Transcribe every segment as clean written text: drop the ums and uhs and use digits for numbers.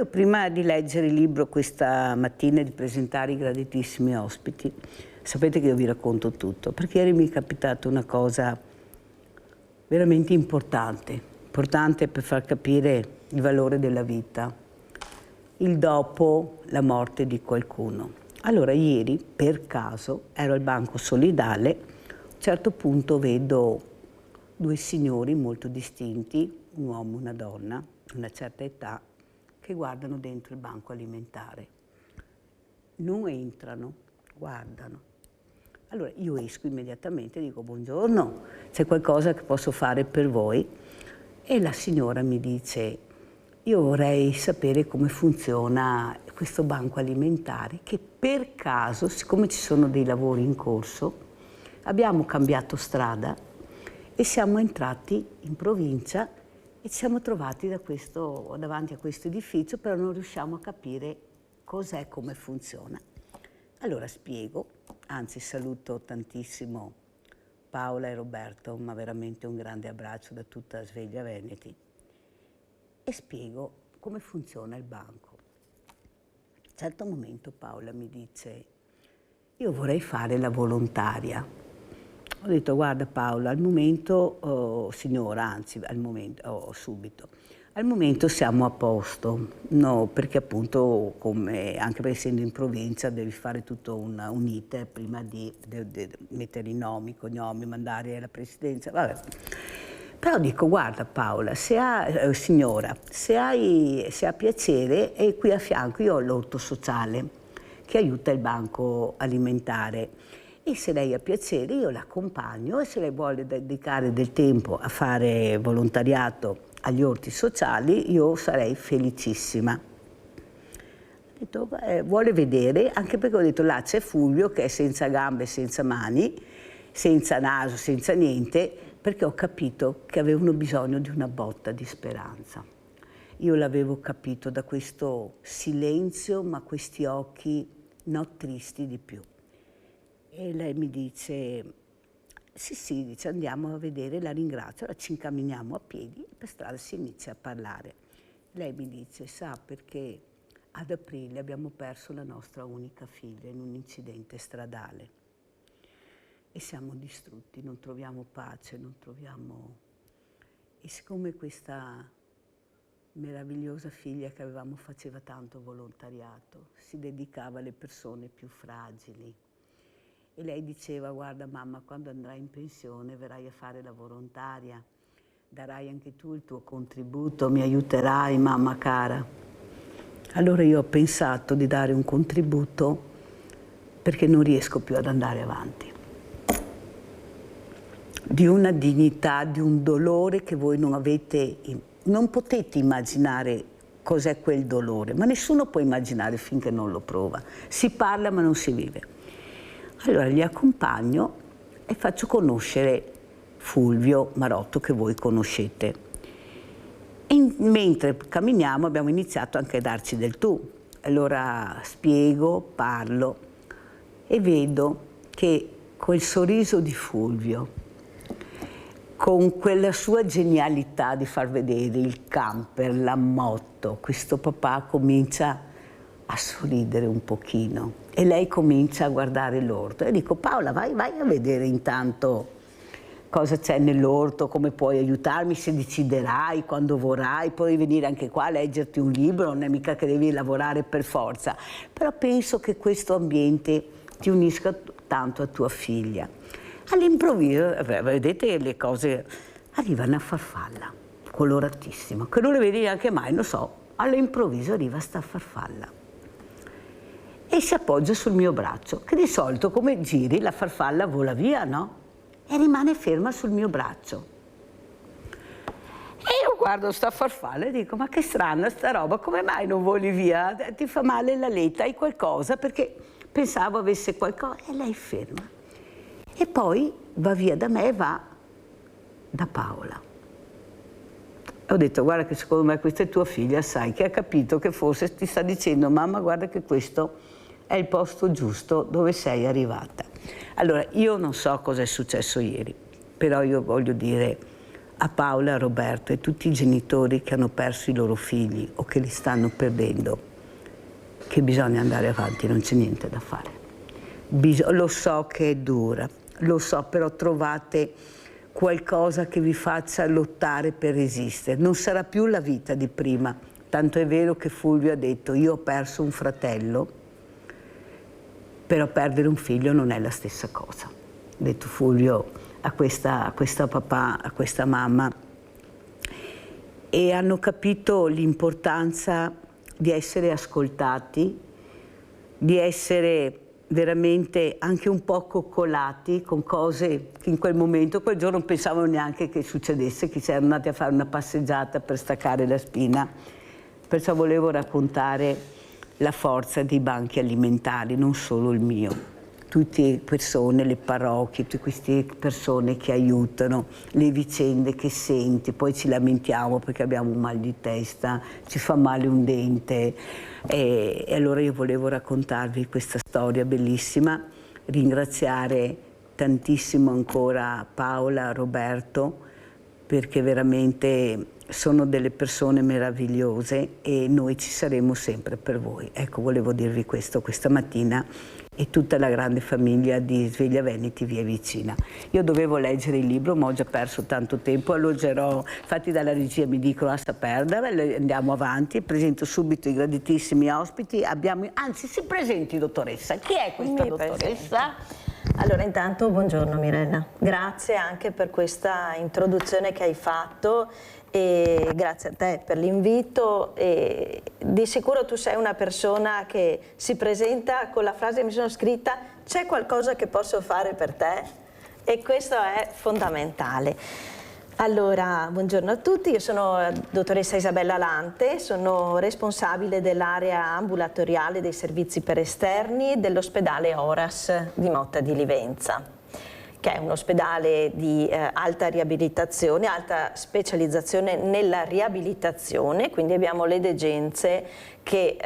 Io prima di leggere il libro questa mattina e di presentare i graditissimi ospiti, sapete che io vi racconto tutto, perché ieri mi è capitata una cosa veramente importante per far capire il valore della vita, il dopo la morte di qualcuno. Allora ieri, per caso, ero al banco solidale, a un certo punto vedo due signori molto distinti, un uomo e una donna, di una certa età, che guardano dentro il banco alimentare. Non entrano, guardano. Allora io esco immediatamente e dico buongiorno, c'è qualcosa che posso fare per voi? E la signora mi dice io vorrei sapere come funziona questo banco alimentare che per caso, siccome ci sono dei lavori in corso, abbiamo cambiato strada e siamo entrati in provincia e ci siamo trovati davanti a questo edificio, però non riusciamo a capire cos'è, come funziona. Allora spiego, anzi saluto tantissimo Paola e Roberto, ma veramente un grande abbraccio da tutta Sveglia Veneti, e spiego come funziona il banco. A un certo momento Paola mi dice, io vorrei fare la volontaria. Ho detto, guarda Paola, al momento, signora, anzi, al momento, subito, al momento siamo a posto, no, perché appunto, anche perché essendo in provincia devi fare tutto un iter prima di mettere i nomi, cognomi, mandare alla presidenza, vabbè. Però dico, guarda Paola, signora, se ha piacere, è qui a fianco, io ho l'orto sociale che aiuta il banco alimentare. E se lei ha piacere io l'accompagno e se lei vuole dedicare del tempo a fare volontariato agli orti sociali io sarei felicissima. Ho detto, vuole vedere, anche perché ho detto là c'è Fulvio che è senza gambe, senza mani, senza naso, senza niente, perché ho capito che avevano bisogno di una botta di speranza. Io l'avevo capito da questo silenzio, ma questi occhi non tristi di più. E lei mi dice, sì, dice, andiamo a vedere, la ringrazio, allora ci incamminiamo a piedi e per strada si inizia a parlare. Lei mi dice, sa perché ad aprile abbiamo perso la nostra unica figlia in un incidente stradale e siamo distrutti, non troviamo pace, non troviamo... E siccome questa meravigliosa figlia che avevamo faceva tanto volontariato, si dedicava alle persone più fragili, e lei diceva, guarda mamma, quando andrai in pensione verrai a fare la volontaria, darai anche tu il tuo contributo, mi aiuterai mamma cara. Allora io ho pensato di dare un contributo perché non riesco più ad andare avanti. Di una dignità, di un dolore che voi non potete immaginare cos'è quel dolore, ma nessuno può immaginare finché non lo prova. Si parla ma non si vive. Allora li accompagno e faccio conoscere Fulvio Marotto, che voi conoscete. Mentre camminiamo abbiamo iniziato anche a darci del tu. Allora spiego, parlo e vedo che col sorriso di Fulvio, con quella sua genialità di far vedere il camper, la moto, questo papà comincia a sorridere un pochino e lei comincia a guardare l'orto e dico Paola vai a vedere intanto cosa c'è nell'orto, come puoi aiutarmi, se deciderai, quando vorrai, puoi venire anche qua a leggerti un libro, non è mica che devi lavorare per forza, però penso che questo ambiente ti unisca tanto a tua figlia. All'improvviso, vedete le cose, arriva una farfalla coloratissima, che non le vedi neanche mai, non so, all'improvviso arriva sta farfalla e si appoggia sul mio braccio, che di solito come giri la farfalla vola via, no? E rimane ferma sul mio braccio. E io guardo sta farfalla e dico, ma che strana sta roba, come mai non voli via? Ti fa male l'aletta, hai qualcosa? Perché pensavo avesse qualcosa, e lei ferma. E poi va via da me e va da Paola. Ho detto, guarda che secondo me questa è tua figlia, sai, che ha capito che forse ti sta dicendo, mamma guarda che questo è il posto giusto dove sei arrivata. Allora, io non so cosa è successo ieri, però io voglio dire a Paola e a Roberto e tutti i genitori che hanno perso i loro figli o che li stanno perdendo, che bisogna andare avanti, non c'è niente da fare. Lo so che è dura, lo so, però trovate qualcosa che vi faccia lottare per resistere. Non sarà più la vita di prima, tanto è vero che Fulvio ha detto: io ho perso un fratello, però perdere un figlio non è la stessa cosa. Ha detto Fulvio a questa papà, a questa mamma, e hanno capito l'importanza di essere ascoltati, di essere veramente anche un po' coccolati con cose che in quel momento, quel giorno non pensavano neanche che succedesse, che si erano andati a fare una passeggiata per staccare la spina. Perciò volevo raccontare la forza dei banchi alimentari, non solo il mio. Tutte persone, le parrocchie, tutte queste persone che aiutano, le vicende che senti, poi ci lamentiamo perché abbiamo un mal di testa, ci fa male un dente. E allora io volevo raccontarvi questa storia bellissima, ringraziare tantissimo ancora Paola, Roberto, perché veramente sono delle persone meravigliose e noi ci saremo sempre per voi. Ecco, volevo dirvi questo questa mattina, e tutta la grande famiglia di Sveglia Veneti via vicina. Io dovevo leggere il libro, ma ho già perso tanto tempo, alloggerò, infatti dalla regia mi dicono a perdere, andiamo avanti, presento subito i graditissimi ospiti, anzi si presenti dottoressa, chi è questa dottoressa? Allora intanto buongiorno Mirella, grazie anche per questa introduzione che hai fatto e grazie a te per l'invito. Di sicuro tu sei una persona che si presenta con la frase che mi sono scritta: c'è qualcosa che posso fare per te? E questo è fondamentale. Allora, buongiorno a tutti, io sono la dottoressa Isabella Lante, sono responsabile dell'area ambulatoriale dei servizi per esterni dell'ospedale Horas di Motta di Livenza, che è un ospedale di alta riabilitazione, alta specializzazione nella riabilitazione, quindi abbiamo le degenze che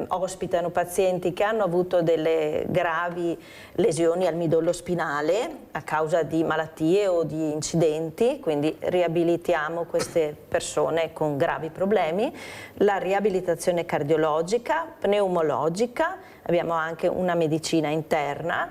ospitano pazienti che hanno avuto delle gravi lesioni al midollo spinale a causa di malattie o di incidenti, quindi riabilitiamo queste persone con gravi problemi, la riabilitazione cardiologica, pneumologica, abbiamo anche una medicina interna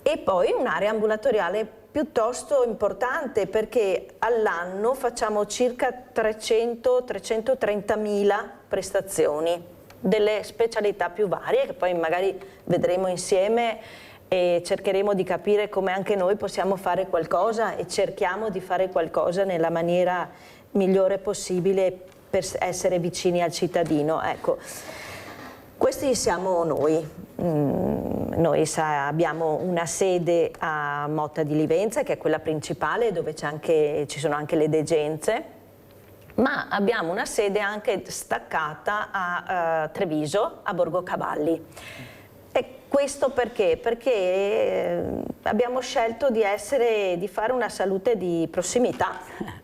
e poi un'area ambulatoriale piuttosto importante perché all'anno facciamo circa 300-330.000 prestazioni delle specialità più varie che poi magari vedremo insieme e cercheremo di capire come anche noi possiamo fare qualcosa e cerchiamo di fare qualcosa nella maniera migliore possibile per essere vicini al cittadino. Ecco, questi siamo noi. Noi abbiamo una sede a Motta di Livenza che è quella principale dove ci sono anche le degenze, ma abbiamo una sede anche staccata a Treviso, a Borgocavalli. E questo perché? Perché abbiamo scelto di fare una salute di prossimità,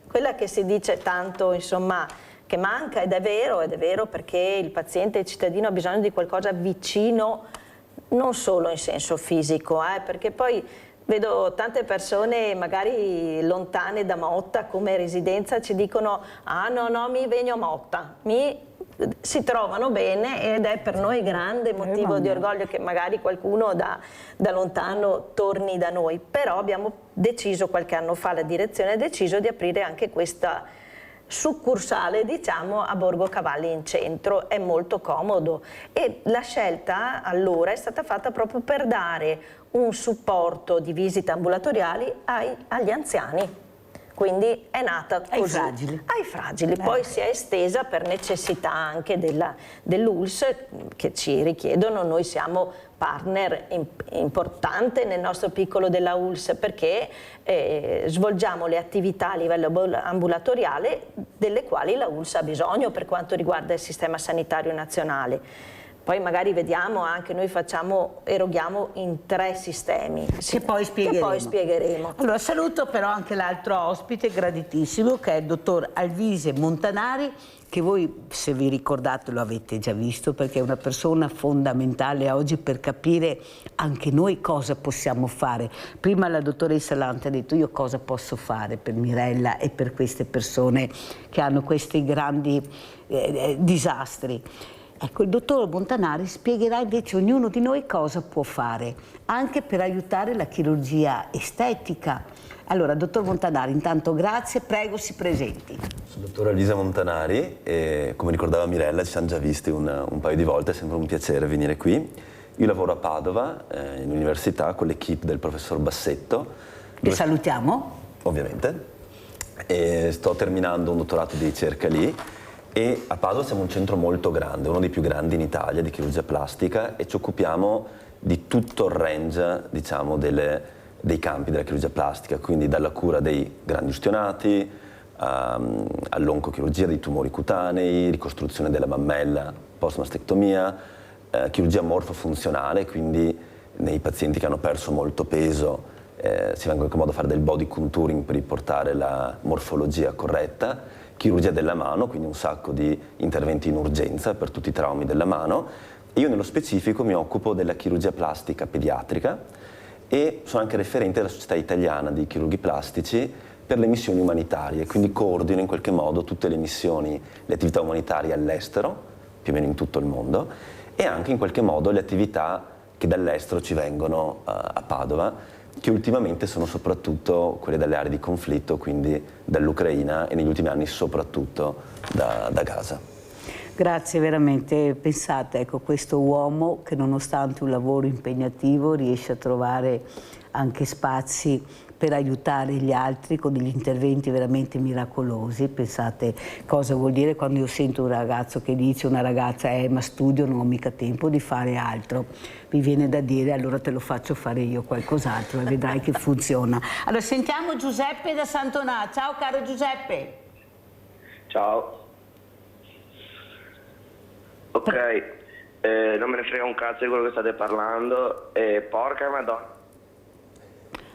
quella che si dice tanto, insomma, che manca, ed è vero perché il paziente, il cittadino ha bisogno di qualcosa vicino, non solo in senso fisico, perché poi vedo tante persone magari lontane da Motta come residenza ci dicono: ah no, mi vengo a Motta, si trovano bene ed è per noi grande motivo di orgoglio che magari qualcuno da lontano torni da noi, però abbiamo deciso qualche anno fa, la direzione ha deciso di aprire anche questa succursale, diciamo, a Borgocavalli in centro, è molto comodo e la scelta allora è stata fatta proprio per dare un supporto di visite ambulatoriali agli anziani. Quindi è nata così. Ai fragili. Poi si è estesa per necessità anche dell'ULSS che ci richiedono. Noi siamo partner importante nel nostro piccolo della ULSS perché svolgiamo le attività a livello ambulatoriale delle quali la ULSS ha bisogno per quanto riguarda il sistema sanitario nazionale. Poi magari vediamo anche, noi eroghiamo in 3 sistemi. Che poi spiegheremo. Allora saluto però anche l'altro ospite graditissimo, che è il dottor Alvise Montanari, che voi, se vi ricordate, lo avete già visto, perché è una persona fondamentale oggi per capire anche noi cosa possiamo fare. Prima la dottoressa Lante ha detto: io cosa posso fare per Mirella e per queste persone che hanno questi grandi disastri. Ecco, il dottor Montanari spiegherà invece ognuno di noi cosa può fare, anche per aiutare la chirurgia estetica. Allora, dottor Montanari, intanto grazie, prego si presenti. Sono il dottor Alvise Montanari e, come ricordava Mirella, ci siamo già visti un paio di volte, è sempre un piacere venire qui. Io lavoro a Padova, in università, con l'equipe del professor Bassetto. Che salutiamo. Ovviamente. E sto terminando un dottorato di ricerca lì. E a Padova siamo un centro molto grande, uno dei più grandi in Italia di chirurgia plastica, e ci occupiamo di tutto il range, diciamo, dei campi della chirurgia plastica, quindi dalla cura dei grandi ustionati, all'oncochirurgia dei tumori cutanei, ricostruzione della mammella, post-mastectomia, chirurgia morfofunzionale, quindi nei pazienti che hanno perso molto peso si va in qualche modo a fare del body contouring per riportare la morfologia corretta, chirurgia della mano, quindi un sacco di interventi in urgenza per tutti i traumi della mano. E io nello specifico mi occupo della chirurgia plastica pediatrica e sono anche referente della Società Italiana di Chirurghi Plastici per le missioni umanitarie, quindi coordino in qualche modo tutte le missioni, le attività umanitarie all'estero, più o meno in tutto il mondo, e anche in qualche modo le attività che dall'estero ci vengono a Padova, che ultimamente sono soprattutto quelle dalle aree di conflitto, quindi dall'Ucraina, e negli ultimi anni soprattutto da Gaza. Grazie veramente. Pensate, ecco, questo uomo che nonostante un lavoro impegnativo riesce a trovare anche spazi per aiutare gli altri con degli interventi veramente miracolosi. Pensate cosa vuol dire quando io sento un ragazzo che dice, una ragazza, ma studio, non ho mica tempo di fare altro. Mi viene da dire: allora te lo faccio fare io qualcos'altro e vedrai che funziona. Allora sentiamo Giuseppe da Santonà. Ciao caro Giuseppe. Ciao. Ok, non me ne frega un cazzo di quello che state parlando, porca madonna.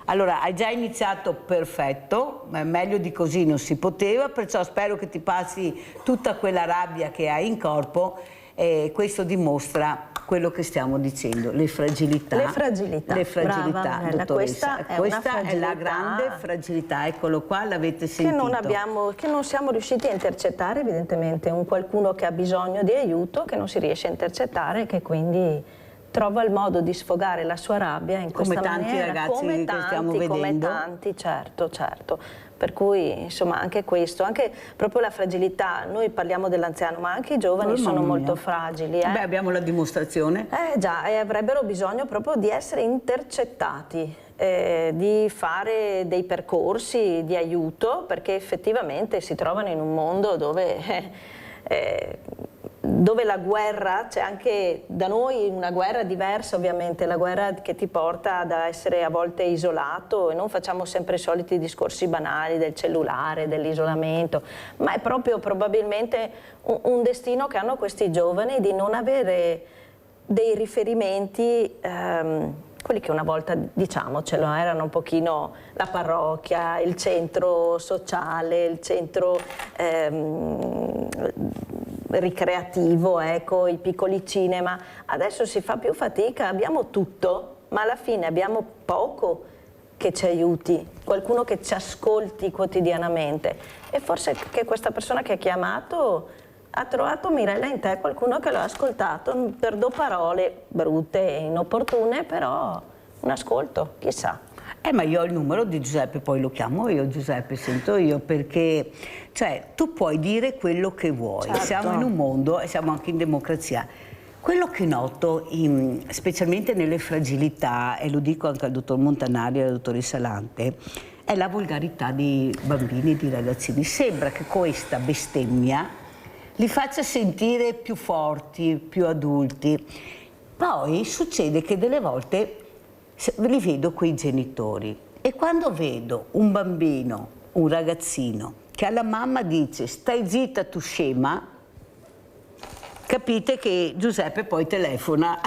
Allora, hai già iniziato perfetto, ma meglio di così non si poteva, perciò spero che ti passi tutta quella rabbia che hai in corpo, e questo dimostra quello che stiamo dicendo, le fragilità. Le fragilità, brava, dottoressa. Questa è la grande fragilità, eccolo qua, l'avete sentito. Che non siamo riusciti a intercettare, evidentemente, un qualcuno che ha bisogno di aiuto, che non si riesce a intercettare, che quindi trova il modo di sfogare la sua rabbia in questa maniera. Come tanti ragazzi che stiamo vedendo. Come tanti, certo, certo. Per cui, insomma, anche questo, anche proprio la fragilità, noi parliamo dell'anziano, ma anche i giovani sono molto fragili. Beh, abbiamo la dimostrazione. Già, e avrebbero bisogno proprio di essere intercettati, di fare dei percorsi di aiuto, perché effettivamente si trovano in un mondo dove la guerra, c'è anche da noi una guerra diversa, ovviamente, la guerra che ti porta ad essere a volte isolato, e non facciamo sempre i soliti discorsi banali del cellulare, dell'isolamento, ma è proprio probabilmente un destino che hanno questi giovani, di non avere dei riferimenti, quelli che una volta, diciamocelo, erano un pochino la parrocchia, il centro sociale, il centro ricreativo, ecco, i piccoli cinema. Adesso si fa più fatica, abbiamo tutto, ma alla fine abbiamo poco che ci aiuti, qualcuno che ci ascolti quotidianamente. E forse che questa persona che ha chiamato ha trovato, Mirella, in te qualcuno che l'ha ascoltato per 2 parole brutte e inopportune, però un ascolto, chissà. Ma io ho il numero di Giuseppe, poi lo chiamo io, Giuseppe, sento io, perché cioè, tu puoi dire quello che vuoi, certo. Siamo in un mondo e siamo anche in democrazia. Quello che noto, specialmente nelle fragilità, e lo dico anche al dottor Montanari e alla dottoressa Lante, è la volgarità di bambini e di ragazzini. Sembra che questa bestemmia li faccia sentire più forti, più adulti. Poi succede che delle volte li vedo quei genitori, e quando vedo un bambino, un ragazzino, che alla mamma dice: stai zitta tu scema, capite che Giuseppe poi telefona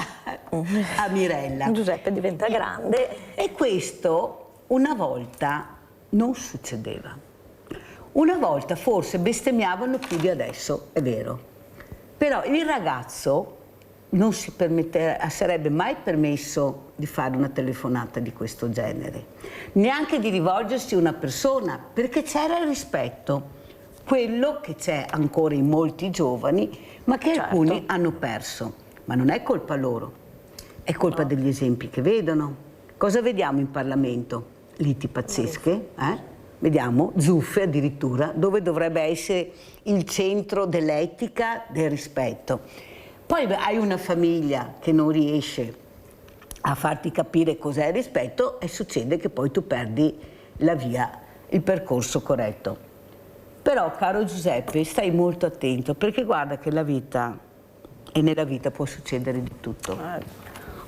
a Mirella. Giuseppe diventa grande. E questo una volta non succedeva. Una volta forse bestemmiavano più di adesso, è vero. Però il ragazzo non si sarebbe mai permesso di fare una telefonata di questo genere, neanche di rivolgersi a una persona, perché c'era il rispetto, quello che c'è ancora in molti giovani, ma che alcuni hanno perso. Ma non è colpa loro, è colpa degli esempi che vedono. Cosa vediamo in Parlamento? Liti pazzesche, Vediamo zuffe addirittura, dove dovrebbe essere il centro dell'etica, del rispetto. Poi hai una famiglia che non riesce a farti capire cos'è il rispetto e succede che poi tu perdi la via, il percorso corretto. Però, caro Giuseppe, stai molto attento, perché guarda che la vita, e nella vita può succedere di tutto.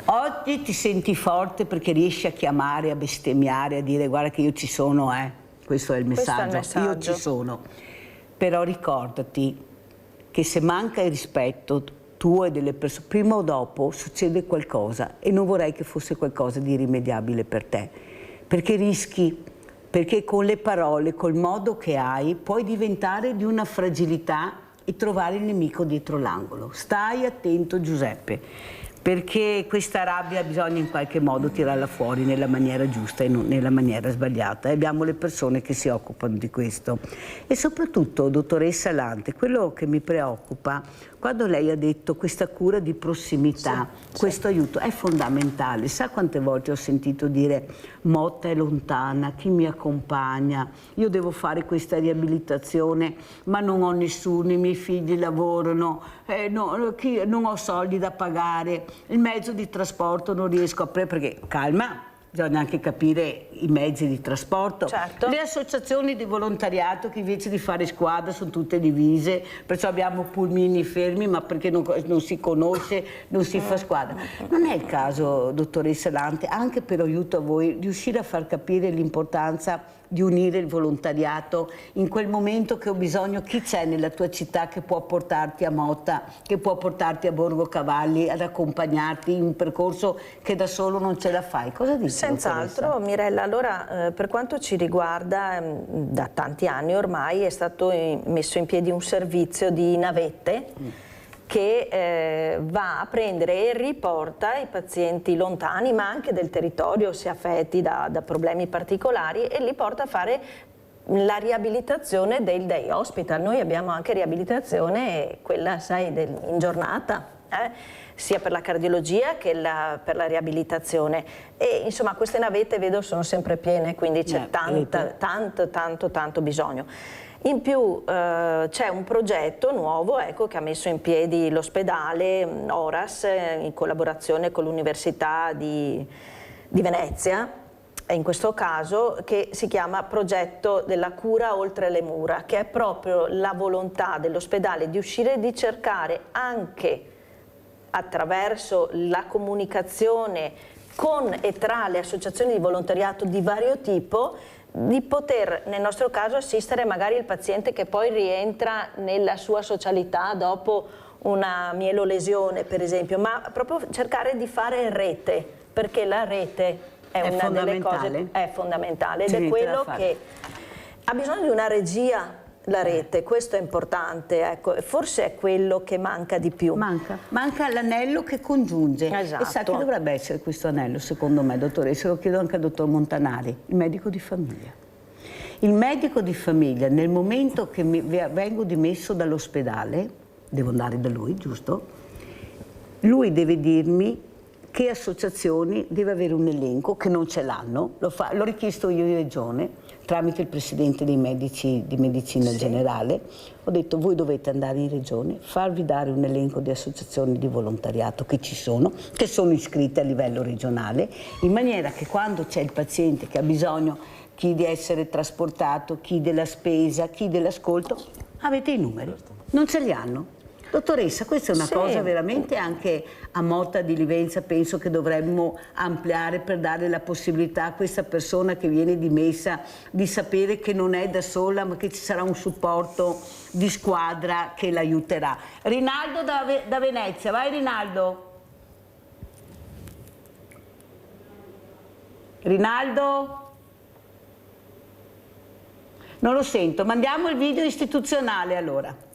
Oggi ti senti forte perché riesci a chiamare, a bestemmiare, a dire guarda che io ci sono, questo è il messaggio, io ci sono. Però ricordati che se manca il rispetto tuo e delle persone, prima o dopo succede qualcosa, e non vorrei che fosse qualcosa di irrimediabile per te, perché rischi, perché con le parole, col modo che hai, puoi diventare di una fragilità e trovare il nemico dietro l'angolo. Stai attento, Giuseppe, perché questa rabbia bisogna in qualche modo tirarla fuori nella maniera giusta e non nella maniera sbagliata. E abbiamo le persone che si occupano di questo. E soprattutto, dottoressa Lante, quello che mi preoccupa, quando lei ha detto questa cura di prossimità, questo aiuto è fondamentale. Sa quante volte ho sentito dire Motta è lontana, chi mi accompagna, io devo fare questa riabilitazione ma non ho nessuno, i miei figli lavorano, non ho soldi da pagare, il mezzo di trasporto non riesco a prendere, perché calma, bisogna anche capire i mezzi di trasporto. Certo. Le associazioni di volontariato che invece di fare squadra sono tutte divise, perciò abbiamo pulmini fermi, ma perché non si conosce, non si fa squadra. Non è il caso, dottoressa Lante, anche per aiuto a voi, riuscire a far capire l'importanza di unire il volontariato in quel momento che ho bisogno? Chi c'è nella tua città che può portarti a Motta, che può portarti a Borgo Cavalli, ad accompagnarti in un percorso che da solo non ce la fai? Cosa dici? Senz'altro, Mirella. Allora, per quanto ci riguarda, da tanti anni ormai è stato messo in piedi un servizio di navette che va a prendere e riporta i pazienti lontani, ma anche del territorio, se affetti da problemi particolari, e li porta a fare la riabilitazione del day hospital. Noi abbiamo anche riabilitazione, quella sai, in giornata, sia per la cardiologia che per la riabilitazione, e insomma queste navette vedo sono sempre piene, quindi c'è tanto bisogno. In più c'è un progetto nuovo, ecco, che ha messo in piedi l'ospedale Oras in collaborazione con l'Università di Venezia, in questo caso, che si chiama Progetto della cura oltre le mura, che è proprio la volontà dell'ospedale di uscire e di cercare anche attraverso la comunicazione con e tra le associazioni di volontariato di vario tipo, di poter, nel nostro caso, assistere magari il paziente che poi rientra nella sua socialità dopo una mielolesione, per esempio, ma proprio cercare di fare rete, perché la rete è una delle cose fondamentale ed è quello che ha bisogno di una regia. La rete, questo è importante, ecco, forse è quello che manca di più. Manca l'anello che congiunge. Esatto. E sa che dovrebbe essere questo anello, secondo me, dottoressa, lo chiedo anche al dottor Montanari, il medico di famiglia. Il medico di famiglia, nel momento che vengo dimesso dall'ospedale, devo andare da lui, giusto? Lui deve dirmi che associazioni deve avere un elenco, che non ce l'hanno, l'ho richiesto io in regione, tramite il presidente dei medici di medicina generale. Ho detto voi dovete andare in regione, farvi dare un elenco di associazioni di volontariato che ci sono, che sono iscritte a livello regionale, in maniera che quando c'è il paziente che ha bisogno, chi di essere trasportato, chi della spesa, chi dell'ascolto, avete i numeri. Non ce li hanno. Dottoressa, questa è una Sì. cosa veramente anche a Motta di Livenza, penso che dovremmo ampliare per dare la possibilità a questa persona che viene dimessa di sapere che non è da sola, ma che ci sarà un supporto di squadra che l'aiuterà. Rinaldo da Venezia, vai Rinaldo. Rinaldo? Non lo sento, mandiamo il video istituzionale allora.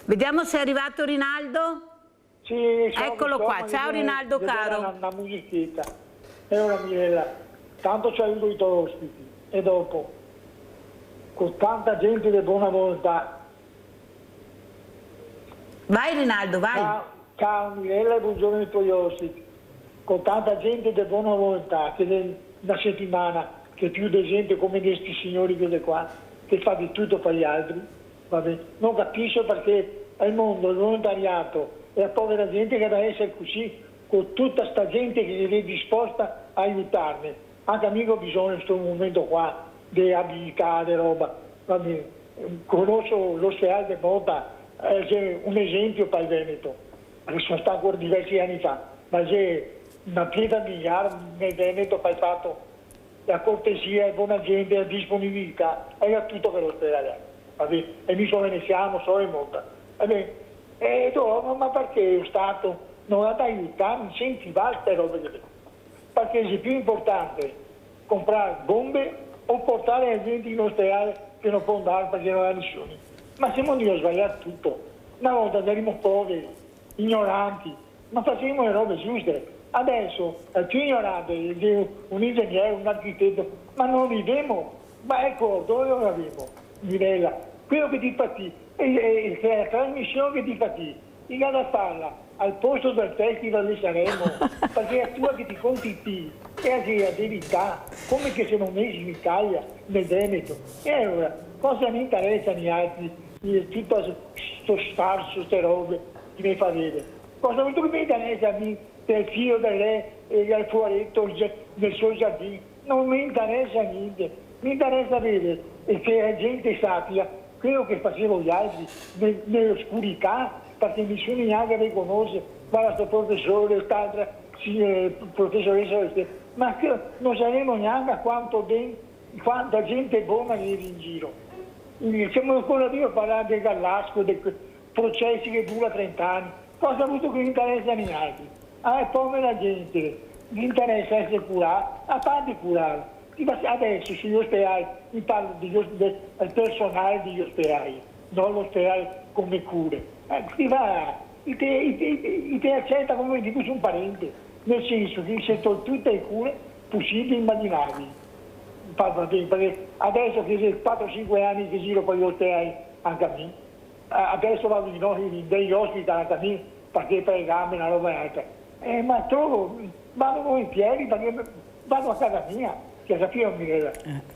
Vediamo se è arrivato Rinaldo. Sì, Eccolo qua, ciao Rinaldo caro. Una musichetta. E ora Mirella, tanto ci aiuto i tuoi ospiti. E dopo, con tanta gente di buona volontà. Vai Rinaldo, vai. Ciao Mirella e buongiorno ai tuoi ospiti. Con tanta gente di buona volontà, che una settimana che più di gente come questi signori che qua, che fa di tutto per gli altri. Vabbè. Non capisco perché al mondo il volontariato e la povera gente che deve essere così, con tutta sta gente che è disposta a aiutarmi. Anche a me ho bisogno in questo momento qua di abilità, di roba. Vabbè. Conosco l'ospedale di Motta, è un esempio per il Veneto. Sono stato ancora diversi anni fa, ma c'è una pietra miliare nel Veneto per il fatto la cortesia, la buona gente, la disponibilità, era tutto per l'ospedale. Vabbè, e mi sono veneziano, so in Motta. Vabbè, ma perché lo Stato non ha da aiutarmi, incentivare queste robe? Perché è più importante comprare bombe o portare la gente in ospedale che non può andare perché non ha nessuno. Ma siamo noi a sbagliare tutto. Una volta saremmo poveri, ignoranti, ma facevamo le robe giuste. Adesso è più ignorante, un ingegnere, un architetto, ma non vivemo. Ma ecco, dove lo avevo? Mirella, quello che ti fatti, è la trasmissione che ti fatti, di gara farla al posto del festival di Sanremo, perché è tua che ti conti te, e anche la verità, come che siamo messi in Italia, nel Veneto. E allora, cosa mi interessano gli altri, tutto sto sfarzo, queste robe che mi fa vedere. Cosa vuol dire che mi interessa a me del figlio del fuoretto nel suo giardino? Non mi interessa niente, mi interessa vedere e che la gente sappia quello che facevano gli altri nell'oscurità, perché nessuno neanche riconosce, guarda sto professore, quest'altra professoressa, ma che non saremo neanche quanta gente buona vive in giro. Siamo ancora lì a parlare del Gallasco, dei processi che dura 30 anni. Cosa ha avuto che mi interessa agli altri? Povera gente, mi interessa essere curato, a parte curare. Adesso sugli ospedali, mi parlo del personale degli ospedali, non l'ospedale come cure. Ti accetta come dico su un parente, nel senso che si sono tutte le cure possibili e immaginabili. Perché adesso che 4-5 anni che giro per gli ospedali anche a me, adesso vado degli ospedali anche a me perché per le gambe una roba altra. Ma trovo, vado volentieri perché vado a casa mia. Che sappiamo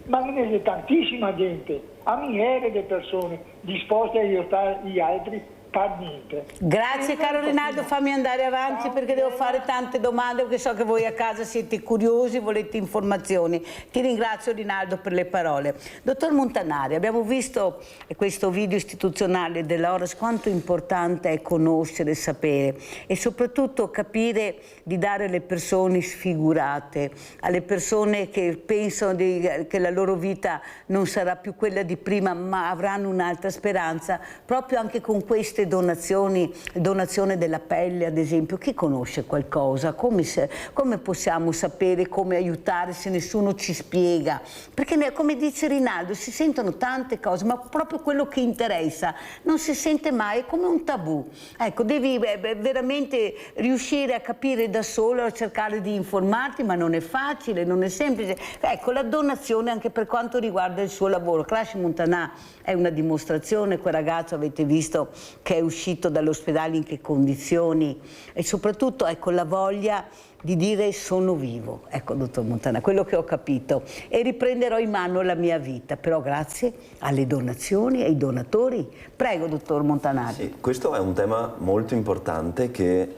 ma c'è tantissima gente, a migliaia di persone disposte a aiutare gli altri per niente. Grazie caro Rinaldo, fammi andare avanti perché devo fare tante domande, perché so che voi a casa siete curiosi, volete informazioni. Ti ringrazio Rinaldo per le parole. Dottor Montanari, abbiamo visto questo video istituzionale dell'Ores, quanto importante è conoscere, sapere e soprattutto capire di dare alle persone sfigurate, alle persone che pensano che la loro vita non sarà più quella di prima ma avranno un'altra speranza, proprio anche con queste donazione della pelle ad esempio. Chi conosce qualcosa? Come possiamo sapere come aiutare se nessuno ci spiega? Perché come dice Rinaldo si sentono tante cose ma proprio quello che interessa non si sente mai, è come un tabù. Ecco, devi veramente riuscire a capire da solo, a cercare di informarti, ma non è facile, non è semplice. Ecco, la donazione anche per quanto riguarda il suo lavoro. Crash Montanà è una dimostrazione, quel ragazzo avete visto che è uscito dall'ospedale in che condizioni e soprattutto ecco la voglia di dire sono vivo, ecco dottor Montanà, quello che ho capito e riprenderò in mano la mia vita, però grazie alle donazioni e ai donatori. Prego dottor Montanari. Sì, questo è un tema molto importante che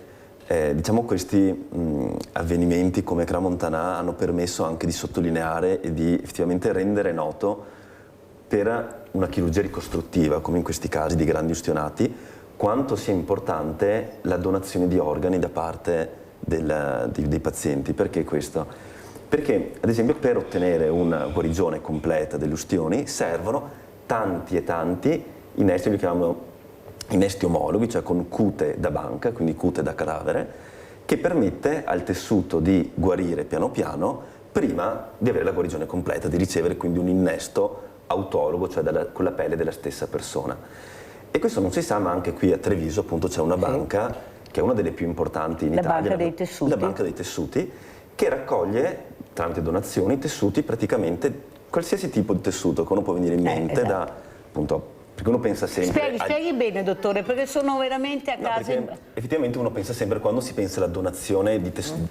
diciamo questi avvenimenti come Cra Montanà hanno permesso anche di sottolineare e di effettivamente rendere noto per una chirurgia ricostruttiva, come in questi casi di grandi ustionati, quanto sia importante la donazione di organi da parte dei pazienti. Perché questo? Perché, ad esempio, per ottenere una guarigione completa delle ustioni servono tanti e tanti innesti, li chiamiamo innesti omologhi, cioè con cute da banca, quindi cute da cadavere, che permette al tessuto di guarire piano piano prima di avere la guarigione completa, di ricevere quindi un innesto autologo, cioè con la pelle della stessa persona. E questo non si sa, ma anche qui a Treviso appunto c'è una banca che è una delle più importanti in Italia, Banca dei Tessuti. La Banca dei Tessuti, che raccoglie tramite donazioni tessuti, praticamente qualsiasi tipo di tessuto che uno può venire in mente, esatto. appunto, perché uno pensa sempre... Spieghi bene dottore, perché sono veramente a casa... Effettivamente uno pensa sempre, quando si pensa alla donazione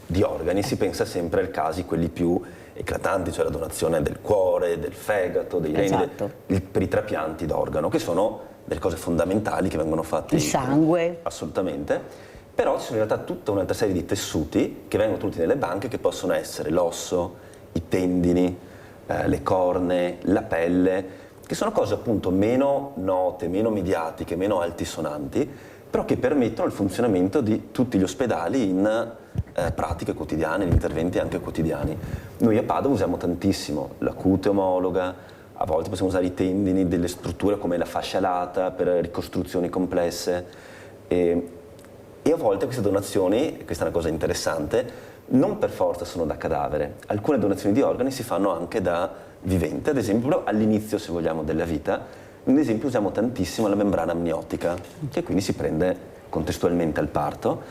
di organi, si pensa sempre ai casi quelli più eclatanti, cioè la donazione del cuore, del fegato, dei reni, esatto. Per i trapianti d'organo, che sono delle cose fondamentali che vengono fatte... Il sangue. Assolutamente. Però ci sono in realtà tutta un'altra serie di tessuti che vengono tenuti nelle banche, che possono essere l'osso, i tendini, le cornee, la pelle, che sono cose appunto meno note, meno mediatiche, meno altisonanti, però che permettono il funzionamento di tutti gli ospedali in pratiche quotidiane, in interventi anche quotidiani. Noi a Padova usiamo tantissimo la cute omologa, a volte possiamo usare i tendini, delle strutture come la fascia lata per ricostruzioni complesse e a volte queste donazioni, e questa è una cosa interessante, non per forza sono da cadavere. Alcune donazioni di organi si fanno anche da vivente, ad esempio all'inizio, se vogliamo, della vita. Ad esempio usiamo tantissimo la membrana amniotica, che quindi si prende contestualmente al parto,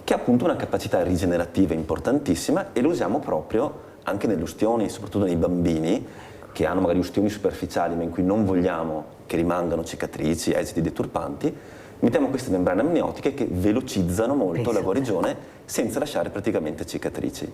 che ha appunto una capacità rigenerativa importantissima e lo usiamo proprio anche nelle ustioni, soprattutto nei bambini che hanno magari ustioni superficiali ma in cui non vogliamo che rimangano cicatrici, esiti deturpanti. Mettiamo queste membrane amniotiche che velocizzano molto la guarigione senza lasciare praticamente cicatrici.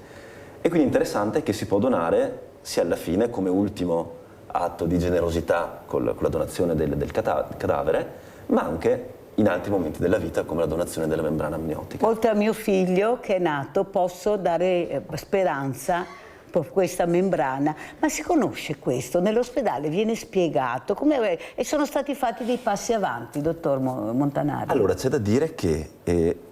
E quindi interessante che si può donare sia alla fine come ultimo atto di generosità con la donazione del cadavere, ma anche in altri momenti della vita, come la donazione della membrana amniotica. Oltre a mio figlio che è nato, posso dare speranza per questa membrana. Ma si conosce questo? Nell'ospedale viene spiegato e sono stati fatti dei passi avanti, dottor Montanari? Allora, c'è da dire che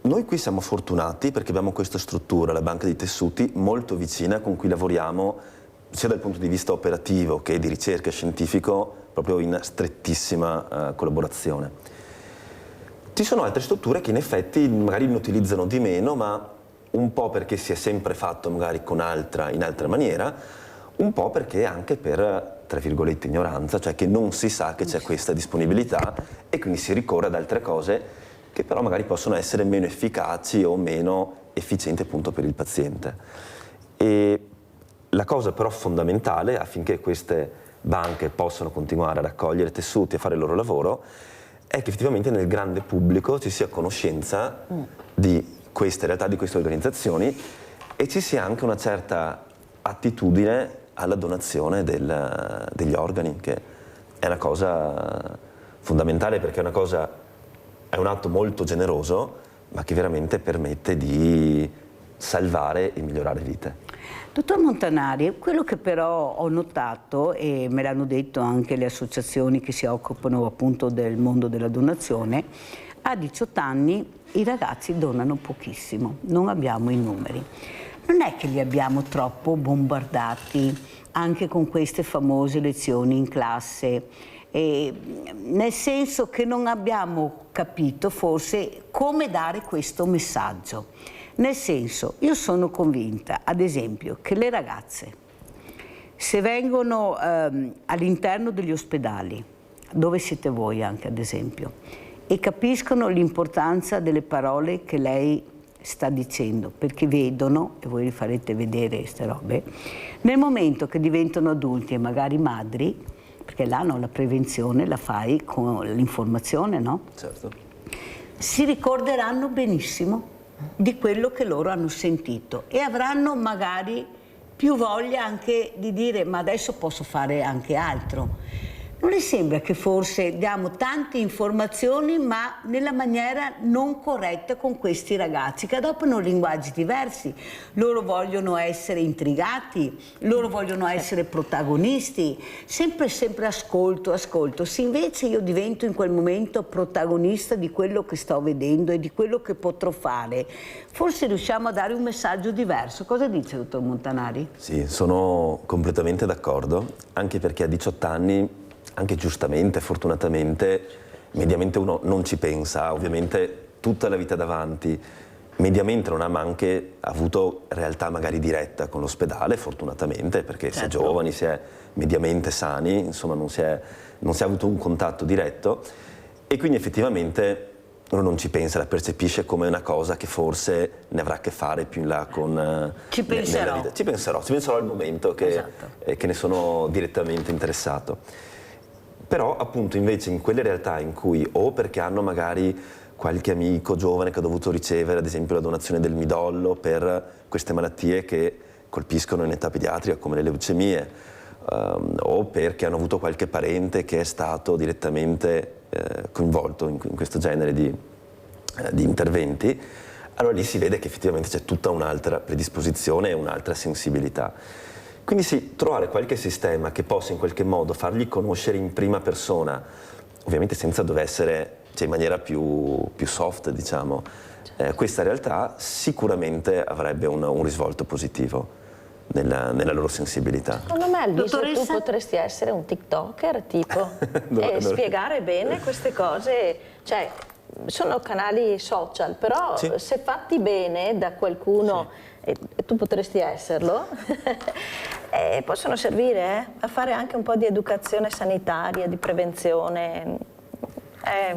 noi qui siamo fortunati perché abbiamo questa struttura, la Banca dei Tessuti, molto vicina, con cui lavoriamo sia dal punto di vista operativo che di ricerca scientifico, proprio in strettissima collaborazione. Ci sono altre strutture che in effetti magari ne utilizzano di meno, ma un po' perché si è sempre fatto magari in altra maniera, un po' perché anche per, tra virgolette, ignoranza, cioè che non si sa che c'è questa disponibilità e quindi si ricorre ad altre cose che però magari possono essere meno efficaci o meno efficienti appunto per il paziente. E la cosa però fondamentale affinché queste banche possano continuare a raccogliere tessuti e fare il loro lavoro è che effettivamente nel grande pubblico ci sia conoscenza di queste realtà, di queste organizzazioni, e ci sia anche una certa attitudine alla donazione degli organi, che è una cosa fondamentale perché è un atto molto generoso, ma che veramente permette di salvare e migliorare vite. Dottor Montanari, quello che però ho notato, e me l'hanno detto anche le associazioni che si occupano appunto del mondo della donazione, a 18 anni i ragazzi donano pochissimo, non abbiamo i numeri. Non è che li abbiamo troppo bombardati anche con queste famose lezioni in classe, nel senso che non abbiamo capito forse come dare questo messaggio. Nel senso, io sono convinta, ad esempio, che le ragazze, se vengono all'interno degli ospedali, dove siete voi anche ad esempio, e capiscono l'importanza delle parole che lei sta dicendo, perché vedono, e voi li farete vedere queste robe, nel momento che diventano adulti e magari madri, perché là no, la prevenzione la fai con l'informazione, no? Certo. Si ricorderanno benissimo di quello che loro hanno sentito e avranno magari più voglia anche di dire ma adesso posso fare anche altro. Non le sembra che forse diamo tante informazioni ma nella maniera non corretta con questi ragazzi che adoperano linguaggi diversi? Loro vogliono essere intrigati, loro vogliono essere protagonisti, sempre ascolto. Se invece io divento in quel momento protagonista di quello che sto vedendo e di quello che potrò fare, forse riusciamo a dare un messaggio diverso. Cosa dice, dottor Montanari? Sì, sono completamente d'accordo, anche perché a 18 anni, anche giustamente, fortunatamente, mediamente uno non ci pensa, ovviamente tutta la vita davanti, mediamente non ha neanche avuto realtà magari diretta con l'ospedale, fortunatamente, perché si è giovani, si è mediamente sani, insomma non si è avuto un contatto diretto e quindi effettivamente uno non ci pensa, la percepisce come una cosa che forse ne avrà a che fare più in là con ci penserò. nella vita. Ci penserò al momento che ne sono direttamente interessato. Però appunto invece in quelle realtà in cui o perché hanno magari qualche amico giovane che ha dovuto ricevere ad esempio la donazione del midollo per queste malattie che colpiscono in età pediatrica come le leucemie, o perché hanno avuto qualche parente che è stato direttamente coinvolto in questo genere di interventi, allora lì si vede che effettivamente c'è tutta un'altra predisposizione e un'altra sensibilità. Quindi sì, trovare qualche sistema che possa in qualche modo fargli conoscere in prima persona, ovviamente senza dover essere, cioè in maniera più soft, diciamo, questa realtà sicuramente avrebbe un risvolto positivo nella loro sensibilità. Secondo me, Alvise, tu potresti essere un TikToker, tipo, e spiegare bene queste cose, cioè sono canali social, però sì, se fatti bene da qualcuno, sì, e tu potresti esserlo, possono servire a fare anche un po' di educazione sanitaria, di prevenzione. È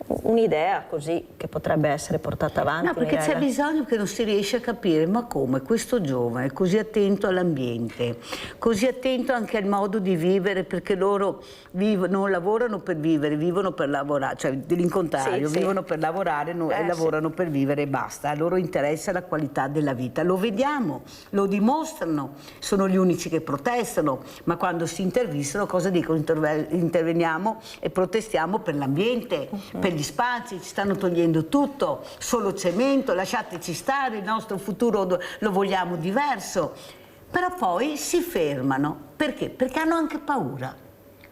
un'idea così che potrebbe essere portata avanti. No, perché c'è bisogno che non si riesce a capire, ma come questo giovane è così attento all'ambiente, così attento anche al modo di vivere, perché loro non lavorano per vivere, vivono per lavorare, cioè dell'incontrario, sì, vivono per lavorare e lavorano per vivere e basta. A loro interessa la qualità della vita, lo vediamo, lo dimostrano, sono gli unici che protestano, ma quando si intervistano cosa dicono? Interveniamo e protestiamo per l'ambiente, per gli gli spazi, ci stanno togliendo tutto, solo cemento, lasciateci stare, il nostro futuro lo vogliamo diverso. Però poi si fermano. Perché? Perché hanno anche paura.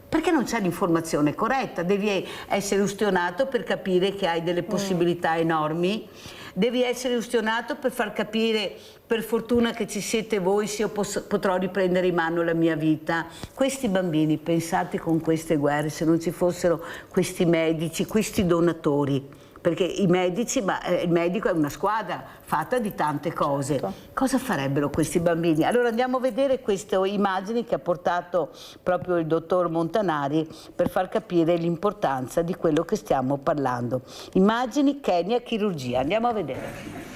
Perché non c'è l'informazione corretta, devi essere ustionato per capire che hai delle possibilità enormi, devi essere ustionato per far capire, per fortuna che ci siete voi, se io potrò riprendere in mano la mia vita. Questi bambini, pensate con queste guerre, se non ci fossero questi medici, questi donatori, perché i medici, il medico è una squadra fatta di tante cose. Cosa farebbero questi bambini? Allora andiamo a vedere queste immagini che ha portato proprio il dottor Montanari per far capire l'importanza di quello che stiamo parlando. Immagini Kenya chirurgia, andiamo a vedere.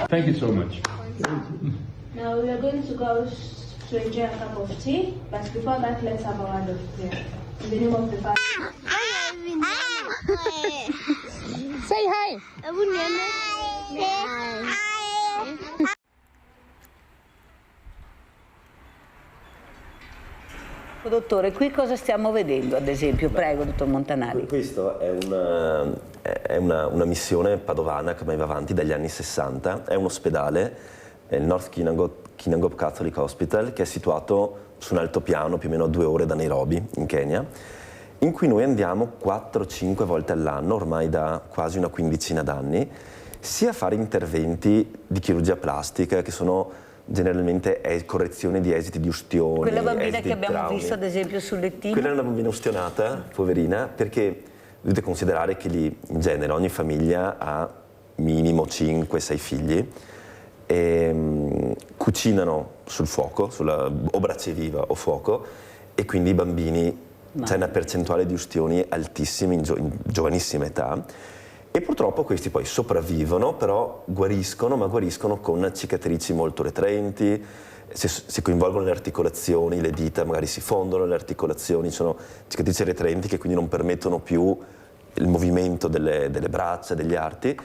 Thank you so much. Now we are going to go to enjoy a cup of tea, but before that, let's have a word of prayer. In the name of the Father. Say hi. Dottore, qui cosa stiamo vedendo, ad esempio? Prego, dottor Montanari. Questo è una missione padovana che va avanti dagli anni 60, è un ospedale, è il North Kinangop Catholic Hospital, che è situato su un altopiano più o meno a 2 ore da Nairobi, in Kenya, in cui noi andiamo 4-5 volte all'anno, ormai da quasi una quindicina d'anni, sia a fare interventi di chirurgia plastica, che sono generalmente correzione di esiti di ustioni. Quella bambina che abbiamo traumi. Visto ad esempio sul lettino? Quella è una bambina ustionata, poverina, perché dovete considerare che lì in genere ogni famiglia ha minimo 5-6 figli e cucinano sul fuoco, o brace viva o fuoco, e quindi i bambini, c'è una percentuale di ustioni altissima in giovanissima età. E purtroppo questi poi sopravvivono, però guariscono, ma guariscono con cicatrici molto retraenti, si coinvolgono le articolazioni, le dita magari si fondono, le articolazioni sono cicatrici retraenti che quindi non permettono più il movimento delle braccia, degli arti,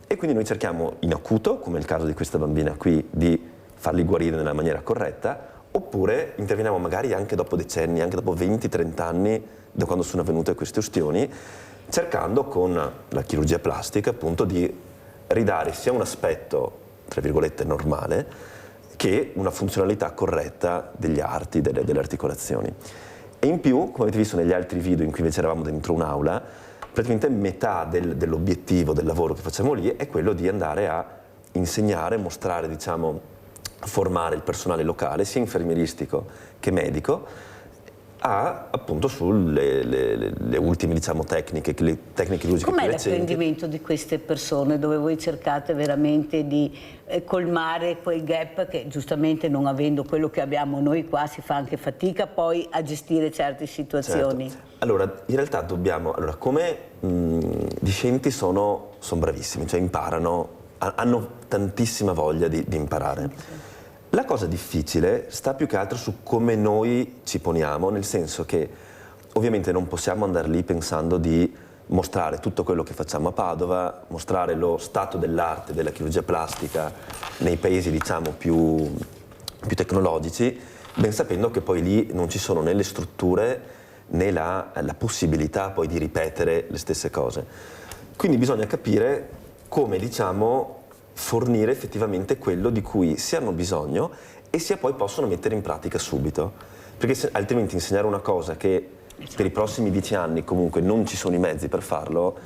e quindi noi cerchiamo in acuto, come il caso di questa bambina qui, di farli guarire nella maniera corretta, oppure interveniamo magari anche dopo decenni, anche dopo 20-30 anni da quando sono avvenute queste ustioni, cercando con la chirurgia plastica appunto di ridare sia un aspetto, tra virgolette, normale, che una funzionalità corretta degli arti, delle articolazioni. E in più, come avete visto negli altri video in cui invece eravamo dentro un'aula, praticamente metà dell'obiettivo del lavoro che facciamo lì è quello di andare a insegnare, mostrare, diciamo, formare il personale locale, sia infermieristico che medico, appunto sulle ultime, diciamo, tecniche chirurgiche. Com'è più recenti. l'apprendimento di queste persone, dove voi cercate veramente di colmare quei gap che, giustamente, non avendo quello che abbiamo noi qua, si fa anche fatica poi a gestire certe situazioni? Certo. Allora, in realtà come discenti sono bravissimi, cioè imparano, hanno tantissima voglia di imparare. La cosa difficile sta più che altro su come noi ci poniamo, nel senso che ovviamente non possiamo andare lì pensando di mostrare tutto quello che facciamo a Padova, mostrare lo stato dell'arte, della chirurgia plastica nei paesi, diciamo, più tecnologici, ben sapendo che poi lì non ci sono né le strutture né la possibilità poi di ripetere le stesse cose. Quindi bisogna capire come, diciamo, fornire effettivamente quello di cui sia hanno bisogno e sia poi possono mettere in pratica subito, perché altrimenti insegnare una cosa che per i prossimi 10 anni comunque non ci sono i mezzi per farlo,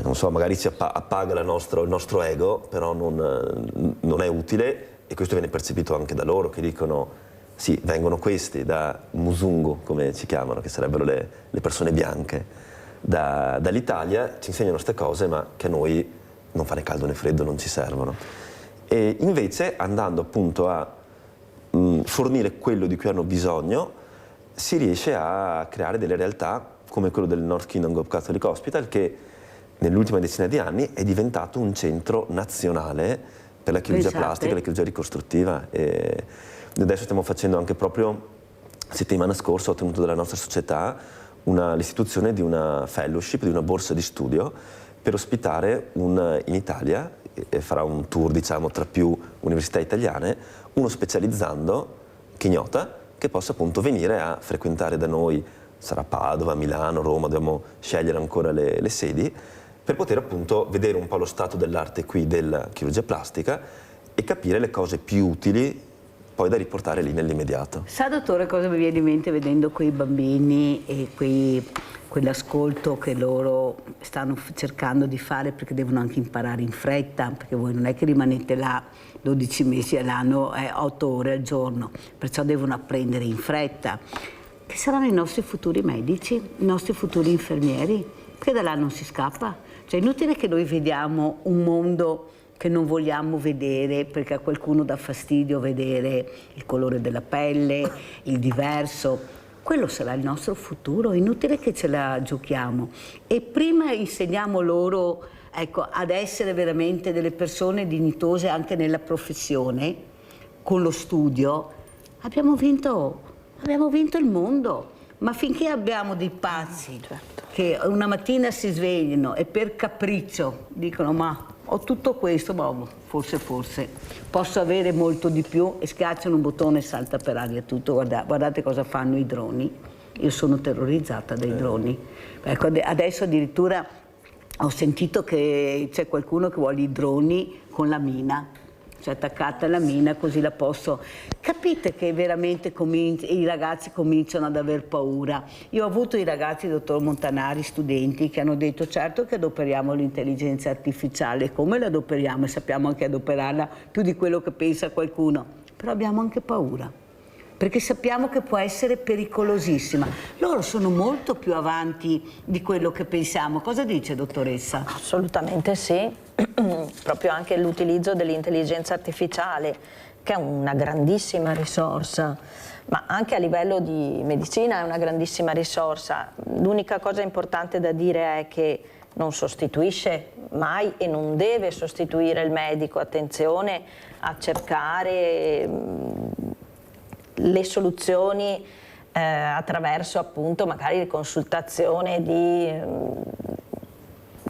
non so, magari ci appaga il nostro ego, però non è utile, e questo viene percepito anche da loro, che dicono sì, vengono questi da Musungu, come ci chiamano, che sarebbero le persone bianche, dall'Italia, ci insegnano queste cose, ma che a noi non fa né caldo né freddo, non ci servono. E invece, andando appunto a fornire quello di cui hanno bisogno, si riesce a creare delle realtà come quello del North Kinangop Catholic Hospital, che nell'ultima decina di anni è diventato un centro nazionale per la chirurgia plastica e la chirurgia ricostruttiva. E adesso stiamo facendo anche proprio, settimana scorsa ho ottenuto dalla nostra società l'istituzione di una fellowship, di una borsa di studio per ospitare in Italia, e farà un tour diciamo tra più università italiane, uno specializzando chignota che possa appunto venire a frequentare da noi, sarà Padova, Milano, Roma, dobbiamo scegliere ancora le sedi, per poter appunto vedere un po' lo stato dell'arte qui della chirurgia plastica e capire le cose più utili poi da riportare lì nell'immediato. Sa, dottore, cosa mi viene in mente vedendo quei bambini e quell'ascolto che loro stanno cercando di fare, perché devono anche imparare in fretta, perché voi non è che rimanete là 12 mesi all'anno, 8 ore al giorno, perciò devono apprendere in fretta. Che saranno i nostri futuri medici, i nostri futuri infermieri, perché da là non si scappa. Cioè è inutile che noi vediamo un mondo che non vogliamo vedere perché a qualcuno dà fastidio vedere il colore della pelle, il diverso. Quello sarà il nostro futuro, è inutile che ce la giochiamo. E prima insegniamo loro, ecco, ad essere veramente delle persone dignitose anche nella professione, con lo studio, abbiamo vinto il mondo. Ma finché abbiamo dei pazzi che una mattina si svegliano e per capriccio dicono ma ho tutto questo, ma forse posso avere molto di più, e schiacciano un bottone e salta per aria tutto. Guardate cosa fanno i droni. Io sono terrorizzata dai droni. Ecco, adesso addirittura ho sentito che c'è qualcuno che vuole i droni con la mina, cioè attaccata alla mina, così la posso... Capite che veramente i ragazzi cominciano ad aver paura. Io ho avuto i ragazzi, dottor Montanari, studenti, che hanno detto certo che adoperiamo l'intelligenza artificiale, come la adoperiamo, e sappiamo anche adoperarla più di quello che pensa qualcuno, però abbiamo anche paura, perché sappiamo che può essere pericolosissima. Loro sono molto più avanti di quello che pensiamo. Cosa dice, dottoressa? Assolutamente sì, proprio anche l'utilizzo dell'intelligenza artificiale, che è una grandissima risorsa, ma anche a livello di medicina è una grandissima risorsa. L'unica cosa importante da dire è che non sostituisce mai e non deve sostituire il medico. Attenzione a cercare le soluzioni attraverso appunto magari consultazione di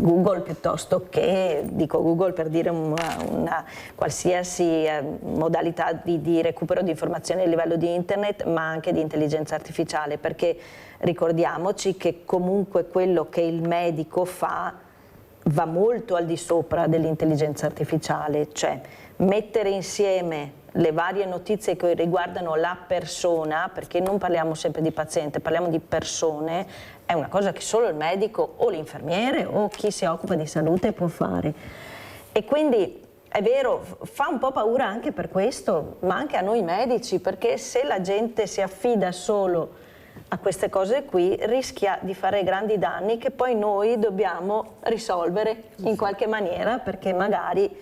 Google, piuttosto che, dico Google per dire una qualsiasi modalità di recupero di informazioni a livello di internet, ma anche di intelligenza artificiale, perché ricordiamoci che comunque quello che il medico fa va molto al di sopra dell'intelligenza artificiale, cioè mettere insieme le varie notizie che riguardano la persona, perché non parliamo sempre di paziente, parliamo di persone, è una cosa che solo il medico o l'infermiere o chi si occupa di salute può fare. E quindi è vero, fa un po' paura anche per questo, ma anche a noi medici, perché se la gente si affida solo a queste cose qui rischia di fare grandi danni che poi noi dobbiamo risolvere in qualche maniera, perché magari,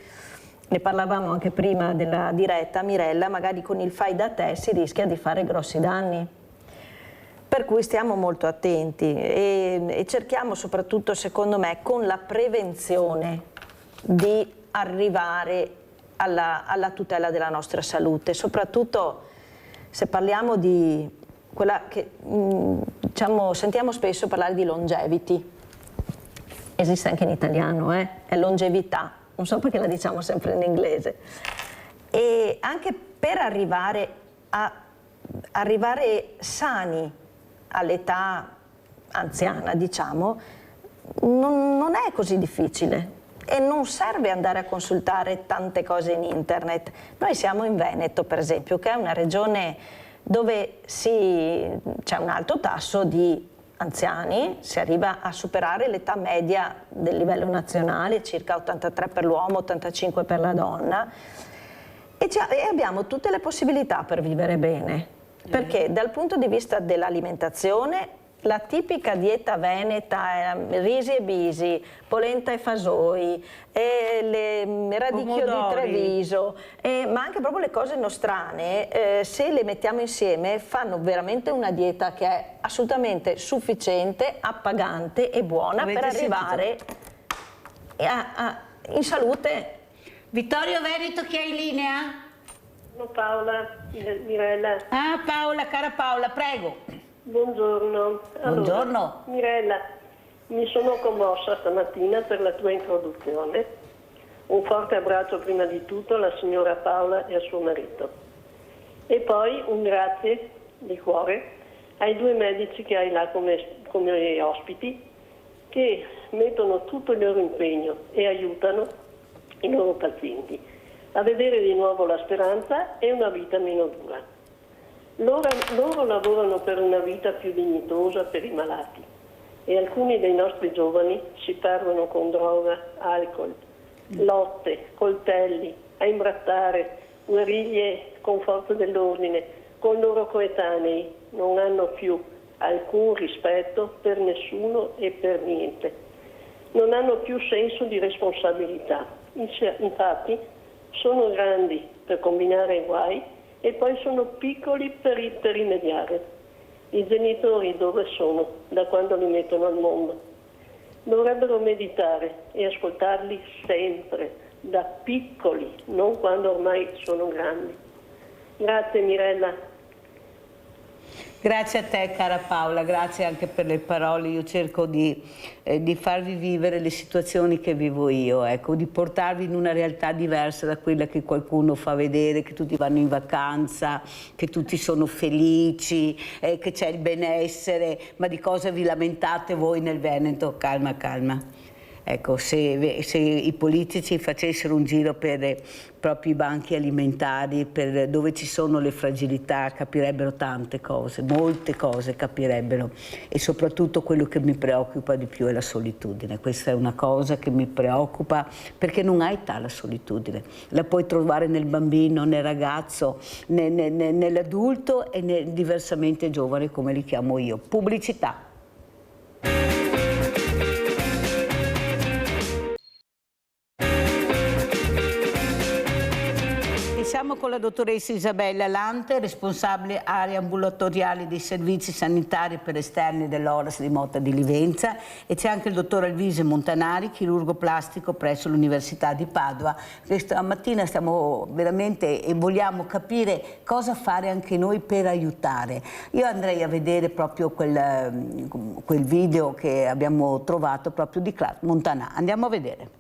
ne parlavamo anche prima della diretta, Mirella, magari con il fai da te si rischia di fare grossi danni. Per cui stiamo molto attenti e cerchiamo soprattutto, secondo me, con la prevenzione di arrivare alla tutela della nostra salute, soprattutto se parliamo di quella che diciamo, sentiamo spesso parlare di longevity, esiste anche in italiano, è longevità, non so perché la diciamo sempre in inglese, e anche per arrivare sani all'età anziana, diciamo, non è così difficile e non serve andare a consultare tante cose in internet. Noi siamo in Veneto, per esempio, che è una regione dove c'è un alto tasso di anziani, si arriva a superare l'età media del livello nazionale, circa 83 per l'uomo, 85 per la donna, e abbiamo tutte le possibilità per vivere bene, perché dal punto di vista dell'alimentazione la tipica dieta veneta è risi e bisi, polenta e fasoi, e le radicchio di Treviso, ma anche proprio le cose nostrane, se le mettiamo insieme fanno veramente una dieta che è assolutamente sufficiente, appagante e buona per arrivare in salute. Vittorio Veneto, chi è in linea? Sono Paola, Mirella. Ah, Paola, cara Paola, prego. Buongiorno. Buongiorno. Mirella, mi sono commossa stamattina per la tua introduzione. Un forte abbraccio prima di tutto alla signora Paola e a suo marito. E poi un grazie di cuore ai 2 medici che hai là come ospiti, che mettono tutto il loro impegno e aiutano i loro pazienti a vedere di nuovo la speranza e una vita meno dura. Loro lavorano per una vita più dignitosa per i malati e alcuni dei nostri giovani si perdono con droga, alcol, lotte, coltelli, a imbrattare, guerriglie con forze dell'ordine, con i loro coetanei, non hanno più alcun rispetto per nessuno e per niente. Non hanno più senso di responsabilità. Infatti sono grandi per combinare guai e poi sono piccoli per rimediare. I genitori dove sono da quando li mettono al mondo? Dovrebbero meditare e ascoltarli sempre, da piccoli, non quando ormai sono grandi. Grazie Mirella. Grazie a te cara Paola, grazie anche per le parole. Io cerco di farvi vivere le situazioni che vivo io, ecco, di portarvi in una realtà diversa da quella che qualcuno fa vedere, che tutti vanno in vacanza, che tutti sono felici, che c'è il benessere, ma di cosa vi lamentate voi nel Veneto? Calma, calma. Ecco, se i politici facessero un giro per proprio i banchi alimentari, per dove ci sono le fragilità, capirebbero tante cose, molte cose capirebbero, e soprattutto quello che mi preoccupa di più è la solitudine. Questa è una cosa che mi preoccupa, perché non ha età la solitudine, la puoi trovare nel bambino, nel ragazzo, nell'adulto e nel diversamente giovane, come li chiamo io. Pubblicità. Siamo con la dottoressa Isabella Lante, responsabile aree ambulatoriali dei servizi sanitari per esterni dell'Oras di Motta di Livenza, e c'è anche il dottor Alvise Montanari, chirurgo plastico presso l'Università di Padova. Questa mattina stiamo veramente e vogliamo capire cosa fare anche noi per aiutare. Io andrei a vedere proprio quel video che abbiamo trovato proprio di Montanà. Andiamo a vedere.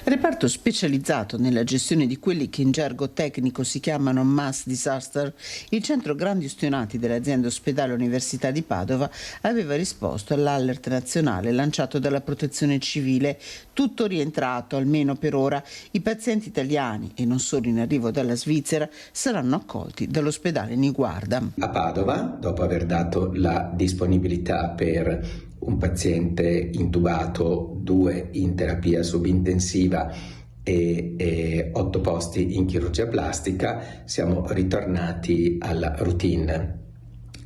Reparto specializzato nella gestione di quelli che in gergo tecnico si chiamano mass disaster, il centro grandi ustionati dell'azienda ospedale Università di Padova aveva risposto all'alert nazionale lanciato dalla Protezione Civile, tutto rientrato almeno per ora. I pazienti italiani e non solo in arrivo dalla Svizzera saranno accolti dall'ospedale Niguarda. A Padova, dopo aver dato la disponibilità per un paziente intubato, 2 in terapia subintensiva e 8 posti in chirurgia plastica, siamo ritornati alla routine.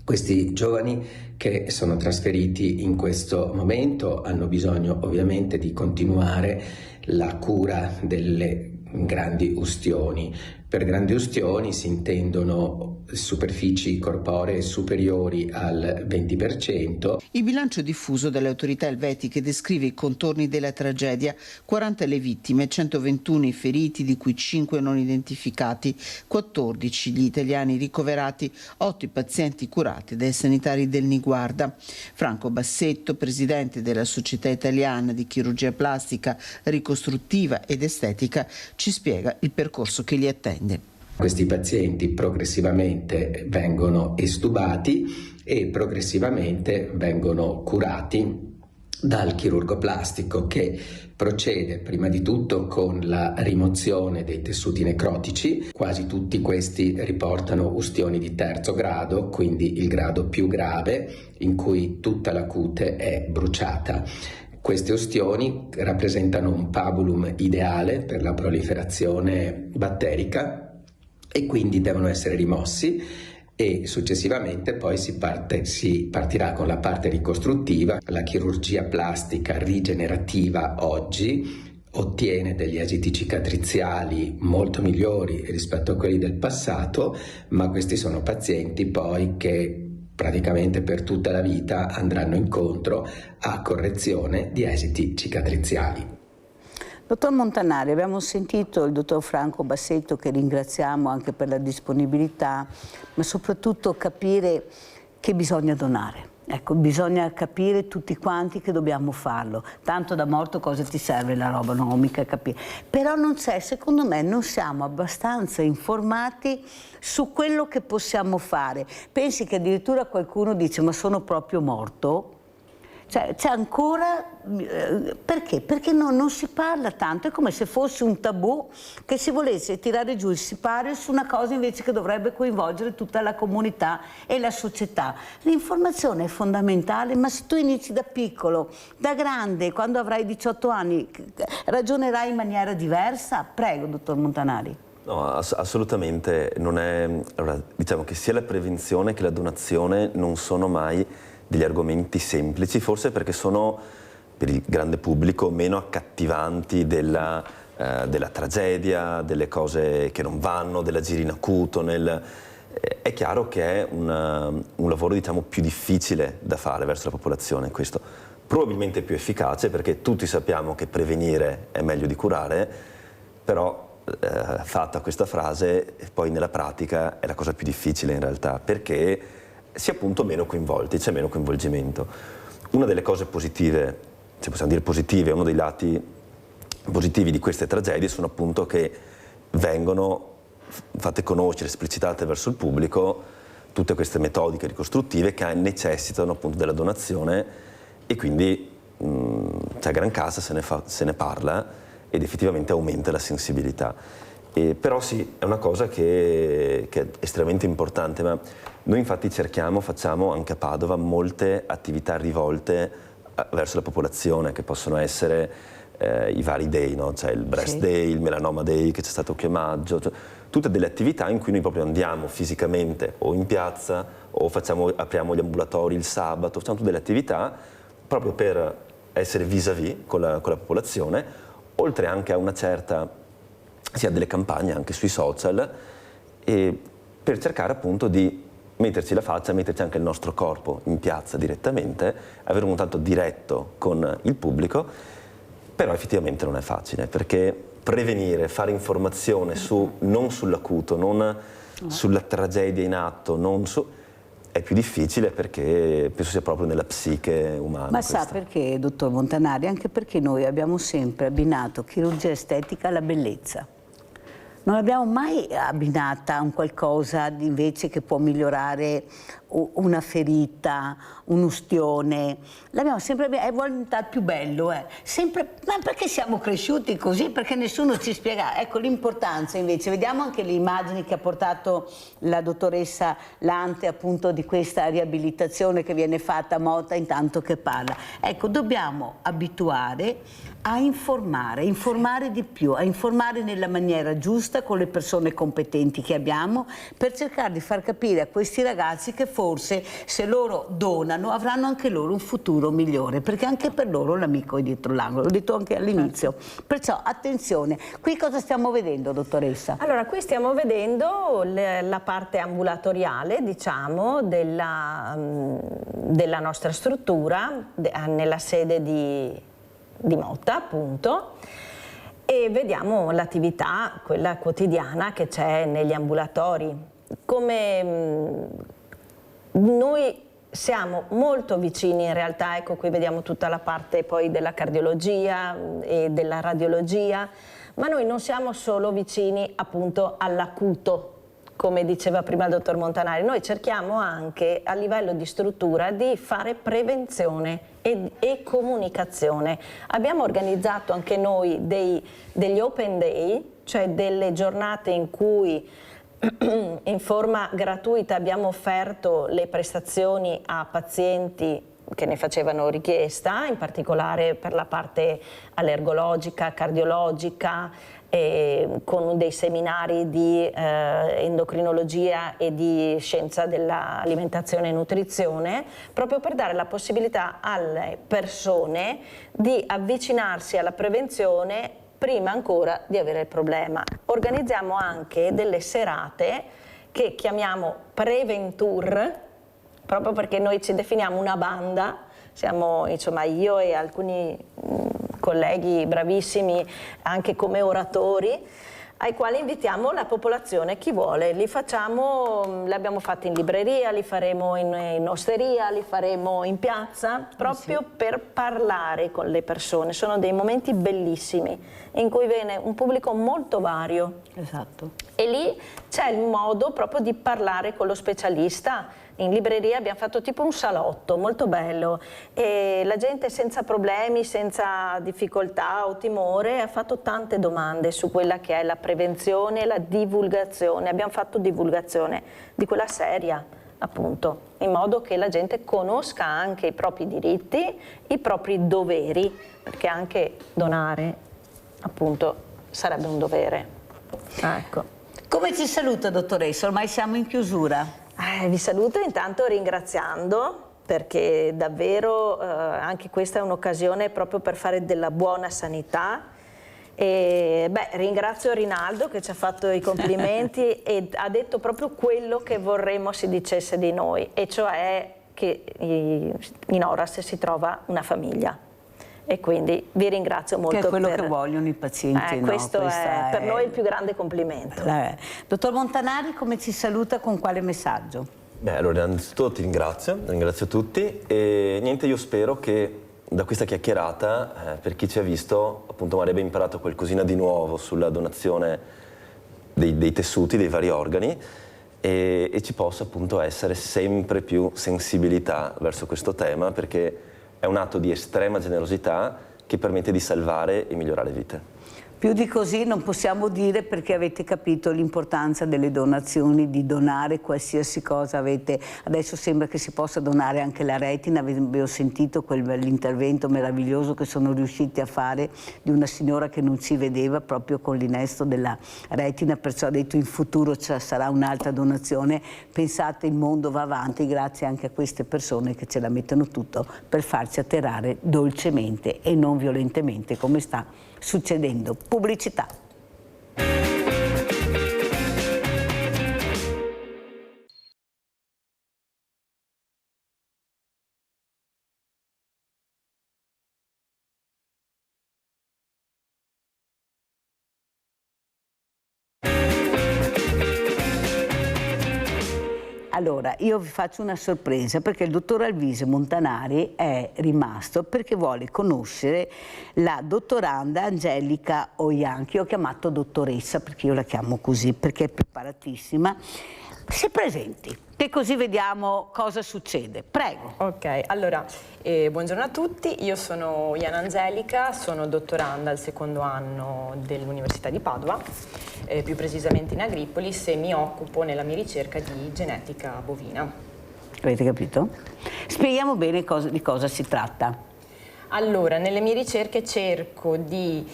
Questi giovani che sono trasferiti in questo momento hanno bisogno ovviamente di continuare la cura delle grandi ustioni. Per grandi ustioni si intendono superfici corporee superiori al 20%. Il bilancio diffuso dalle autorità elvetiche descrive i contorni della tragedia: 40 le vittime, 121 i feriti, di cui 5 non identificati, 14 gli italiani ricoverati, 8 i pazienti curati dai sanitari del Niguarda. Franco Bassetto, presidente della Società Italiana di Chirurgia Plastica, Ricostruttiva ed Estetica, ci spiega il percorso che li attende. Questi pazienti progressivamente vengono estubati e progressivamente vengono curati dal chirurgo plastico, che procede prima di tutto con la rimozione dei tessuti necrotici. Quasi tutti questi riportano ustioni di 3° grado, quindi il grado più grave, in cui tutta la cute è bruciata. Queste ustioni rappresentano un pabulum ideale per la proliferazione batterica e quindi devono essere rimossi, e successivamente poi si partirà con la parte ricostruttiva. La chirurgia plastica rigenerativa oggi ottiene degli esiti cicatriziali molto migliori rispetto a quelli del passato, ma questi sono pazienti poi che praticamente per tutta la vita andranno incontro a correzione di esiti cicatriziali. Dottor Montanari, abbiamo sentito il dottor Franco Bassetto, che ringraziamo anche per la disponibilità, ma soprattutto capire che bisogna donare. Ecco, bisogna capire tutti quanti che dobbiamo farlo. Tanto da morto cosa ti serve la roba? Non ho mica capire. Però non c'è, secondo me, non siamo abbastanza informati su quello che possiamo fare. Pensi che addirittura qualcuno dice ma sono proprio morto? Cioè, c'è ancora, perché? Perché non si parla tanto, è come se fosse un tabù che si volesse tirare giù il sipario su una cosa invece che dovrebbe coinvolgere tutta la comunità e la società. L'informazione è fondamentale, ma se tu inizi da piccolo, da grande, quando avrai 18 anni, ragionerai in maniera diversa? Prego, dottor Montanari. No, assolutamente non è. Allora, diciamo che sia la prevenzione che la donazione non sono mai degli argomenti semplici, forse perché sono per il grande pubblico meno accattivanti della tragedia, delle cose che non vanno, dell'agire in acuto. È chiaro che è un lavoro, diciamo, più difficile da fare verso la popolazione, questo probabilmente più efficace, perché tutti sappiamo che prevenire è meglio di curare, però fatta questa frase, poi nella pratica è la cosa più difficile in realtà, perché si è appunto meno coinvolti, c'è meno coinvolgimento. Una delle cose positive, se possiamo dire positive, uno dei lati positivi di queste tragedie sono appunto che vengono fatte conoscere, esplicitate verso il pubblico tutte queste metodiche ricostruttive che necessitano appunto della donazione, e quindi a gran casa se ne parla ed effettivamente aumenta la sensibilità. Però sì, è una cosa che è estremamente importante, ma noi infatti facciamo anche a Padova molte attività rivolte verso la popolazione, che possono essere i vari day, no? C'è il Breast Day, il Melanoma Day che c'è stato qui a maggio, cioè, tutte delle attività in cui noi proprio andiamo fisicamente o in piazza o apriamo gli ambulatori il sabato, facciamo tutte delle attività proprio per essere vis-à-vis con la popolazione, oltre anche a una certa, sia delle campagne anche sui social, e per cercare appunto di metterci la faccia, metterci anche il nostro corpo in piazza direttamente, avere un contatto diretto con il pubblico. Però effettivamente non è facile, perché prevenire, fare informazione non sull'acuto, non sulla tragedia in atto, è più difficile, perché penso sia proprio nella psiche umana. Ma sa perché, dottor Montanari? Anche perché noi abbiamo sempre abbinato chirurgia estetica alla bellezza. Non l'abbiamo mai abbinata a un qualcosa invece che può migliorare una ferita, un'ustione. L'abbiamo sempre abbinata, vuole diventare più bello, sempre, ma perché siamo cresciuti così? Perché nessuno ci spiega. Ecco l'importanza invece. Vediamo anche le immagini che ha portato la dottoressa Lante, appunto, di questa riabilitazione che viene fatta a Mota intanto che parla. Ecco, dobbiamo abituare a informare di più, a informare nella maniera giusta con le persone competenti che abbiamo, per cercare di far capire a questi ragazzi che forse se loro donano avranno anche loro un futuro migliore, perché anche per loro l'amico è dietro l'angolo, l'ho detto anche all'inizio. Perciò attenzione, qui cosa stiamo vedendo, dottoressa? Allora, qui stiamo vedendo la parte ambulatoriale, diciamo, della nostra struttura, nella sede di Motta, appunto, e vediamo l'attività, quella quotidiana che c'è negli ambulatori. Come noi siamo molto vicini in realtà, ecco qui vediamo tutta la parte poi della cardiologia e della radiologia, ma noi non siamo solo vicini appunto all'acuto, come diceva prima il dottor Montanari, noi cerchiamo anche a livello di struttura di fare prevenzione e comunicazione. Abbiamo organizzato anche noi degli open day, cioè delle giornate in cui in forma gratuita abbiamo offerto le prestazioni a pazienti che ne facevano richiesta, in particolare per la parte allergologica, cardiologica, con dei seminari di endocrinologia e di scienza dell'alimentazione e nutrizione, proprio per dare la possibilità alle persone di avvicinarsi alla prevenzione prima ancora di avere il problema. Organizziamo anche delle serate che chiamiamo Preventour, proprio perché noi ci definiamo una banda, siamo insomma io e alcuni colleghi bravissimi anche come oratori, ai quali invitiamo la popolazione, chi vuole. Li abbiamo fatti in libreria, li faremo in osteria, li faremo in piazza, proprio per parlare con le persone. Sono dei momenti bellissimi in cui viene un pubblico molto vario. Esatto. E lì c'è il modo proprio di parlare con lo specialista. In libreria abbiamo fatto tipo un salotto molto bello e la gente senza problemi, senza difficoltà o timore ha fatto tante domande su quella che è la prevenzione e la divulgazione. Abbiamo fatto divulgazione di quella seria, appunto, in modo che la gente conosca anche i propri diritti, i propri doveri, perché anche donare, appunto, sarebbe un dovere. Ecco. Come ci saluta, dottoressa? Ormai siamo in chiusura. Vi saluto intanto ringraziando, perché davvero anche questa è un'occasione proprio per fare della buona sanità. E, ringrazio Rinaldo che ci ha fatto i complimenti e ha detto proprio quello che vorremmo si dicesse di noi, e cioè che in Oras si trova una famiglia. E quindi vi ringrazio molto. Che è quello che vogliono i pazienti. Questo è per noi il più grande complimento. Dottor Montanari, come ci saluta, con quale messaggio? Allora, innanzitutto ti ringrazio tutti e niente, io spero che da questa chiacchierata, per chi ci ha visto, appunto magari abbia imparato qualcosina di nuovo sulla donazione dei tessuti, dei vari organi, e ci possa appunto essere sempre più sensibilità verso questo tema, perché è un atto di estrema generosità che permette di salvare e migliorare vite. Più di così non possiamo dire, perché avete capito l'importanza delle donazioni, di donare qualsiasi cosa avete. Adesso sembra che si possa donare anche la retina, avevo sentito l'intervento meraviglioso che sono riusciti a fare di una signora che non si vedeva proprio con l'innesto della retina, perciò ha detto in futuro ci sarà un'altra donazione. Pensate, il mondo va avanti grazie anche a queste persone che ce la mettono tutto per farci atterrare dolcemente e non violentemente, come sta succedendo. Pubblicità. Allora, io vi faccio una sorpresa, perché il dottor Alvise Montanari è rimasto perché vuole conoscere la dottoranda Angelica Oian, che io ho chiamato dottoressa, perché io la chiamo così, perché è preparatissima. Si presenti, che così vediamo cosa succede. Prego. Ok, allora, buongiorno a tutti, io sono Oian Angelica, sono dottoranda al secondo anno dell'Università di Padova, più precisamente in Agripolis, e mi occupo nella mia ricerca di genetica bovina. Avete capito? Spieghiamo bene di cosa si tratta. Allora, nelle mie ricerche cerco di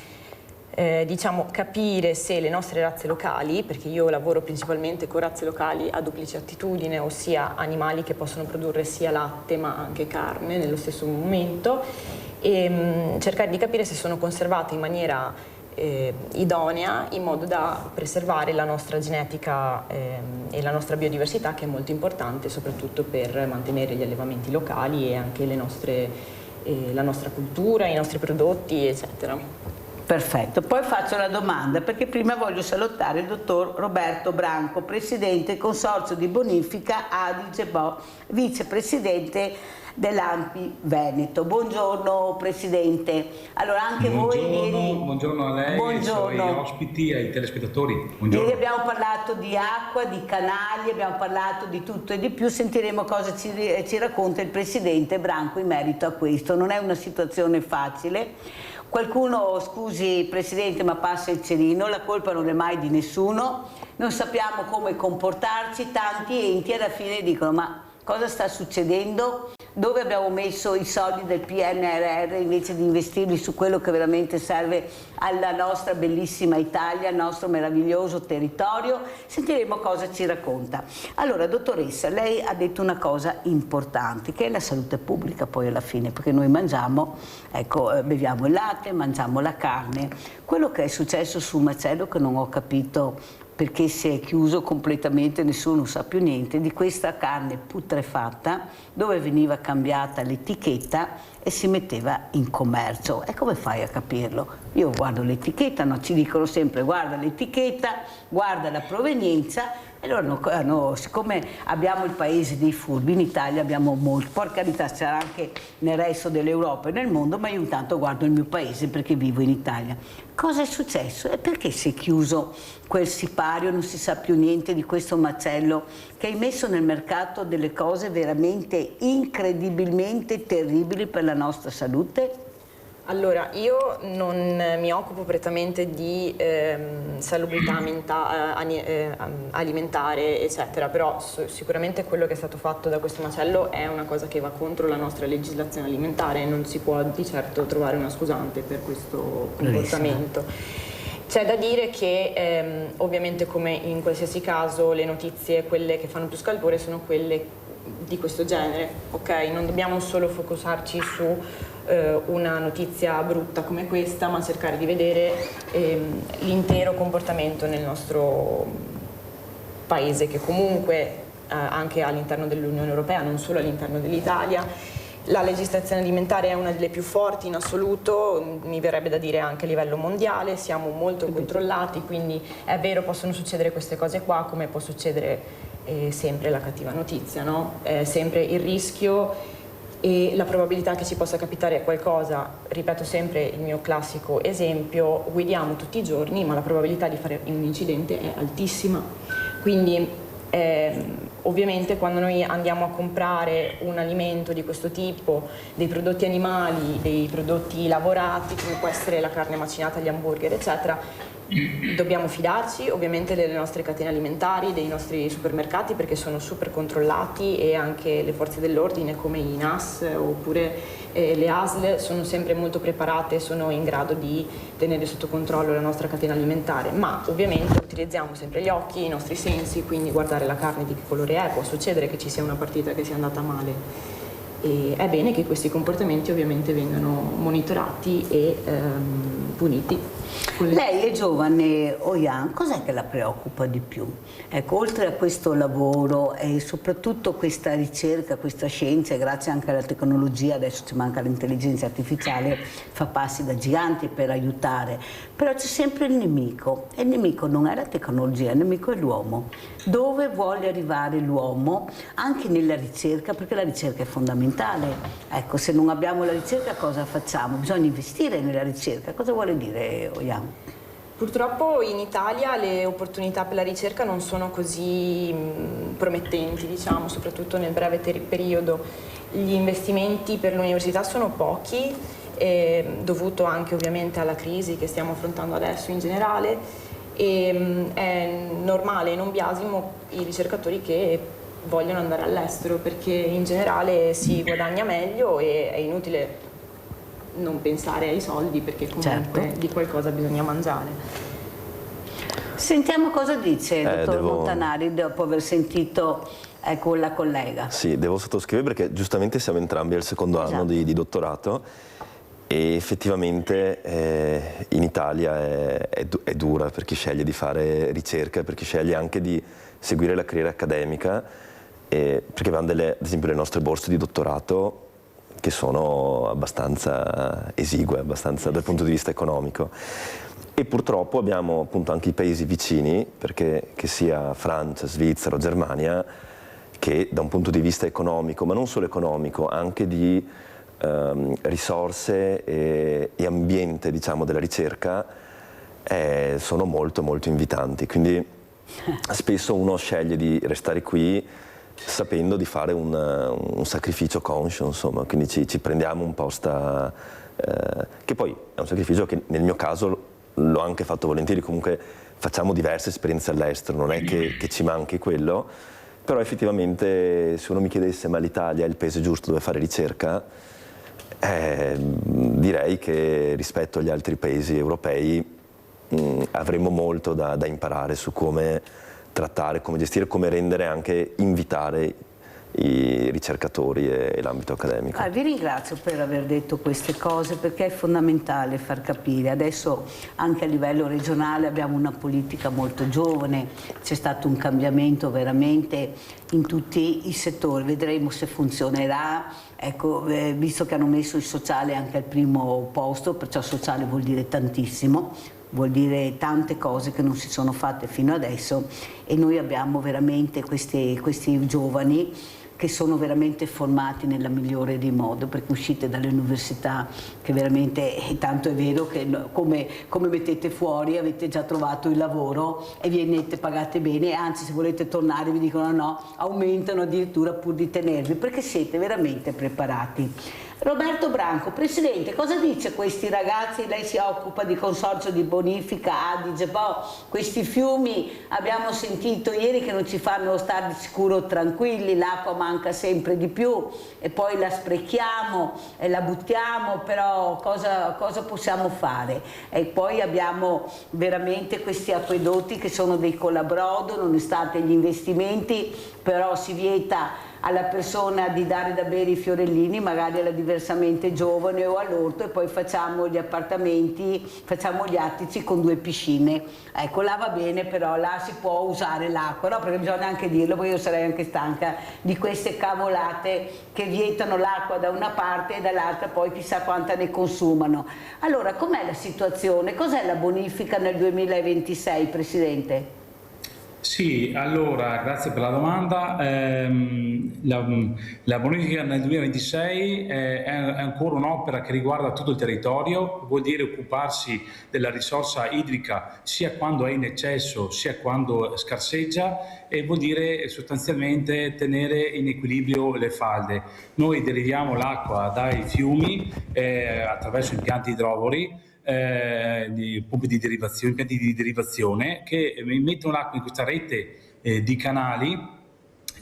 capire se le nostre razze locali, perché io lavoro principalmente con razze locali a duplice attitudine, ossia animali che possono produrre sia latte ma anche carne nello stesso momento, e cercare di capire se sono conservate in maniera idonea, in modo da preservare la nostra genetica e la nostra biodiversità, che è molto importante soprattutto per mantenere gli allevamenti locali e anche la nostra cultura, i nostri prodotti, eccetera. Perfetto, poi faccio la domanda, perché prima voglio salutare il dottor Roberto Branco, presidente del Consorzio di Bonifica Adige-Bo, vicepresidente dell'ANPI Veneto. Buongiorno Presidente. Allora anche voi ieri... Buongiorno a lei, ai suoi ospiti, ai telespettatori. Buongiorno. Ieri abbiamo parlato di acqua, di canali, abbiamo parlato di tutto e di più. Sentiremo cosa ci racconta il Presidente Branco in merito a questo. Non è una situazione facile. Qualcuno, scusi Presidente, ma passa il cerino, la colpa non è mai di nessuno, non sappiamo come comportarci, tanti enti alla fine dicono ma cosa sta succedendo? Dove abbiamo messo i soldi del PNRR invece di investirli su quello che veramente serve alla nostra bellissima Italia, al nostro meraviglioso territorio? Sentiremo cosa ci racconta. Allora, dottoressa, lei ha detto una cosa importante, che è la salute pubblica poi alla fine, perché noi mangiamo, ecco, beviamo il latte, mangiamo la carne. Quello che è successo sul macello, che non ho capito perché si è chiuso completamente, nessuno sa più niente di questa carne putrefatta dove veniva cambiata l'etichetta e si metteva in commercio. E come fai a capirlo? Io guardo l'etichetta, no? Ci dicono sempre guarda l'etichetta, guarda la provenienza, e loro siccome abbiamo il paese dei furbi, in Italia abbiamo molto, per carità sarà anche nel resto dell'Europa e nel mondo, ma io intanto guardo il mio paese perché vivo in Italia. Cosa è successo? E perché si è chiuso quel sipario, non si sa più niente di questo macello che hai messo nel mercato delle cose veramente incredibilmente terribili per la nostra salute? Allora, io non mi occupo prettamente di salubrità alimentare, eccetera, però sicuramente quello che è stato fatto da questo macello è una cosa che va contro la nostra legislazione alimentare e non si può di certo trovare una scusante per questo comportamento. C'è da dire che ovviamente come in qualsiasi caso le notizie, quelle che fanno più scalpore, sono quelle di questo genere, ok? Non dobbiamo solo focusarci su una notizia brutta come questa, ma cercare di vedere l'intero comportamento nel nostro paese, che comunque anche all'interno dell'Unione Europea, non solo all'interno dell'Italia, la legislazione alimentare è una delle più forti in assoluto, mi verrebbe da dire anche a livello mondiale, siamo molto controllati, quindi è vero, possono succedere queste cose qua, come può succedere sempre la cattiva notizia, no? Sempre il rischio e la probabilità che ci possa capitare qualcosa. Ripeto sempre il mio classico esempio: guidiamo tutti i giorni, ma la probabilità di fare un incidente è altissima. Quindi ovviamente quando noi andiamo a comprare un alimento di questo tipo, dei prodotti animali, dei prodotti lavorati, come può essere la carne macinata, gli hamburger, eccetera, dobbiamo fidarci ovviamente delle nostre catene alimentari, dei nostri supermercati, perché sono super controllati, e anche le forze dell'ordine come i NAS oppure le ASL sono sempre molto preparate, sono in grado di tenere sotto controllo la nostra catena alimentare, ma ovviamente utilizziamo sempre gli occhi, i nostri sensi, quindi guardare la carne di che colore è, può succedere che ci sia una partita che sia andata male. E è bene che questi comportamenti ovviamente vengano monitorati e puniti. Lei è giovane, Oian, cos'è che la preoccupa di più? Ecco, oltre a questo lavoro e soprattutto questa ricerca, questa scienza, grazie anche alla tecnologia, adesso ci manca l'intelligenza artificiale, fa passi da giganti per aiutare, però c'è sempre il nemico, e il nemico non è la tecnologia, il nemico è l'uomo. Dove vuole arrivare l'uomo anche nella ricerca, perché la ricerca è fondamentale. Ecco, se non abbiamo la ricerca cosa facciamo? Bisogna investire nella ricerca. Cosa vuole dire Oian? Purtroppo in Italia le opportunità per la ricerca non sono così promettenti, diciamo, soprattutto nel breve periodo. Gli investimenti per l'università sono pochi, dovuto anche ovviamente alla crisi che stiamo affrontando adesso in generale, e è normale, non biasimo i ricercatori che vogliono andare all'estero, perché in generale si guadagna meglio e è inutile non pensare ai soldi, perché comunque di qualcosa bisogna mangiare. Sentiamo cosa dice il dottor Montanari dopo aver sentito la collega. Sì, devo sottoscrivere perché giustamente siamo entrambi al secondo anno di dottorato e effettivamente in Italia è dura per chi sceglie di fare ricerca, per chi sceglie anche di seguire la carriera accademica, perché abbiamo ad esempio le nostre borse di dottorato che sono abbastanza esigue, abbastanza dal punto di vista economico. E purtroppo abbiamo appunto anche i paesi vicini, perché che sia Francia, Svizzera o Germania, che da un punto di vista economico, ma non solo economico, anche di risorse e ambiente, diciamo, della ricerca, sono molto molto invitanti. Quindi spesso uno sceglie di restare qui sapendo di fare un sacrificio conscio, insomma, quindi ci prendiamo un po' che poi è un sacrificio che nel mio caso l'ho anche fatto volentieri, comunque facciamo diverse esperienze all'estero, non è che ci manchi quello, però effettivamente se uno mi chiedesse ma l'Italia è il paese giusto dove fare ricerca, direi che rispetto agli altri paesi europei avremo molto da imparare su come trattare, come gestire, come rendere, anche invitare i ricercatori e l'ambito accademico. Vi ringrazio per aver detto queste cose, perché è fondamentale far capire. Adesso anche a livello regionale abbiamo una politica molto giovane, c'è stato un cambiamento veramente in tutti i settori, vedremo se funzionerà. Ecco, visto che hanno messo il sociale anche al primo posto, perciò sociale vuol dire tantissimo, vuol dire tante cose che non si sono fatte fino adesso, e noi abbiamo veramente questi giovani che sono veramente formati nella migliore dei modi, perché uscite dalle università che veramente, tanto è vero che come mettete fuori avete già trovato il lavoro e venite pagate bene, anzi se volete tornare vi dicono no, aumentano addirittura pur di tenervi, perché siete veramente preparati. Roberto Branco, Presidente, cosa dice a questi ragazzi? Lei si occupa di consorzio di bonifica, Adige, questi fiumi abbiamo sentito ieri che non ci fanno stare di sicuro tranquilli, l'acqua manca sempre di più e poi la sprechiamo e la buttiamo, però cosa possiamo fare? E poi abbiamo veramente questi acquedotti che sono dei colabrodo, nonostante gli investimenti, però si vieta alla persona di dare da bere i fiorellini, magari alla diversamente giovane o all'orto, e poi facciamo gli appartamenti, facciamo gli attici con 2 piscine. Ecco, là va bene, però là si può usare l'acqua, no? Perché bisogna anche dirlo, poi io sarei anche stanca di queste cavolate che vietano l'acqua da una parte e dall'altra poi chissà quanta ne consumano. Allora, com'è la situazione? Cos'è la bonifica nel 2026, Presidente? Sì, allora, grazie per la domanda. La bonifica nel 2026 è ancora un'opera che riguarda tutto il territorio, vuol dire occuparsi della risorsa idrica sia quando è in eccesso sia quando scarseggia, e vuol dire sostanzialmente tenere in equilibrio le falde. Noi deriviamo l'acqua dai fiumi attraverso impianti idrovori, di pompe di derivazione, impianti di derivazione che mettono l'acqua in questa rete di canali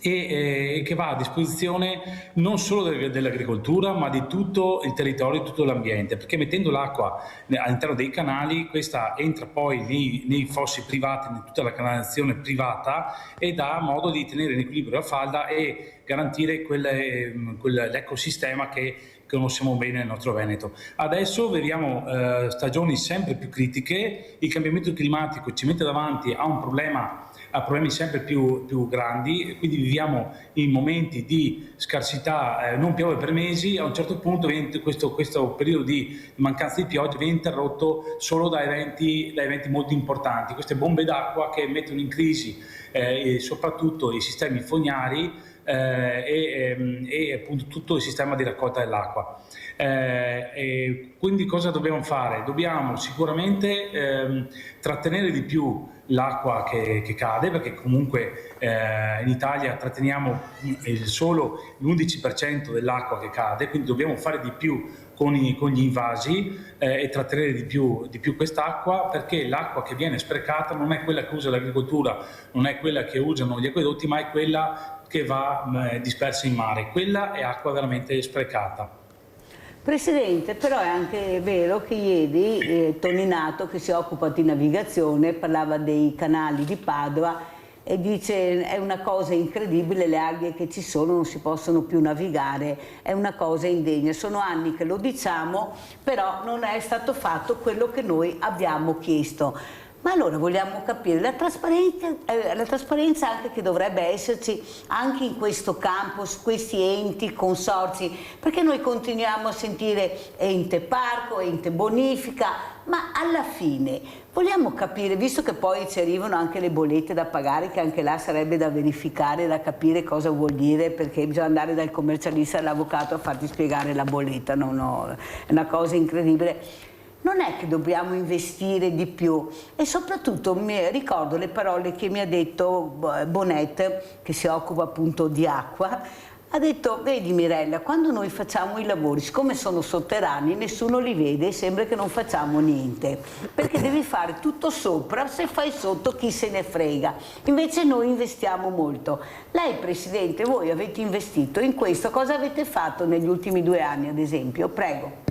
e che va a disposizione non solo dell'agricoltura ma di tutto il territorio, di tutto l'ambiente, perché mettendo l'acqua all'interno dei canali questa entra poi nei fossi privati, in tutta la canalizzazione privata, e dà modo di tenere in equilibrio la falda e garantire l'ecosistema che conosciamo bene nel nostro Veneto. Adesso viviamo stagioni sempre più critiche, il cambiamento climatico ci mette davanti a problemi sempre più grandi, quindi viviamo in momenti di scarsità, non piove per mesi, a un certo punto questo periodo di mancanza di pioggia viene interrotto solo da eventi molto importanti, queste bombe d'acqua che mettono in crisi soprattutto i sistemi fognari e appunto tutto il sistema di raccolta dell'acqua. Quindi cosa dobbiamo fare? Dobbiamo sicuramente trattenere di più l'acqua che cade, perché comunque in Italia tratteniamo solo l'11% dell'acqua che cade, quindi dobbiamo fare di più con gli invasi e trattenere di più quest'acqua, perché l'acqua che viene sprecata non è quella che usa l'agricoltura, non è quella che usano gli acquedotti, ma è quella che va dispersa in mare. Quella è acqua veramente sprecata. Presidente, però è anche vero che ieri Toninato, che si occupa di navigazione, parlava dei canali di Padova e dice è una cosa incredibile, le alghe che ci sono non si possono più navigare, è una cosa indegna. Sono anni che lo diciamo, però non è stato fatto quello che noi abbiamo chiesto. Ma allora vogliamo capire la trasparenza anche che dovrebbe esserci anche in questo campo, su questi enti, consorzi, perché noi continuiamo a sentire ente parco, ente bonifica, ma alla fine vogliamo capire, visto che poi ci arrivano anche le bollette da pagare, che anche là sarebbe da verificare, da capire cosa vuol dire, perché bisogna andare dal commercialista all'avvocato a farti spiegare la bolletta, no, è una cosa incredibile. Non è che dobbiamo investire di più, e soprattutto ricordo le parole che mi ha detto Bonet, che si occupa appunto di acqua. Ha detto: vedi Mirella, quando noi facciamo i lavori, siccome sono sotterranei, nessuno li vede e sembra che non facciamo niente, perché devi fare tutto sopra, se fai sotto chi se ne frega. Invece noi investiamo molto. Lei, Presidente, voi avete investito in questo, cosa avete fatto negli ultimi 2 anni ad esempio? Prego.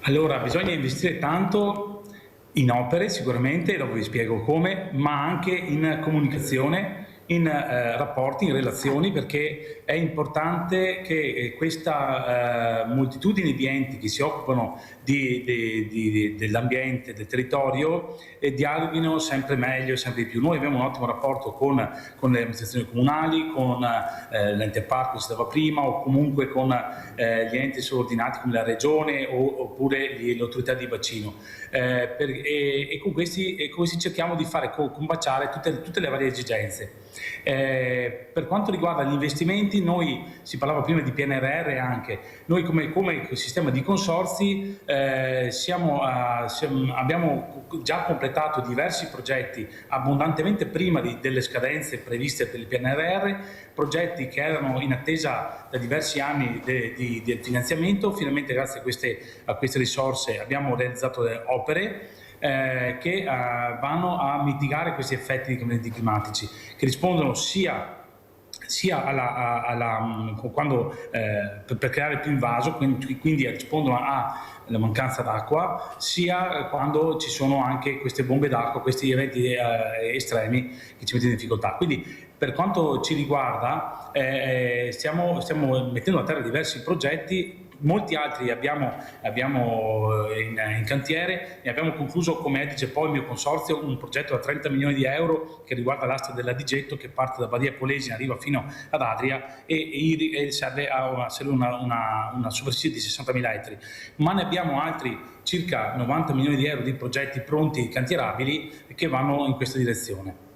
Allora, bisogna investire tanto in opere sicuramente, dopo vi spiego come, ma anche in comunicazione, in rapporti, in relazioni, perché è importante che questa moltitudine di enti che si occupano dell'ambiente, del territorio, dialoghino sempre meglio e sempre di più. Noi abbiamo un ottimo rapporto con le amministrazioni comunali, con l'ente parco che si dava prima, o comunque con gli enti subordinati come la regione oppure l'autorità di bacino. E con questi cerchiamo di fare combaciare tutte le varie esigenze. Per quanto riguarda gli investimenti, noi, si parlava prima di PNRR anche, noi come sistema di consorzi abbiamo già completato diversi progetti abbondantemente prima delle scadenze previste per il PNRR, progetti che erano in attesa da diversi anni di finanziamento. Finalmente, grazie a queste risorse, abbiamo realizzato le opere che vanno a mitigare questi effetti di cambiamenti climatici, che rispondono sia per creare più invaso, quindi rispondono alla mancanza d'acqua, sia quando ci sono anche queste bombe d'acqua, questi eventi estremi che ci mettono in difficoltà. Quindi, per quanto ci riguarda, stiamo mettendo a terra diversi progetti. Molti altri abbiamo in cantiere, e abbiamo concluso come Adige poi il mio consorzio un progetto da 30 milioni di euro che riguarda l'asta dell'Adigetto, che parte da Badia Polesine, arriva fino ad Adria e serve una superficie di 60.000 ettari. Ma ne abbiamo altri circa 90 milioni di euro di progetti pronti, cantierabili, che vanno in questa direzione.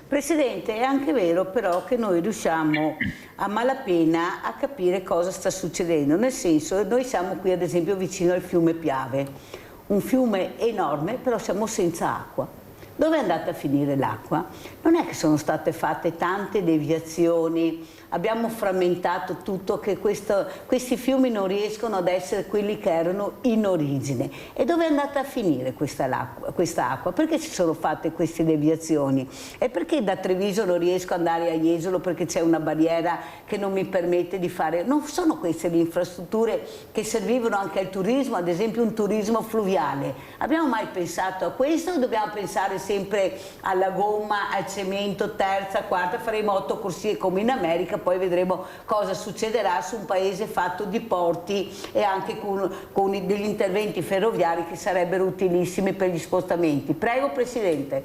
Presidente, è anche vero però che noi riusciamo a malapena a capire cosa sta succedendo, nel senso, noi siamo qui ad esempio vicino al fiume Piave, un fiume enorme, però siamo senza acqua. Dove è andata a finire l'acqua? Non è che sono state fatte tante deviazioni, abbiamo frammentato tutto, che questi fiumi non riescono ad essere quelli che erano in origine. E dove è andata a finire questa acqua? Perché si sono fatte queste deviazioni? E perché da Treviso non riesco ad andare a Jesolo perché c'è una barriera che non mi permette di fare? Non sono queste le infrastrutture che servivano anche al turismo, ad esempio un turismo fluviale. Abbiamo mai pensato a questo o dobbiamo pensare sempre alla gomma, al cemento, terza, quarta, faremo 8 corsie come in America, poi vedremo cosa succederà su un paese fatto di porti e anche con degli interventi ferroviari che sarebbero utilissimi per gli spostamenti. Prego Presidente.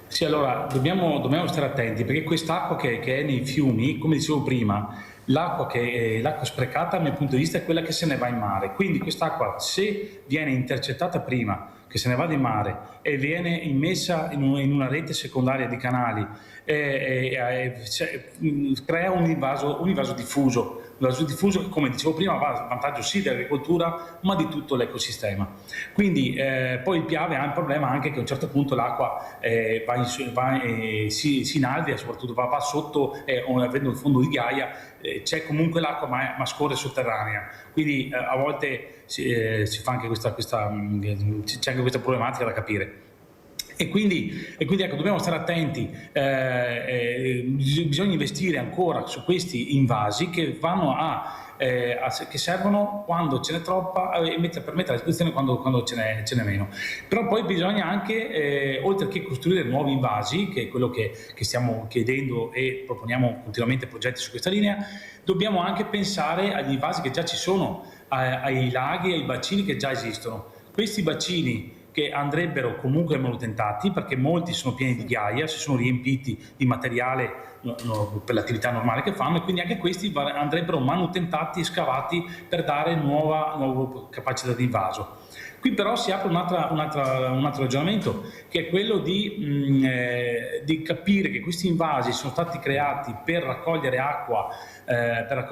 Sì, allora dobbiamo stare attenti, perché quest'acqua che è nei fiumi, come dicevo prima, l'acqua sprecata dal mio punto di vista è quella che se ne va in mare. Quindi quest'acqua, se viene intercettata prima che se ne vada in mare e viene immessa in una rete secondaria di canali, crea un invaso diffuso. L'invaso diffuso che, come dicevo prima, va a vantaggio sì dell'agricoltura, ma di tutto l'ecosistema. Quindi poi il Piave ha un problema anche che a un certo punto l'acqua si inalvia, soprattutto va sotto, avendo il fondo di ghiaia, c'è comunque l'acqua ma scorre sotterranea. Quindi a volte si fa anche c'è anche questa problematica da capire. E quindi ecco, dobbiamo stare attenti, bisogna investire ancora su questi invasi che vanno che servono quando ce n'è troppa e per mettere a disposizione quando ce n'è meno. Però poi bisogna anche, oltre che costruire nuovi invasi, che è quello che stiamo chiedendo e proponiamo continuamente progetti su questa linea, dobbiamo anche pensare agli invasi che già ci sono, ai laghi, ai bacini che già esistono. Questi bacini che andrebbero comunque manutentati, perché molti sono pieni di ghiaia, si sono riempiti di materiale per l'attività normale che fanno, e quindi anche questi andrebbero manutentati e scavati per dare nuova capacità di invaso. Qui però si apre un altro ragionamento, che è quello di capire che questi invasi sono stati creati per raccogliere l'acqua e per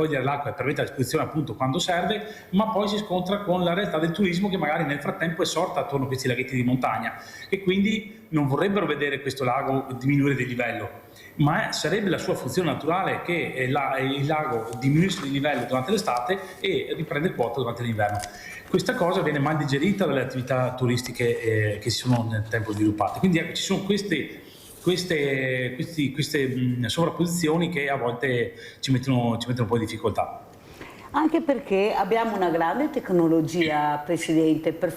mettere a disposizione appunto quando serve, ma poi si scontra con la realtà del turismo che magari nel frattempo è sorta attorno a questi laghetti di montagna, e quindi non vorrebbero vedere questo lago diminuire di livello, ma sarebbe la sua funzione naturale che il lago diminuisce di livello durante l'estate e riprende quota durante l'inverno. Questa cosa viene mal digerita dalle attività turistiche che si sono nel tempo sviluppate. Quindi ecco, ci sono queste sovrapposizioni che a volte ci mettono un po' di difficoltà. Anche perché abbiamo una grande tecnologia, Presidente, per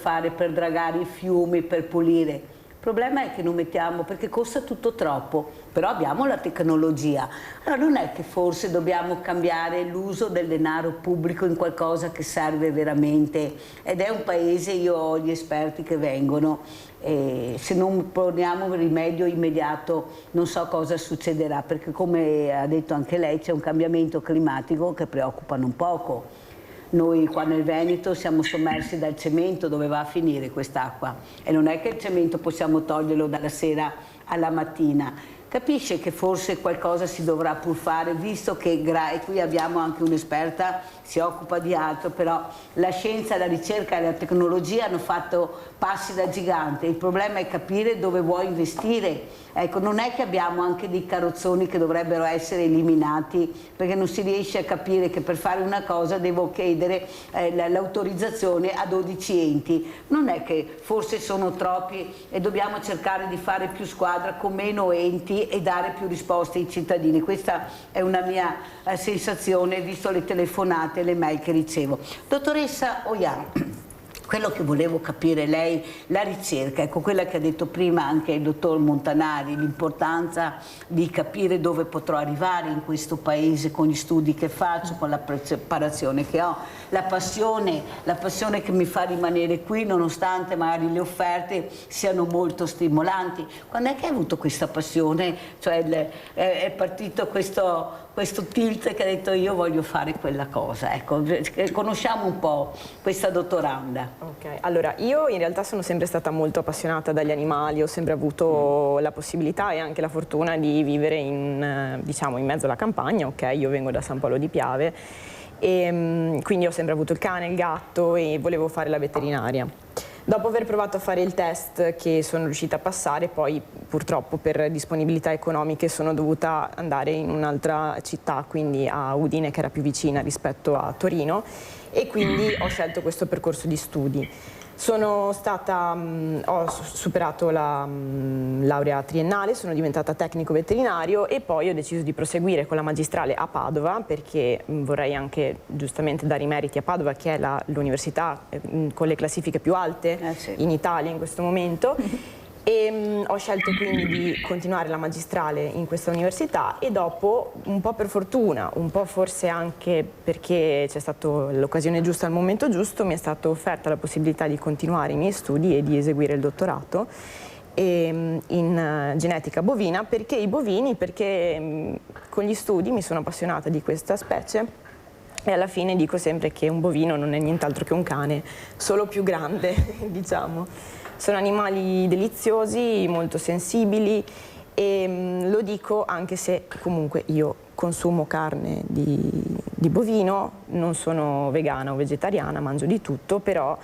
dragare i fiumi, per pulire. problema è che non mettiamo, perché costa tutto troppo, però abbiamo la tecnologia. Allora non è che forse dobbiamo cambiare l'uso del denaro pubblico in qualcosa che serve veramente? Ed è un paese, io ho gli esperti che vengono, e se non poniamo un rimedio immediato non so cosa succederà, perché come ha detto anche lei c'è un cambiamento climatico che preoccupa non poco. Noi qua nel Veneto siamo sommersi dal cemento, dove va a finire quest'acqua? E non è che il cemento possiamo toglierlo dalla sera alla mattina. Capisce che forse qualcosa si dovrà pur fare, visto che, e qui abbiamo anche un'esperta, si occupa di altro, però la scienza, la ricerca e la tecnologia hanno fatto passi da gigante. Il problema è capire dove vuoi investire. Ecco, non è che abbiamo anche dei carrozzoni che dovrebbero essere eliminati, perché non si riesce a capire che per fare una cosa devo chiedere l'autorizzazione a 12 enti. Non è che forse sono troppi e dobbiamo cercare di fare più squadra con meno enti e dare più risposte ai cittadini. Questa è una mia sensazione, visto le telefonate e le mail che ricevo. Dottoressa Oian, quello che volevo capire lei, la ricerca, ecco quella che ha detto prima anche il dottor Montanari, l'importanza di capire dove potrò arrivare in questo paese con gli studi che faccio, con la preparazione che ho, la passione che mi fa rimanere qui nonostante magari le offerte siano molto stimolanti. Quando è che hai avuto questa passione? Cioè è partito questo tilt che ha detto io voglio fare quella cosa, ecco, conosciamo un po' questa dottoranda. Ok, allora io in realtà sono sempre stata molto appassionata dagli animali, ho sempre avuto la possibilità e anche la fortuna di vivere diciamo, in mezzo alla campagna, ok, io vengo da San Paolo di Piave e quindi ho sempre avuto il cane, il gatto e volevo fare la veterinaria. Dopo aver provato a fare il test che sono riuscita a passare, poi purtroppo per disponibilità economiche sono dovuta andare in un'altra città, quindi a Udine, che era più vicina rispetto a Torino, e quindi ho scelto questo percorso di studi. Ho superato la laurea triennale, sono diventata tecnico veterinario e poi ho deciso di proseguire con la magistrale a Padova, perché vorrei anche giustamente dare i meriti a Padova, che è l'università con le classifiche più alte in Italia in questo momento. E ho scelto quindi di continuare la magistrale in questa università e dopo, un po' per fortuna, un po' forse anche perché c'è stata l'occasione giusta al momento giusto, mi è stata offerta la possibilità di continuare i miei studi e di eseguire il dottorato in genetica bovina. Perché i bovini? Perché con gli studi mi sono appassionata di questa specie e alla fine dico sempre che un bovino non è nient'altro che un cane, solo più grande, diciamo. Sono animali deliziosi, molto sensibili e lo dico anche se comunque io consumo carne di bovino, non sono vegana o vegetariana, mangio di tutto, però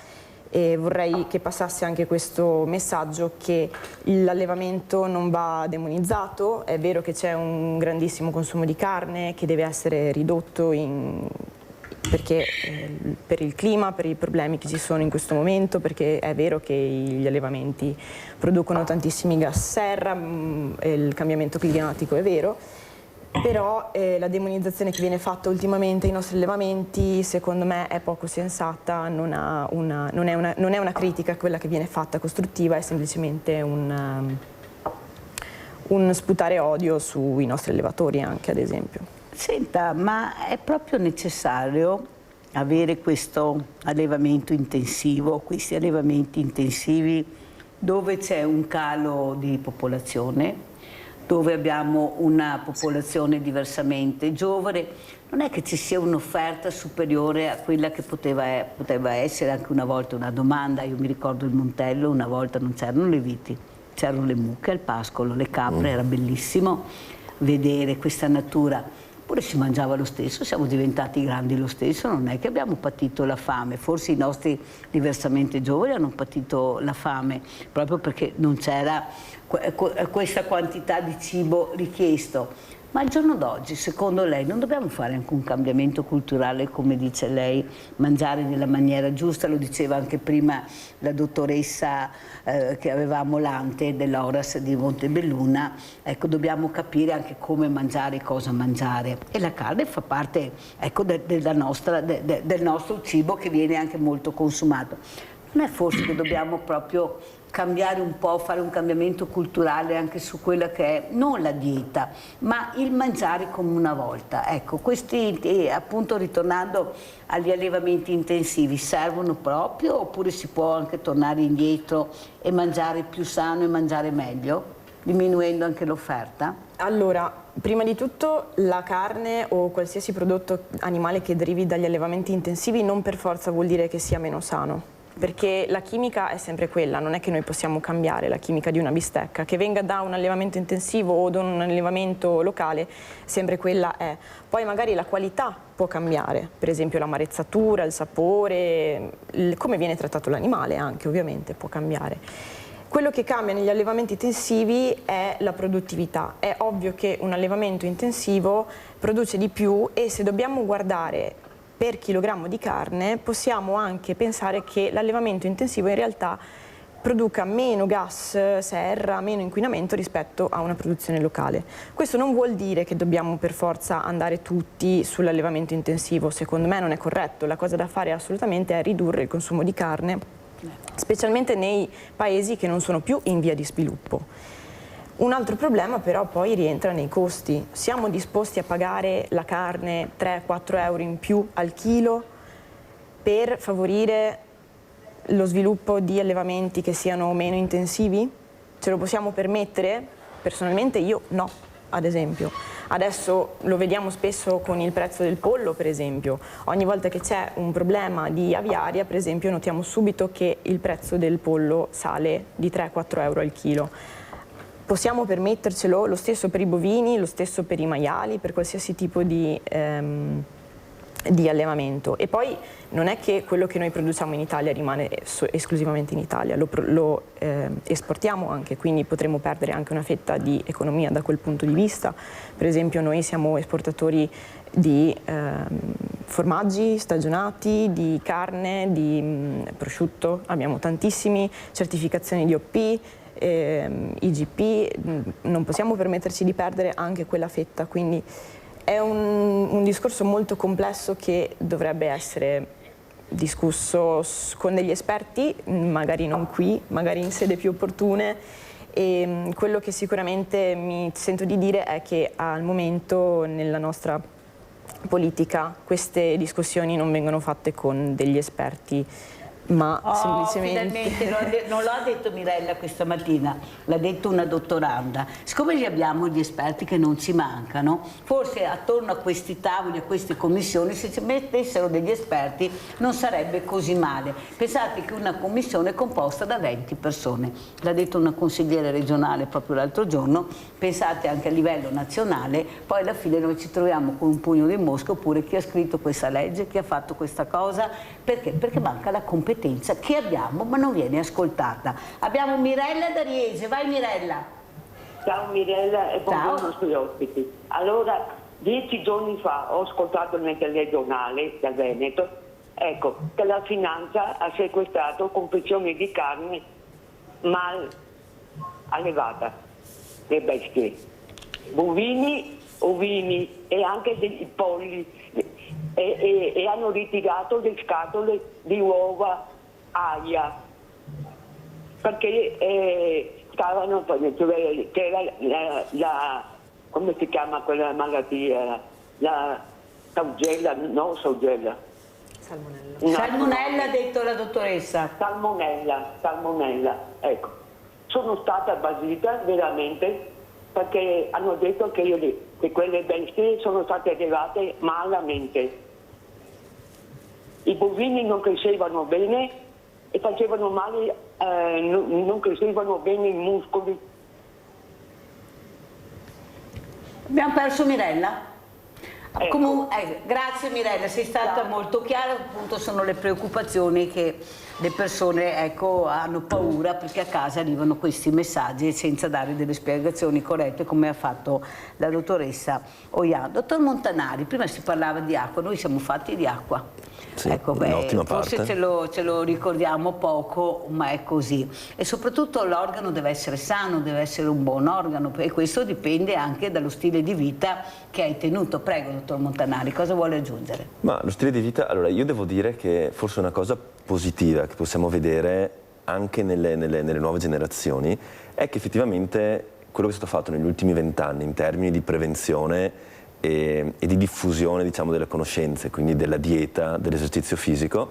vorrei che passasse anche questo messaggio che l'allevamento non va demonizzato. È vero che c'è un grandissimo consumo di carne che deve essere ridotto perché per il clima, per i problemi che ci sono in questo momento, perché è vero che gli allevamenti producono tantissimi gas serra, il cambiamento climatico è vero, però la demonizzazione che viene fatta ultimamente ai nostri allevamenti secondo me è poco sensata, non è una critica quella che viene fatta costruttiva, è semplicemente un sputare odio sui nostri allevatori anche, ad esempio. Senta, ma è proprio necessario avere questo allevamento intensivo, questi allevamenti intensivi dove c'è un calo di popolazione, dove abbiamo una popolazione diversamente giovane? Non è che ci sia un'offerta superiore a quella che poteva essere anche una volta una domanda? Io mi ricordo il Montello, una volta non c'erano le viti, c'erano le mucche al pascolo, le capre, era bellissimo vedere questa natura. Eppure si mangiava lo stesso, siamo diventati grandi lo stesso, non è che abbiamo patito la fame, forse i nostri diversamente giovani hanno patito la fame proprio perché non c'era questa quantità di cibo richiesto. Ma al giorno d'oggi, secondo lei, non dobbiamo fare anche un cambiamento culturale, come dice lei, mangiare nella maniera giusta? Lo diceva anche prima la dottoressa che avevamo l'Ante dell'Oras di Montebelluna. Ecco, dobbiamo capire anche come mangiare e cosa mangiare. E la carne fa parte, ecco, del nostro cibo che viene anche molto consumato. Non è forse che dobbiamo proprio cambiare un po', fare un cambiamento culturale anche su quella che è non la dieta, ma il mangiare come una volta? Ecco, questi appunto, ritornando agli allevamenti intensivi, servono proprio, oppure si può anche tornare indietro e mangiare più sano e mangiare meglio, diminuendo anche l'offerta? Allora, prima di tutto la carne o qualsiasi prodotto animale che derivi dagli allevamenti intensivi non per forza vuol dire che sia meno sano. Perché la chimica è sempre quella, non è che noi possiamo cambiare la chimica di una bistecca, che venga da un allevamento intensivo o da un allevamento locale, sempre quella è. Poi magari la qualità può cambiare, per esempio l'amarezzatura, il sapore, come viene trattato l'animale anche ovviamente può cambiare. Quello che cambia negli allevamenti intensivi è la produttività. È ovvio che un allevamento intensivo produce di più e se dobbiamo guardare per chilogrammo di carne possiamo anche pensare che l'allevamento intensivo in realtà produca meno gas serra, meno inquinamento rispetto a una produzione locale. Questo non vuol dire che dobbiamo per forza andare tutti sull'allevamento intensivo, secondo me non è corretto, la cosa da fare assolutamente è ridurre il consumo di carne, specialmente nei paesi che non sono più in via di sviluppo. Un altro problema però poi rientra nei costi. Siamo disposti a pagare la carne 3-4 euro in più al chilo per favorire lo sviluppo di allevamenti che siano meno intensivi? Ce lo possiamo permettere? Personalmente io no, ad esempio. Adesso lo vediamo spesso con il prezzo del pollo, per esempio. Ogni volta che c'è un problema di aviaria, per esempio, notiamo subito che il prezzo del pollo sale di 3-4 euro al chilo. Possiamo permettercelo, lo stesso per i bovini, lo stesso per i maiali, per qualsiasi tipo di allevamento. E poi non è che quello che noi produciamo in Italia rimane esclusivamente in Italia, lo esportiamo anche, quindi potremo perdere anche una fetta di economia da quel punto di vista. Per esempio noi siamo esportatori di formaggi stagionati, di carne, di prosciutto, abbiamo tantissime certificazioni DOP, IGP, non possiamo permetterci di perdere anche quella fetta, quindi è un discorso molto complesso che dovrebbe essere discusso con degli esperti, magari non qui, magari in sede più opportune, e quello che sicuramente mi sento di dire è che al momento nella nostra politica queste discussioni non vengono fatte con degli esperti, ma semplicemente... Finalmente, non l'ha detto Mirella questa mattina, l'ha detto una dottoranda. Siccome li abbiamo gli esperti che non ci mancano, forse attorno a questi tavoli, a queste commissioni, se ci mettessero degli esperti non sarebbe così male. Pensate che una commissione è composta da 20 persone, l'ha detto una consigliere regionale proprio l'altro giorno, pensate anche a livello nazionale, poi alla fine noi ci troviamo con un pugno di mosche, oppure chi ha scritto questa legge, chi ha fatto questa cosa, perché? Perché manca la competenza che abbiamo ma non viene ascoltata. Abbiamo Mirella da Riese, vai Mirella. Ciao Mirella e buongiorno ai suoi ospiti. Allora, 10 giorni fa ho ascoltato nel telegiornale del Veneto, ecco, che la finanza ha sequestrato confezioni di carne mal allevata, le bestie, bovini, ovini e anche dei polli. E hanno ritirato le scatole di uova aia perché stavano, c'era la come si chiama quella malattia, la saugella, no saugella, salmonella. No, salmonella, ha detto la dottoressa. Salmonella, ecco. Sono stata basita veramente perché hanno detto che quelle bestie sono state allevate malamente. I bovini non crescevano bene e facevano male, non crescevano bene i muscoli. Abbiamo perso Mirella? Ecco. Comunque, grazie Mirella, sei stata molto chiara, appunto sono le preoccupazioni che le persone hanno paura perché a casa arrivano questi messaggi senza dare delle spiegazioni corrette come ha fatto la dottoressa Oian. Dottor Montanari, prima si parlava di acqua, noi siamo fatti di acqua. Sì, ecco, forse ce lo ricordiamo poco, ma è così. E soprattutto l'organo deve essere sano, deve essere un buon organo e questo dipende anche dallo stile di vita che hai tenuto. Prego, dottor Montanari, cosa vuole aggiungere? Ma lo stile di vita, allora io devo dire che forse una cosa positiva che possiamo vedere anche nelle nuove generazioni è che effettivamente quello che è stato fatto negli ultimi 20 anni in termini di prevenzione e di diffusione, diciamo, delle conoscenze, quindi della dieta, dell'esercizio fisico,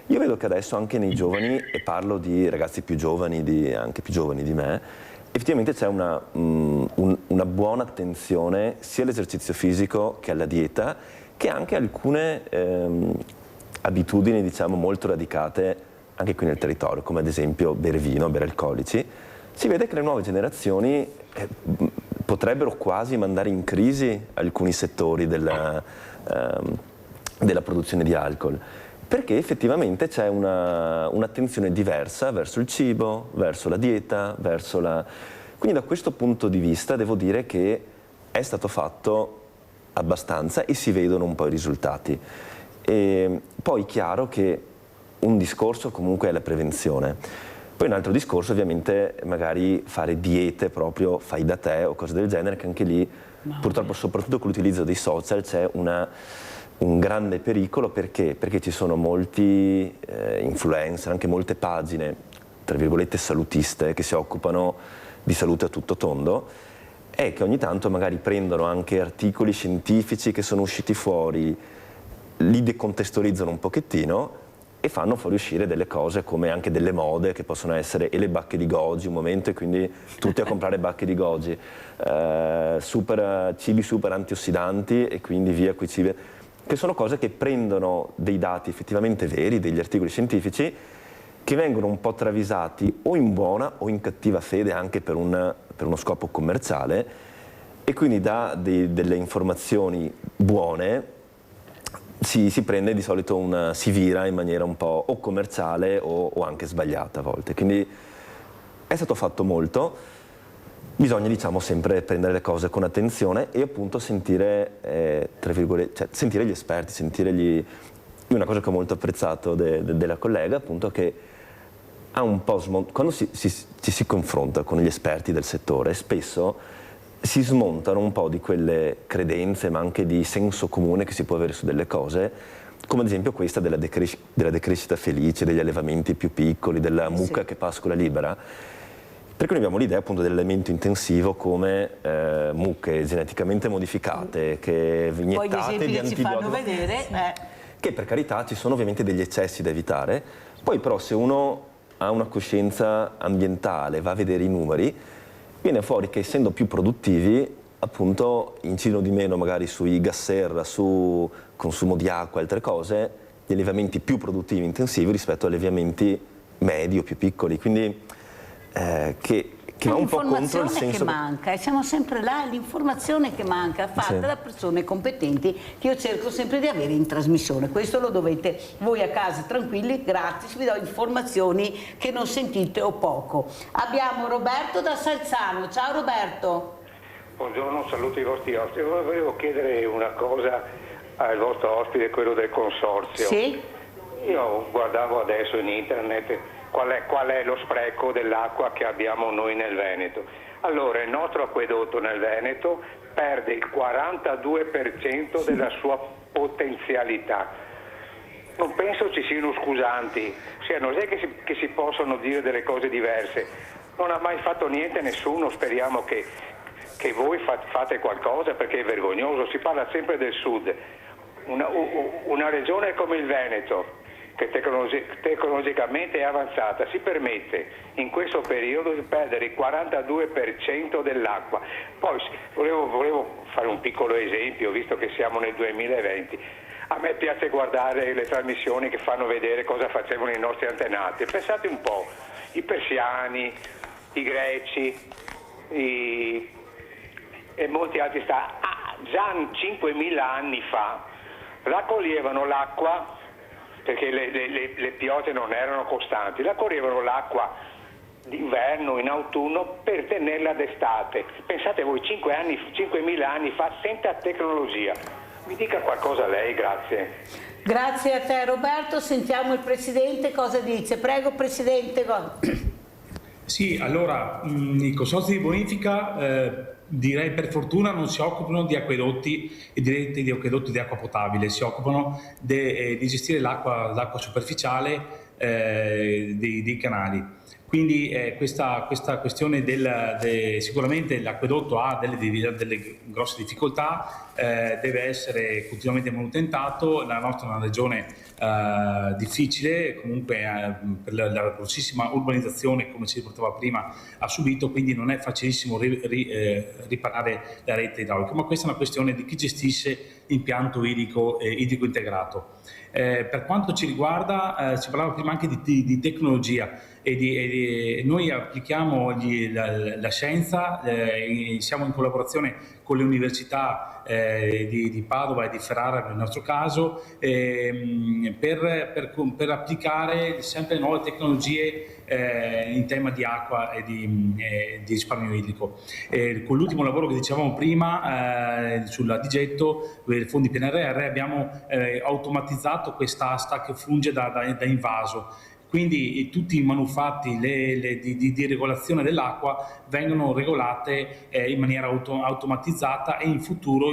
io vedo che adesso anche nei giovani, e parlo di ragazzi più giovani, anche più giovani di me, effettivamente c'è una buona attenzione sia all'esercizio fisico che alla dieta, che anche alcune abitudini, diciamo, molto radicate anche qui nel territorio, come ad esempio bere vino, bere alcolici. Si vede che le nuove generazioni potrebbero quasi mandare in crisi alcuni settori della produzione di alcol, perché effettivamente c'è un'attenzione diversa verso il cibo, verso la dieta, Quindi da questo punto di vista devo dire che è stato fatto abbastanza e si vedono un po' i risultati. E poi chiaro che un discorso comunque è la prevenzione. Poi un altro discorso ovviamente magari fare diete proprio fai da te o cose del genere, che anche lì purtroppo soprattutto con l'utilizzo dei social c'è un grande pericolo. Perché ci sono molti influencer, anche molte pagine tra virgolette salutiste che si occupano di salute a tutto tondo e che ogni tanto magari prendono anche articoli scientifici che sono usciti fuori, li decontestualizzano un pochettino e fanno fuoriuscire delle cose come anche delle mode che possono essere e le bacche di goji un momento, e quindi tutti a comprare bacche di goji, cibi super antiossidanti e quindi via quei cibi, che sono cose che prendono dei dati effettivamente veri, degli articoli scientifici che vengono un po' travisati o in buona o in cattiva fede anche per uno scopo commerciale, e quindi da delle informazioni buone si prende di solito si vira in maniera un po' o commerciale o anche sbagliata a volte. Quindi è stato fatto molto, bisogna diciamo sempre prendere le cose con attenzione e appunto sentire, tra virgolette, sentire gli esperti, una cosa che ho molto apprezzato della collega appunto che ha un po' quando ci si confronta con gli esperti del settore spesso si smontano un po' di quelle credenze ma anche di senso comune che si può avere su delle cose, come ad esempio questa della decrescita felice, degli allevamenti più piccoli, della mucca che pascola libera, perché noi abbiamo l'idea appunto dell'alimento intensivo come mucche geneticamente modificate, che iniettate di antibiotici, fanno vedere, che per carità ci sono ovviamente degli eccessi da evitare, poi però se uno ha una coscienza ambientale, va a vedere i numeri, viene fuori che essendo più produttivi appunto incidono di meno magari sui gas serra, su consumo di acqua e altre cose, gli allevamenti più produttivi intensivi rispetto agli allevamenti medi o più piccoli, quindi che va un po' contro il senso che manca, e siamo sempre là, l'informazione che manca fatta da persone competenti che io cerco sempre di avere in trasmissione. Questo lo dovete voi a casa tranquilli, gratis, vi do informazioni che non sentite o poco. Abbiamo Roberto da Salzano. Ciao Roberto. Buongiorno, saluto i vostri ospiti. Volevo chiedere una cosa al vostro ospite, quello del consorzio. Sì? Io guardavo adesso in internet qual è lo spreco dell'acqua che abbiamo noi nel Veneto. Allora, il nostro acquedotto nel Veneto perde il 42% della sua potenzialità. Non penso ci siano scusanti, non è che si possono dire delle cose diverse. Non ha mai fatto niente nessuno, speriamo che voi fate qualcosa, perché è vergognoso. Si parla sempre del sud. Una regione come il Veneto, che tecnologicamente è avanzata, si permette in questo periodo di perdere il 42% dell'acqua. Poi volevo fare un piccolo esempio, visto che siamo nel 2020. A me piace guardare le trasmissioni che fanno vedere cosa facevano i nostri antenati. Pensate un po', i persiani, i greci e molti altri già 5.000 anni fa raccoglievano l'acqua, perché le piogge non erano costanti, raccoglievano l'acqua d'inverno, in autunno, per tenerla d'estate. Pensate voi, 5.000 anni fa, senza tecnologia. Mi dica qualcosa lei, grazie. Grazie a te Roberto, sentiamo il Presidente cosa dice. Prego Presidente. Sì, allora i consorzi di bonifica direi per fortuna non si occupano di acquedotti e di reti di acquedotti di acqua potabile, si occupano di gestire l'acqua superficiale dei canali. Quindi questa questione sicuramente l'acquedotto ha delle grosse difficoltà, deve essere continuamente manutentato. La nostra è una regione difficile, comunque per la grossissima urbanizzazione, come si riportava prima, ha subito, quindi non è facilissimo riparare la rete idraulica, ma questa è una questione di chi gestisce l'impianto idrico integrato. Per quanto ci riguarda, si parlava prima anche di tecnologia e noi applichiamo la scienza, siamo in collaborazione con le università di Padova e di Ferrara nel nostro caso, per applicare sempre nuove tecnologie in tema di acqua e di risparmio idrico. Con l'ultimo lavoro che dicevamo prima sulla Digetto, i fondi PNRR, abbiamo automatizzato quest'asta che funge da invaso. Quindi tutti i manufatti di regolazione dell'acqua vengono regolate in maniera automatizzata e in futuro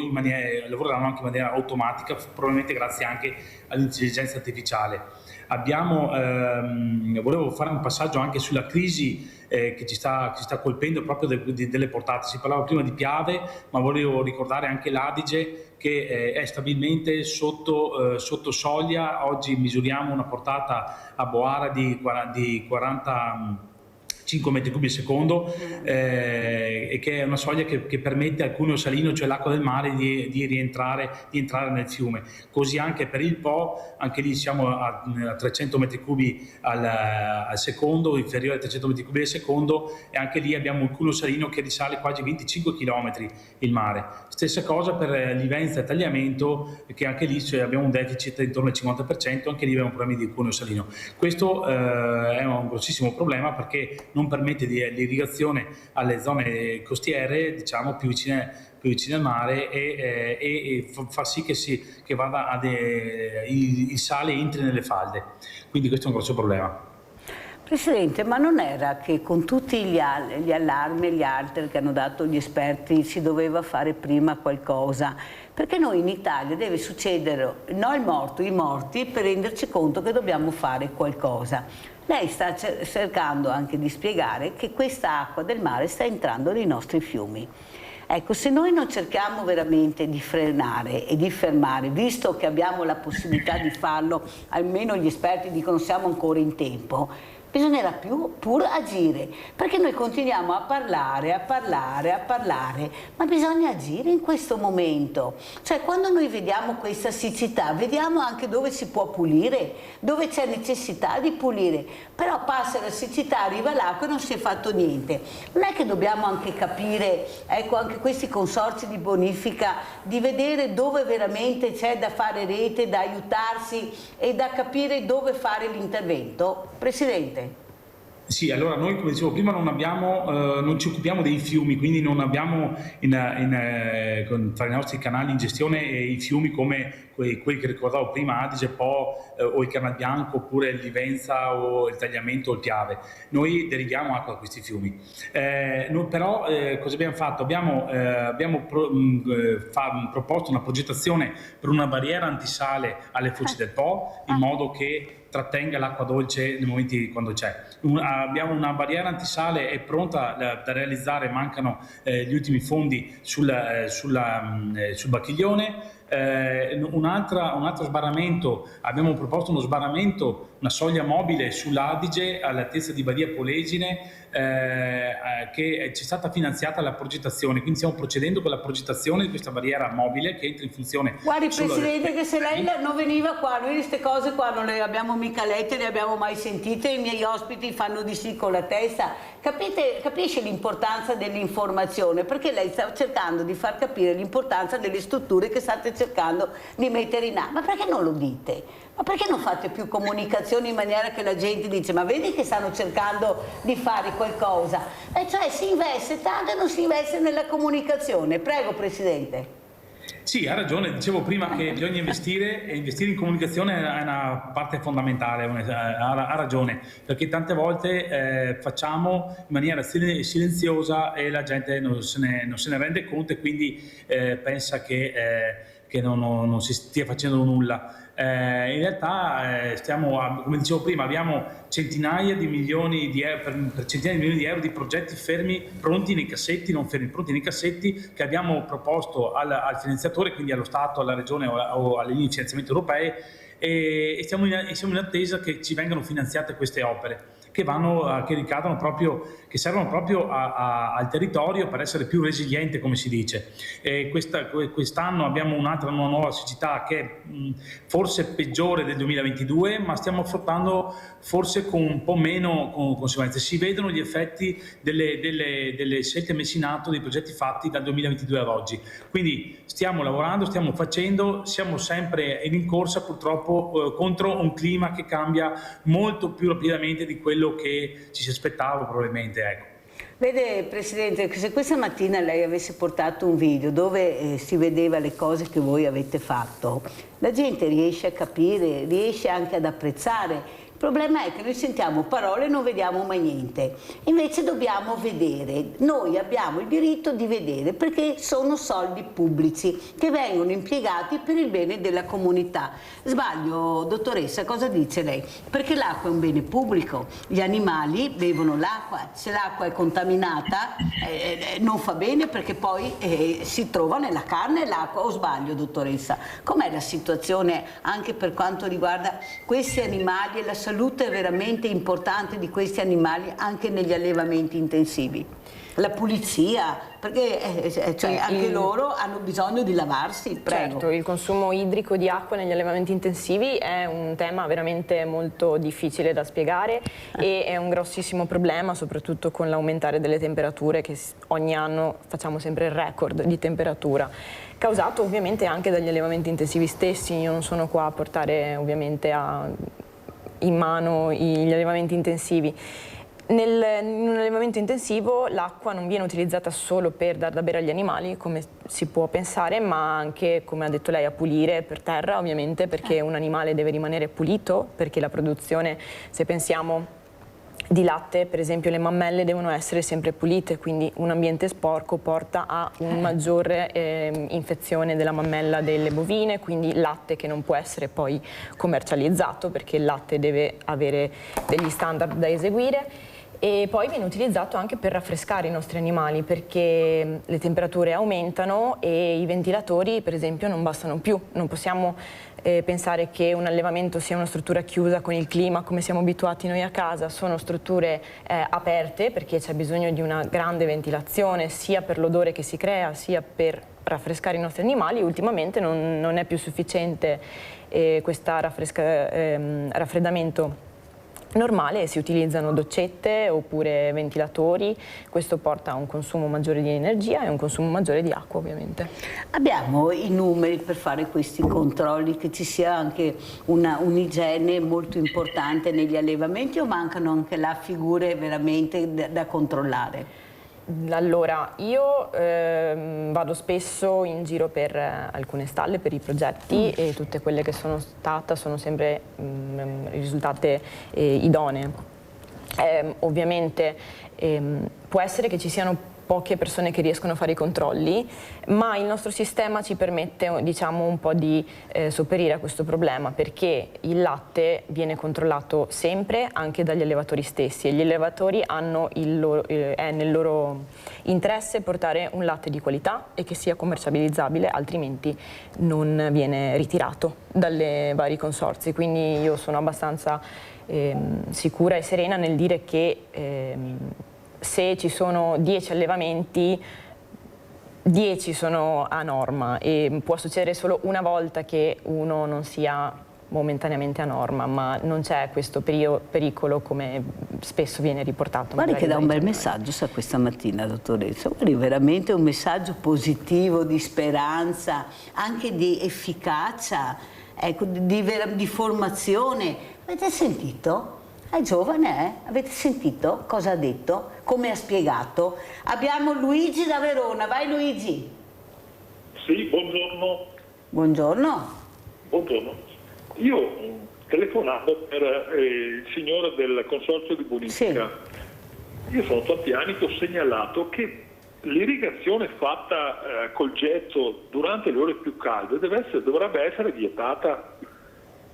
lavoreranno anche in maniera automatica, probabilmente grazie anche all'intelligenza artificiale. Volevo fare un passaggio anche sulla crisi che ci sta colpendo proprio delle portate. Si parlava prima di Piave, ma volevo ricordare anche l'Adige, che è stabilmente sotto soglia. Oggi misuriamo una portata a Boara di 45 metri cubi al secondo, e che è una soglia che permette al cuneo salino, cioè l'acqua del mare, di entrare nel fiume. Così anche per il Po, anche lì siamo a 300 metri cubi al secondo, inferiore a 300 metri cubi al secondo, e anche lì abbiamo il cuneo salino che risale quasi 25 km il mare. Stessa cosa per Livenza e Tagliamento, che anche lì abbiamo un deficit intorno al 50%, anche lì abbiamo problemi di cuneo salino. Questo è un grossissimo problema, perché non permette l'irrigazione alle zone costiere, diciamo più vicine al mare, e fa sì che il sale entri nelle falde. Quindi questo è un grosso problema. Presidente, ma non era che con tutti gli allarmi e gli altri che hanno dato gli esperti si doveva fare prima qualcosa? Perché noi in Italia deve succedere, no i morti, per renderci conto che dobbiamo fare qualcosa. Lei sta cercando anche di spiegare che questa acqua del mare sta entrando nei nostri fiumi. Ecco, se noi non cerchiamo veramente di frenare e di fermare, visto che abbiamo la possibilità di farlo, almeno gli esperti dicono siamo ancora in tempo, bisognerà pur agire, perché noi continuiamo a parlare, ma bisogna agire in questo momento. Cioè, quando noi vediamo questa siccità, vediamo anche dove si può pulire, dove c'è necessità di pulire, però passa la siccità, arriva l'acqua e non si è fatto niente. Non è che dobbiamo anche capire, ecco, anche questi consorzi di bonifica, di vedere dove veramente c'è da fare rete, da aiutarsi e da capire dove fare l'intervento? Presidente? Sì, allora noi, come dicevo prima, non ci occupiamo dei fiumi, quindi non abbiamo tra i nostri canali in gestione i fiumi come quelli che ricordavo prima, Adige, Po o il Canal Bianco, oppure il Livenza o il Tagliamento o il Piave. Noi deriviamo acqua da questi fiumi. Però cosa abbiamo fatto? Abbiamo proposto una progettazione per una barriera antisale alle foci del Po, in modo che trattenga l'acqua dolce nei momenti quando c'è. Abbiamo una barriera antisale, è pronta da realizzare, mancano gli ultimi fondi sul Bacchiglione. Un altro sbarramento, abbiamo proposto uno sbarramento, una soglia mobile sull'Adige all'altezza di Badia Polesine, che ci è stata finanziata la progettazione, quindi stiamo procedendo con la progettazione di questa barriera mobile che entra in funzione. Guardi Presidente, che se lei non veniva qua, noi queste cose qua non le abbiamo mica lette, le abbiamo mai sentite, i miei ospiti fanno di sì con la testa. Capisce l'importanza dell'informazione, perché lei sta cercando di far capire l'importanza delle strutture che state cercando di mettere in atto. Ma perché non lo dite? Ma perché non fate più comunicazioni in maniera che la gente dice ma vedi che stanno cercando di fare qualcosa? E cioè si investe tanto e non si investe nella comunicazione. Prego Presidente. Sì, ha ragione, dicevo prima che bisogna investire e investire in comunicazione è una parte fondamentale, ha ragione, perché tante volte facciamo in maniera silenziosa e la gente non se ne rende conto e quindi pensa che non si stia facendo nulla. In realtà come dicevo prima, abbiamo centinaia di milioni di euro, per centinaia di milioni di euro di progetti fermi, pronti nei cassetti, non fermi, pronti nei cassetti, che abbiamo proposto al finanziatore, quindi allo Stato, alla Regione o alle linee di finanziamento europee, e siamo in attesa che ci vengano finanziate queste opere che servono proprio al territorio per essere più resiliente, come si dice. Quest'anno abbiamo una nuova siccità che è forse peggiore del 2022, ma stiamo affrontando forse con un po' meno conseguenze. Si vedono gli effetti delle scelte messe in atto, dei progetti fatti dal 2022 ad oggi. Quindi stiamo lavorando, stiamo facendo, siamo sempre in rincorsa purtroppo contro un clima che cambia molto più rapidamente di quello che ci si aspettava probabilmente. Ecco. Vede Presidente, se questa mattina lei avesse portato un video dove si vedeva le cose che voi avete fatto, la gente riesce a capire, riesce anche ad apprezzare. Il problema è che noi sentiamo parole e non vediamo mai niente, invece dobbiamo vedere, noi abbiamo il diritto di vedere perché sono soldi pubblici che vengono impiegati per il bene della comunità. Sbaglio, dottoressa, cosa dice lei? Perché l'acqua è un bene pubblico, gli animali bevono l'acqua, se l'acqua è contaminata non fa bene perché poi si trova nella carne l'acqua, o sbaglio dottoressa? Com'è la situazione anche per quanto riguarda questi animali e la salute veramente importante di questi animali anche negli allevamenti intensivi? La pulizia, perché anche loro hanno bisogno di lavarsi, prego. Certo, il consumo idrico di acqua negli allevamenti intensivi è un tema veramente molto difficile da spiegare e è un grossissimo problema, soprattutto con l'aumentare delle temperature, che ogni anno facciamo sempre il record di temperatura, causato ovviamente anche dagli allevamenti intensivi stessi. Io non sono qua a portare ovviamente in mano gli allevamenti intensivi. In un allevamento intensivo l'acqua non viene utilizzata solo per dar da bere agli animali, come si può pensare, ma anche, come ha detto lei, a pulire per terra, ovviamente, perché un animale deve rimanere pulito, perché la produzione, se pensiamo di latte, per esempio, le mammelle devono essere sempre pulite, quindi un ambiente sporco porta a una maggiore infezione della mammella delle bovine, quindi latte che non può essere poi commercializzato perché il latte deve avere degli standard da eseguire. E poi viene utilizzato anche per raffrescare i nostri animali, perché le temperature aumentano e i ventilatori, per esempio, non bastano più. Non possiamo pensare che un allevamento sia una struttura chiusa con il clima come siamo abituati noi a casa. Sono strutture aperte, perché c'è bisogno di una grande ventilazione sia per l'odore che si crea sia per raffrescare i nostri animali. Ultimamente non è più sufficiente questo raffreddamento normale e si utilizzano doccette oppure ventilatori. Questo porta a un consumo maggiore di energia e un consumo maggiore di acqua, ovviamente. Abbiamo i numeri per fare questi controlli, che ci sia anche un'igiene molto importante negli allevamenti, o mancano anche là figure veramente da controllare? Allora, io vado spesso in giro per alcune stalle, per i progetti, e tutte quelle che sono stata sono sempre risultate idonee. Ovviamente può essere che ci siano poche persone che riescono a fare i controlli, ma il nostro sistema ci permette, diciamo, un po' di sopperire a questo problema, perché il latte viene controllato sempre anche dagli allevatori stessi, e gli allevatori hanno è nel loro interesse portare un latte di qualità e che sia commercializzabile, altrimenti non viene ritirato dalle vari consorzi. Quindi io sono abbastanza sicura e serena nel dire che se ci sono 10 allevamenti, 10 sono a norma, e può succedere solo una volta che uno non sia momentaneamente a norma, ma non c'è questo pericolo come spesso viene riportato. Guardi che dà un bel messaggio questa mattina, dottoressa. Guardi, veramente un messaggio positivo, di speranza, anche di efficacia, ecco, di formazione. Avete sentito? È giovane, Avete sentito cosa ha detto? Come ha spiegato? Abbiamo Luigi da Verona. Vai Luigi. Sì, buongiorno. Buongiorno. Buongiorno. Io telefonavo per il signore del consorzio di bonifica. Sì. Io sono tanti anni che ho segnalato che l'irrigazione fatta col getto durante le ore più calde dovrebbe essere vietata,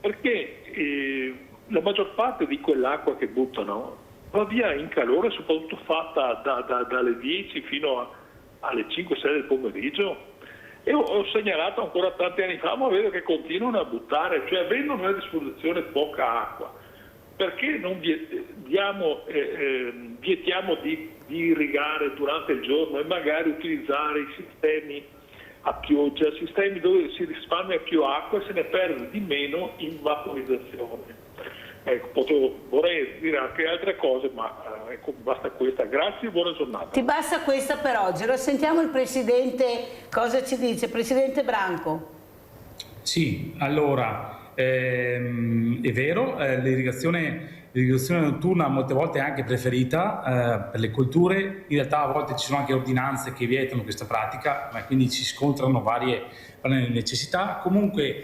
perché la maggior parte di quell'acqua che buttano va via in calore, soprattutto fatta dalle 10 fino alle 5-6 del pomeriggio. E ho segnalato ancora tanti anni fa, ma vedo che continuano a buttare, cioè avendo a disposizione poca acqua, perché non vietiamo di irrigare durante il giorno e magari utilizzare i sistemi a pioggia, sistemi dove si risparmia più acqua e se ne perde di meno in vaporizzazione. Ecco, vorrei dire anche altre cose, ma basta questa. Grazie e buona giornata. Ti basta questa per oggi. Lo sentiamo il Presidente, cosa ci dice? Presidente Branco. Sì, allora, è vero, l'irrigazione notturna molte volte è anche preferita per le colture. In realtà a volte ci sono anche ordinanze che vietano questa pratica, ma quindi si scontrano varie necessità. Comunque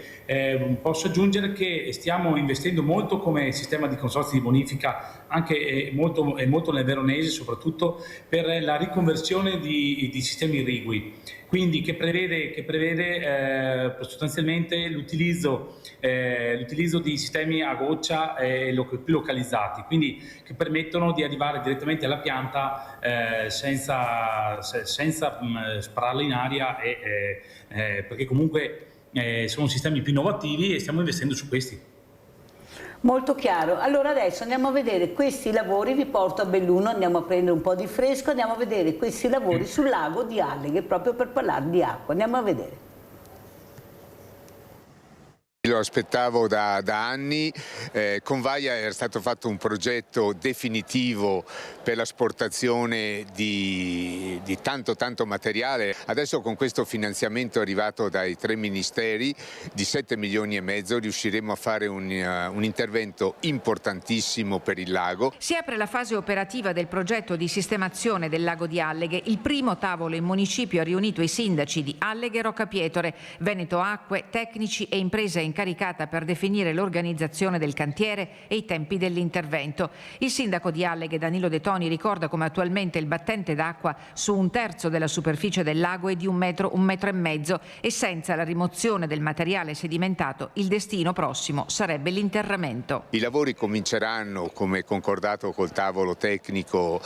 posso aggiungere che stiamo investendo molto come sistema di consorzi di bonifica, anche molto nel Veronese, soprattutto per la riconversione di sistemi irrigui, quindi che prevede sostanzialmente l'utilizzo di sistemi a goccia più localizzati, quindi che permettono di arrivare direttamente alla pianta senza spararla in aria, perché comunque sono sistemi più innovativi e stiamo investendo su questi. Molto chiaro. Allora adesso andiamo a vedere questi lavori, vi porto a Belluno, andiamo a prendere un po' di fresco, andiamo a vedere questi lavori sul lago di Alleghe, proprio per parlare di acqua. Andiamo a vedere. Lo aspettavo da anni. Con Vaia era stato fatto un progetto definitivo per l'asportazione di tanto materiale. Adesso con questo finanziamento arrivato dai 3 ministeri di 7,5 milioni riusciremo a fare un intervento importantissimo per il lago. Si apre la fase operativa del progetto di sistemazione del lago di Alleghe. Il primo tavolo in municipio ha riunito i sindaci di Alleghe e Roccapietore, Veneto Acque, tecnici e imprese incaricata per definire l'organizzazione del cantiere e i tempi dell'intervento. Il sindaco di Alleghe, Danilo De Toni, ricorda come attualmente il battente d'acqua su 1/3 della superficie del lago è di 1,5 metri e senza la rimozione del materiale sedimentato il destino prossimo sarebbe l'interramento. I lavori cominceranno, come concordato col tavolo tecnico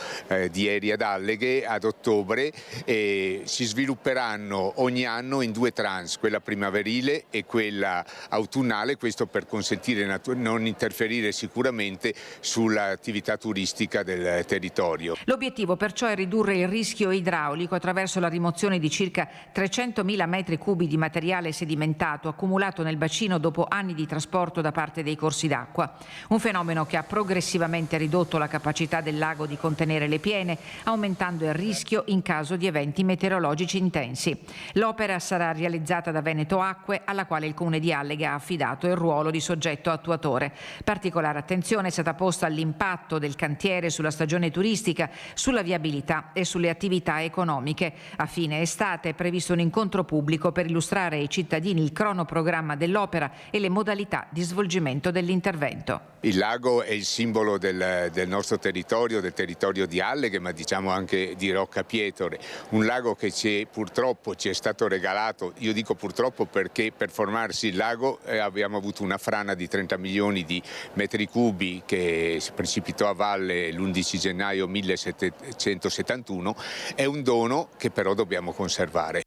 di ieri ad Alleghe, ad ottobre, e si svilupperanno ogni anno in 2 tranche, quella primaverile e quella autunnale, questo per consentire non interferire sicuramente sull'attività turistica del territorio. L'obiettivo perciò è ridurre il rischio idraulico attraverso la rimozione di circa 300.000 metri cubi di materiale sedimentato accumulato nel bacino dopo anni di trasporto da parte dei corsi d'acqua. Un fenomeno che ha progressivamente ridotto la capacità del lago di contenere le piene, aumentando il rischio in caso di eventi meteorologici intensi. L'opera sarà realizzata da Veneto Acque, alla quale il Comune di Alleghe ha affidato il ruolo di soggetto attuatore. Particolare attenzione è stata posta all'impatto del cantiere sulla stagione turistica, sulla viabilità e sulle attività economiche. A fine estate è previsto un incontro pubblico per illustrare ai cittadini il cronoprogramma dell'opera e le modalità di svolgimento dell'intervento. Il lago è il simbolo del nostro territorio, del territorio di Alleghe, ma diciamo anche di Roccapietore. Un lago che purtroppo ci è stato regalato, io dico purtroppo perché per formarsi il lago abbiamo avuto una frana di 30 milioni di metri cubi che si precipitò a valle l'11 gennaio 1771, è un dono che però dobbiamo conservare.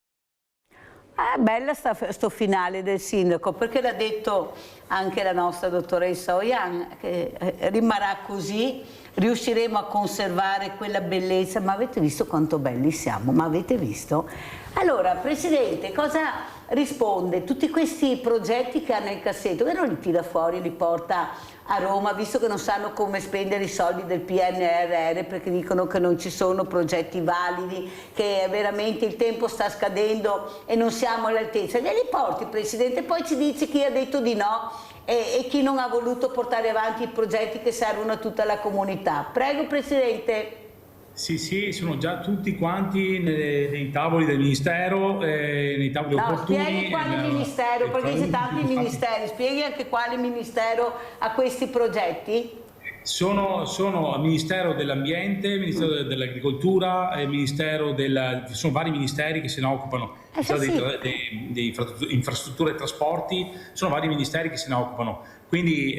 Bella sto finale del sindaco, perché l'ha detto anche la nostra dottoressa Oian, che rimarrà così, riusciremo a conservare quella bellezza. Ma avete visto quanto belli siamo? Ma avete visto? Allora, Presidente, cosa risponde? Tutti questi progetti che ha nel cassetto, che non li tira fuori, li porta a Roma, visto che non sanno come spendere i soldi del PNRR, perché dicono che non ci sono progetti validi, che veramente il tempo sta scadendo e non siamo all'altezza. Glieli porti, Presidente, poi ci dice chi ha detto di no e chi non ha voluto portare avanti i progetti che servono a tutta la comunità. Prego, Presidente. Sì, sono già tutti quanti nei tavoli del Ministero, nei tavoli opportuni. Spieghi quale Ministero, perché ci sono tanti ministeri, spieghi anche quale Ministero ha questi progetti? Sono Ministero dell'Ambiente, Ministero dell'Agricoltura, sono vari ministeri che se ne occupano, di infrastrutture e trasporti, sono vari ministeri che se ne occupano. Quindi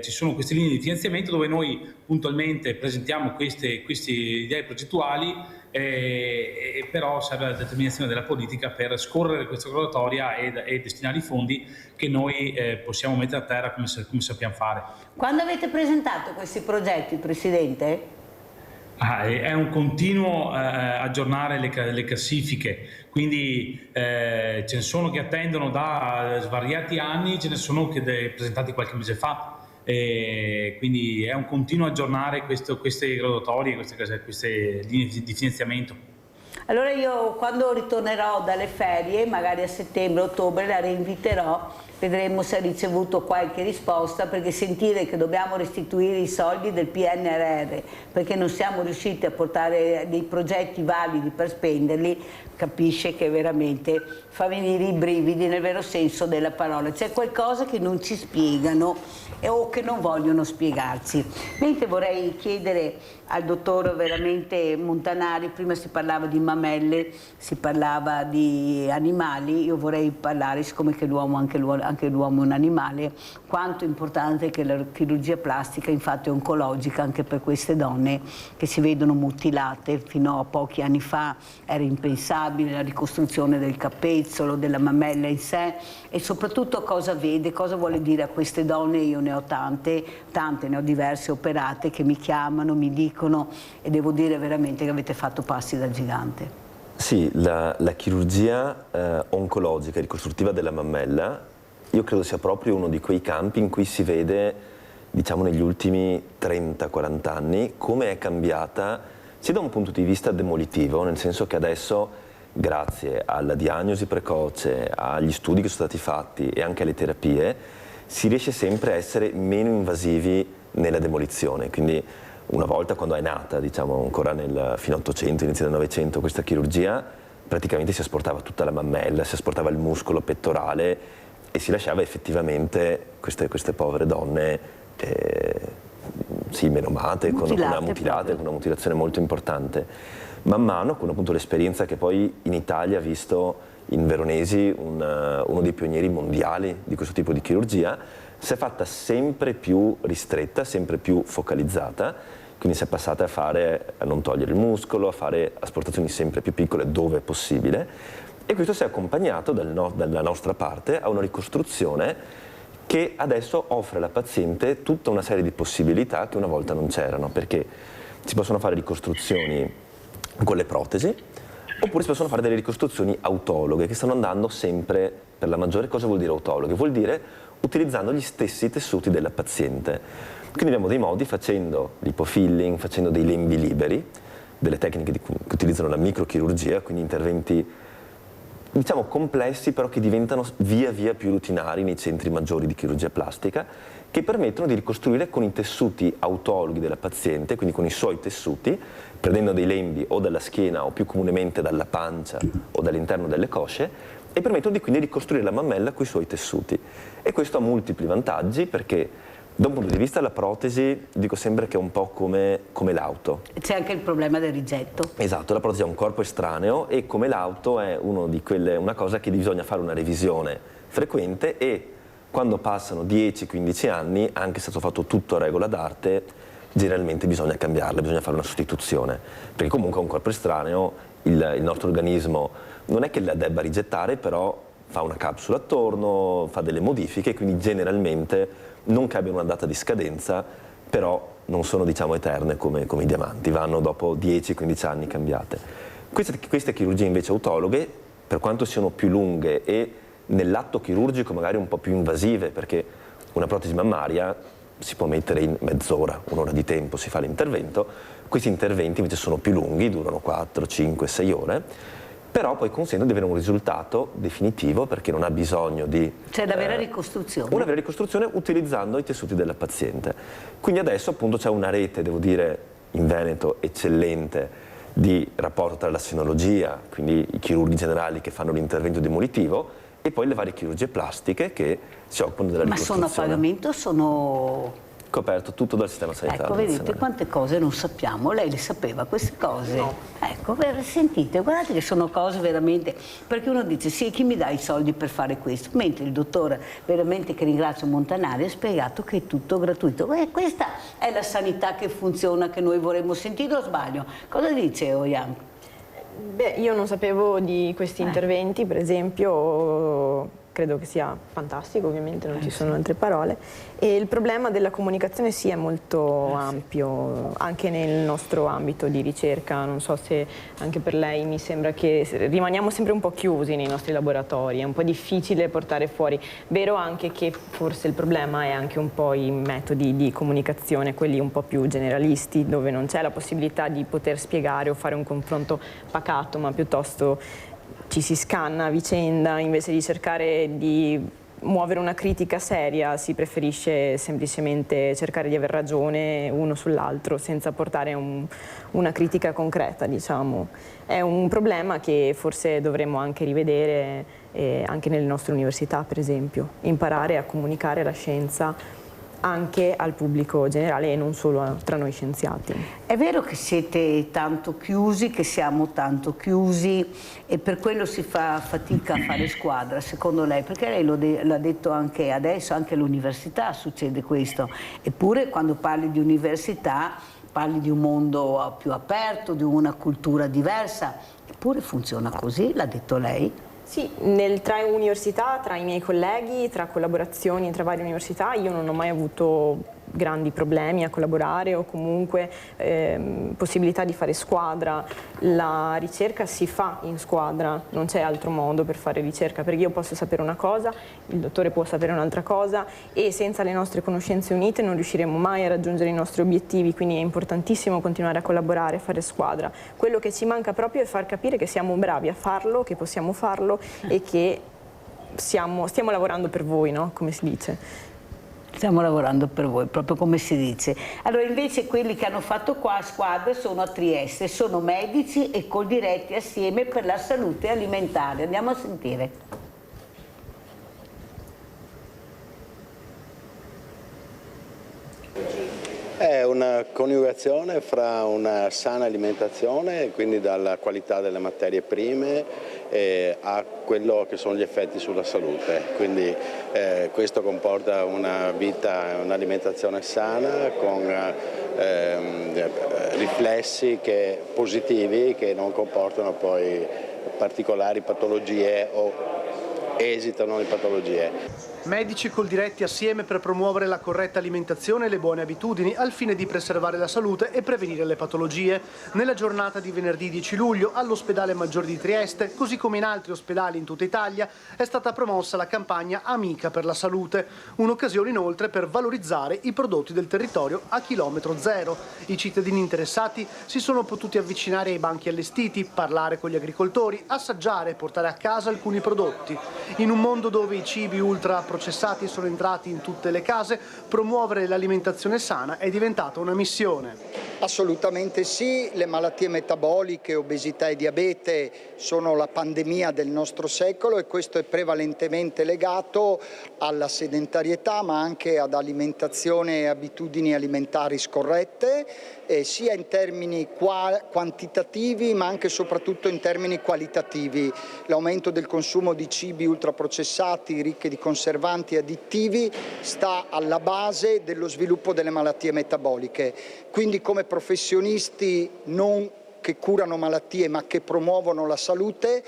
ci sono queste linee di finanziamento dove noi puntualmente presentiamo queste idee progettuali, però serve la determinazione della politica per scorrere questa graduatoria e destinare i fondi che noi possiamo mettere a terra come sappiamo fare. Quando avete presentato questi progetti, Presidente? È un continuo aggiornare le classifiche, quindi ce ne sono che attendono da svariati anni, ce ne sono che presentati qualche mese fa, quindi è un continuo aggiornare queste graduatorie, queste linee di finanziamento. Allora io quando ritornerò dalle ferie, magari a settembre-ottobre, la reinviterò, vedremo se ha ricevuto qualche risposta, perché sentire che dobbiamo restituire i soldi del PNRR perché non siamo riusciti a portare dei progetti validi per spenderli, capisce che veramente fa venire i brividi nel vero senso della parola. C'è qualcosa che non ci spiegano o che non vogliono spiegarci. Mentre vorrei chiedere al dottor veramente Montanari, prima si parlava di mammelle, si parlava di animali, io vorrei parlare, siccome che l'uomo, anche l'uomo è un animale, quanto è importante che la chirurgia plastica infatti è oncologica anche per queste donne che si vedono mutilate. Fino a pochi anni fa era impensabile la ricostruzione del capezzolo, della mammella in sé, e soprattutto cosa vede, cosa vuole dire a queste donne. Io ne ho tante, ne ho diverse operate che mi chiamano, mi dicono, e devo dire veramente che avete fatto passi da gigante. Sì, la chirurgia oncologica ricostruttiva della mammella io credo sia proprio uno di quei campi in cui si vede, diciamo, negli ultimi 30-40 anni come è cambiata sia da un punto di vista demolitivo, nel senso che adesso, grazie alla diagnosi precoce, agli studi che sono stati fatti e anche alle terapie, si riesce sempre a essere meno invasivi nella demolizione. Quindi una volta, quando è nata, diciamo ancora nel fine 800, inizio del 900, questa chirurgia, praticamente si asportava tutta la mammella, si asportava il muscolo pettorale e si lasciava effettivamente queste povere donne menomate, con una mutilazione molto importante. Man mano, con appunto l'esperienza che poi in Italia ha visto in Veronesi uno dei pionieri mondiali di questo tipo di chirurgia, si è fatta sempre più ristretta, sempre più focalizzata, quindi si è passata a non togliere il muscolo, a fare asportazioni sempre più piccole dove è possibile, e questo si è accompagnato dalla nostra parte a una ricostruzione che adesso offre alla paziente tutta una serie di possibilità che una volta non c'erano, perché si possono fare ricostruzioni con le protesi, oppure si possono fare delle ricostruzioni autologhe, che stanno andando sempre per la maggiore. Cosa vuol dire autologhe? Vuol dire utilizzando gli stessi tessuti della paziente. Quindi abbiamo dei modi, facendo l'ipofilling, facendo dei lembi liberi, delle tecniche che utilizzano la microchirurgia, quindi interventi, diciamo, complessi, però che diventano via via più routinari nei centri maggiori di chirurgia plastica, che permettono di ricostruire con i tessuti autologhi della paziente, quindi con i suoi tessuti, prendendo dei lembi o dalla schiena o più comunemente dalla pancia o dall'interno delle cosce, e permettono di quindi ricostruire la mammella con i suoi tessuti. E questo ha multipli vantaggi, perché da un punto di vista della protesi, dico sempre che è un po' come l'auto. C'è anche il problema del rigetto. Esatto, la protesi ha un corpo estraneo e come l'auto è una cosa che bisogna fare una revisione frequente, e quando passano 10-15 anni, anche se è stato fatto tutto a regola d'arte, generalmente bisogna cambiarla, bisogna fare una sostituzione, perché comunque è un corpo estraneo, il nostro organismo non è che la debba rigettare, però fa una capsula attorno, fa delle modifiche, quindi generalmente non che abbiano una data di scadenza, però non sono, diciamo, eterne come i diamanti, vanno dopo 10-15 anni cambiate. Queste chirurgie invece autologhe, per quanto siano più lunghe e nell'atto chirurgico magari un po' più invasive, perché una protesi mammaria si può mettere in mezz'ora, un'ora di tempo si fa l'intervento, questi interventi invece sono più lunghi, durano 4, 5, 6 ore, però poi consentono di avere un risultato definitivo, perché non ha bisogno di... C'è la vera ricostruzione. Una vera ricostruzione utilizzando i tessuti della paziente. Quindi adesso appunto c'è una rete, devo dire, in Veneto eccellente di rapporto tra la sinologia, quindi i chirurghi generali che fanno l'intervento demolitivo, e poi le varie chirurgie plastiche che si occupano della ricostruzione. Ma sono a pagamento, sono... Coperto tutto dal sistema sanitario. Ecco, vedete quante cose non sappiamo, lei le sapeva queste cose? No. Ecco, sentite, guardate che sono cose veramente, perché uno dice sì, chi mi dà i soldi per fare questo? Mentre il dottore, veramente che ringrazio Montanari, ha spiegato che è tutto gratuito. Questa è la sanità che funziona, che noi vorremmo sentire, o sbaglio? Cosa dice Oian? Beh, io non sapevo di questi interventi, per esempio, credo che sia fantastico, ovviamente non ci sono altre parole, e il problema della comunicazione sì è molto ampio, anche nel nostro ambito di ricerca. Non so se anche per lei, mi sembra che rimaniamo sempre un po' chiusi nei nostri laboratori, è un po' difficile portare fuori. Vero anche che forse il problema è anche un po' i metodi di comunicazione, quelli un po' più generalisti, dove non c'è la possibilità di poter spiegare o fare un confronto pacato, ma piuttosto ci si scanna a vicenda. Invece di cercare di muovere una critica seria, si preferisce semplicemente cercare di aver ragione uno sull'altro senza portare una critica concreta, diciamo. È un problema che forse dovremmo anche rivedere anche nelle nostre università, per esempio, imparare a comunicare la scienza anche al pubblico generale e non solo tra noi scienziati. È vero che siete tanto chiusi, che siamo tanto chiusi, e per quello si fa fatica a fare squadra, secondo lei? Perché lei l'ha detto anche adesso, anche all'università succede questo. Eppure quando parli di università parli di un mondo più aperto, di una cultura diversa, eppure funziona così, l'ha detto lei? Sì, tra università, tra i miei colleghi, tra collaborazioni tra varie università, io non ho mai avuto grandi problemi a collaborare o comunque possibilità di fare squadra. La ricerca si fa in squadra, non c'è altro modo per fare ricerca, perché io posso sapere una cosa, il dottore può sapere un'altra cosa, e senza le nostre conoscenze unite non riusciremo mai a raggiungere i nostri obiettivi, quindi è importantissimo continuare a collaborare, a fare squadra. Quello che ci manca proprio è far capire che siamo bravi a farlo, che possiamo farlo e che stiamo lavorando per voi, no? Come si dice. Stiamo lavorando per voi, proprio come si dice. Allora, invece quelli che hanno fatto qua squadre sono a Trieste, sono medici e Coldiretti Assieme per la Salute Alimentare. Andiamo a sentire. È una coniugazione fra una sana alimentazione, quindi dalla qualità delle materie prime, a quello che sono gli effetti sulla salute. Quindi questo comporta una vita, un'alimentazione sana con riflessi positivi che non comportano poi particolari patologie o esitano in patologie. Medici Coldiretti Assieme per promuovere la corretta alimentazione e le buone abitudini al fine di preservare la salute e prevenire le patologie. Nella giornata di venerdì 10 luglio all'ospedale Maggiore di Trieste, così come in altri ospedali in tutta Italia, è stata promossa la campagna Amica per la Salute, un'occasione inoltre per valorizzare i prodotti del territorio a chilometro zero. I cittadini interessati si sono potuti avvicinare ai banchi allestiti, parlare con gli agricoltori, assaggiare e portare a casa alcuni prodotti. In un mondo dove i cibi ultra processati sono entrati in tutte le case, promuovere l'alimentazione sana è diventata una missione. Assolutamente sì, le malattie metaboliche, obesità e diabete sono la pandemia del nostro secolo, e questo è prevalentemente legato alla sedentarietà, ma anche ad alimentazione e abitudini alimentari scorrette, sia in termini quantitativi ma anche e soprattutto in termini qualitativi. L'aumento del consumo di cibi ultraprocessati ricchi di conservanti e additivi sta alla base dello sviluppo delle malattie metaboliche. Quindi come professionisti non che curano malattie ma che promuovono la salute,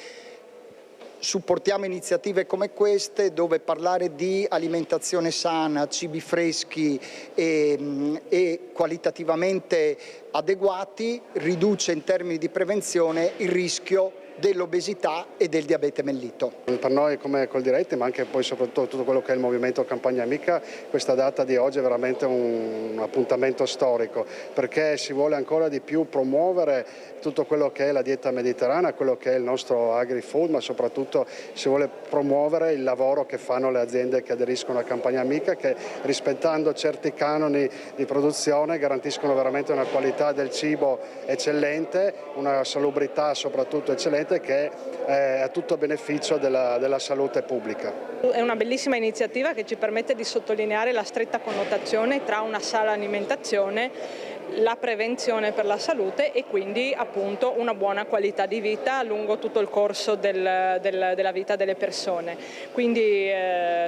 supportiamo iniziative come queste, dove parlare di alimentazione sana, cibi freschi e qualitativamente adeguati riduce in termini di prevenzione il rischio dell'obesità e del diabete mellito. Per noi come Coldiretti, ma anche poi soprattutto tutto quello che è il movimento Campagna Amica, questa data di oggi è veramente un appuntamento storico, perché si vuole ancora di più promuovere tutto quello che è la dieta mediterranea, quello che è il nostro agri-food, ma soprattutto si vuole promuovere il lavoro che fanno le aziende che aderiscono a Campagna Amica, che rispettando certi canoni di produzione garantiscono veramente una qualità del cibo eccellente, una salubrità soprattutto eccellente, che è a tutto beneficio della salute pubblica. È una bellissima iniziativa che ci permette di sottolineare la stretta connotazione tra una sana alimentazione, la prevenzione per la salute e quindi appunto una buona qualità di vita lungo tutto il corso della vita delle persone. Quindi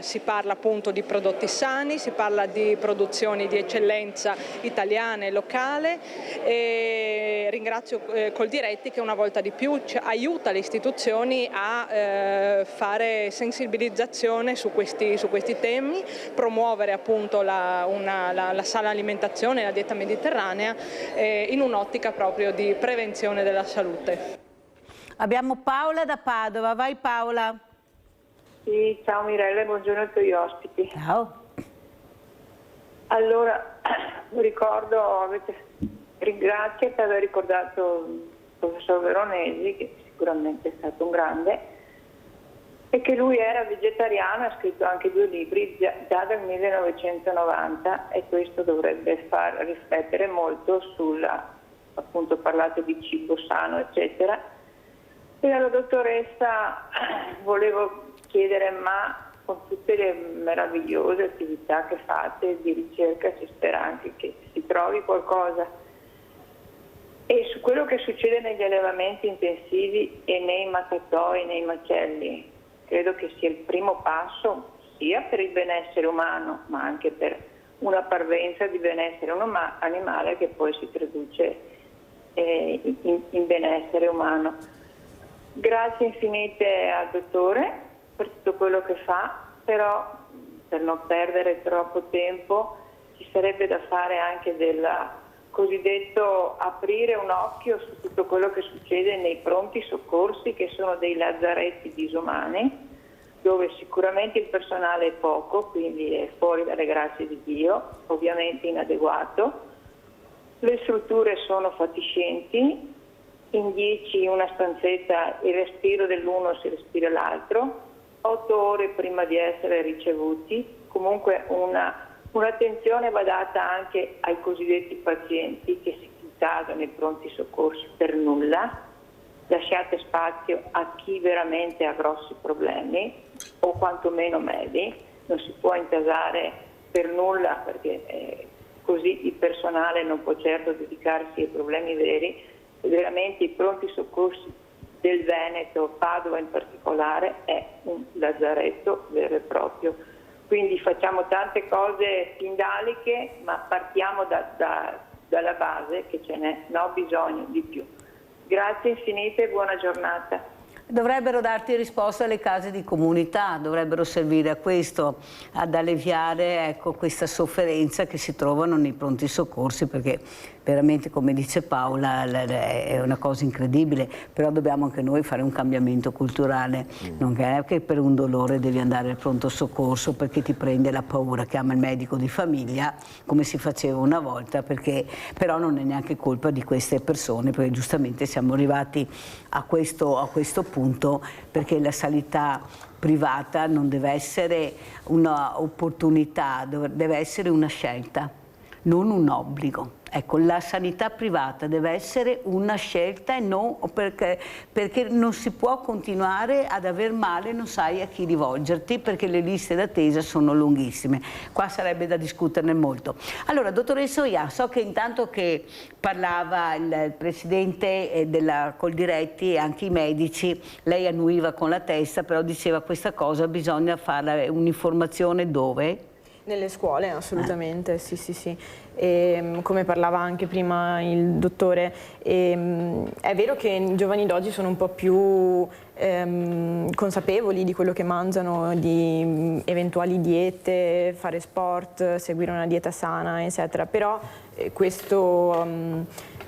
si parla appunto di prodotti sani, si parla di produzioni di eccellenza italiana e locale, e ringrazio Coldiretti che una volta di più aiuta le istituzioni a fare sensibilizzazione su questi temi, promuovere appunto la sana alimentazione e la dieta mediterranea in un'ottica proprio di prevenzione della salute. Abbiamo Paola da Padova, vai Paola. Sì, ciao Mirella e buongiorno ai tuoi ospiti. Ciao. Allora, ricordo, ringrazio per aver ricordato il professor Veronesi, che sicuramente è stato un grande, e che lui era vegetariano, ha scritto anche 2 libri già dal 1990, e questo dovrebbe far riflettere molto sulla, appunto parlate di cibo sano eccetera. E alla dottoressa volevo chiedere, ma con tutte le meravigliose attività che fate di ricerca si spera anche che si trovi qualcosa, e su quello che succede negli allevamenti intensivi e nei mattatoi, nei macelli, credo che sia il primo passo sia per il benessere umano, ma anche per una parvenza di benessere animale che poi si traduce in benessere umano. Grazie infinite al dottore per tutto quello che fa, però per non perdere troppo tempo ci sarebbe da fare anche del cosiddetto aprire un occhio su tutto quello che succede nei pronti soccorsi, che sono dei lazzaretti disumani, dove sicuramente il personale è poco, quindi è fuori dalle grazie di Dio, ovviamente inadeguato, le strutture sono fatiscenti, in 10 in una stanzetta il respiro dell'uno si respira l'altro, 8 ore prima di essere ricevuti, comunque un'attenzione va data anche ai cosiddetti pazienti che si intasano nei pronti soccorsi per nulla, lasciate spazio a chi veramente ha grossi problemi o quantomeno medi, non si può intasare per nulla perché così il personale non può certo dedicarsi ai problemi veri. Veramente i pronti soccorsi del Veneto, Padova in particolare, è un lazzaretto vero e proprio. Quindi facciamo tante cose pindaliche, ma partiamo dalla base che ce n'è, no, bisogno di più. Grazie infinite e buona giornata. Dovrebbero darti risposta alle case di comunità, dovrebbero servire a questo, ad alleviare, ecco, questa sofferenza che si trovano nei pronti soccorsi, perché veramente, come dice Paola, è una cosa incredibile, però dobbiamo anche noi fare un cambiamento culturale, non è che per un dolore devi andare al pronto soccorso perché ti prende la paura, chiama il medico di famiglia, come si faceva una volta, perché però non è neanche colpa di queste persone, perché giustamente siamo arrivati a questo punto, perché la sanità privata non deve essere un'opportunità, deve essere una scelta, non un obbligo. Ecco, la sanità privata deve essere una scelta e non perché non si può continuare ad aver male, non sai a chi rivolgerti, perché le liste d'attesa sono lunghissime. Qua sarebbe da discuterne molto. Allora, dottoressa Oia, so che intanto che parlava il presidente della Coldiretti e anche i medici, lei annuiva con la testa, però diceva questa cosa bisogna fare un'informazione dove? Nelle scuole, assolutamente, sì. E, come parlava anche prima il dottore, è vero che i giovani d'oggi sono un po' più consapevoli di quello che mangiano, di eventuali diete, fare sport, seguire una dieta sana, eccetera, però questo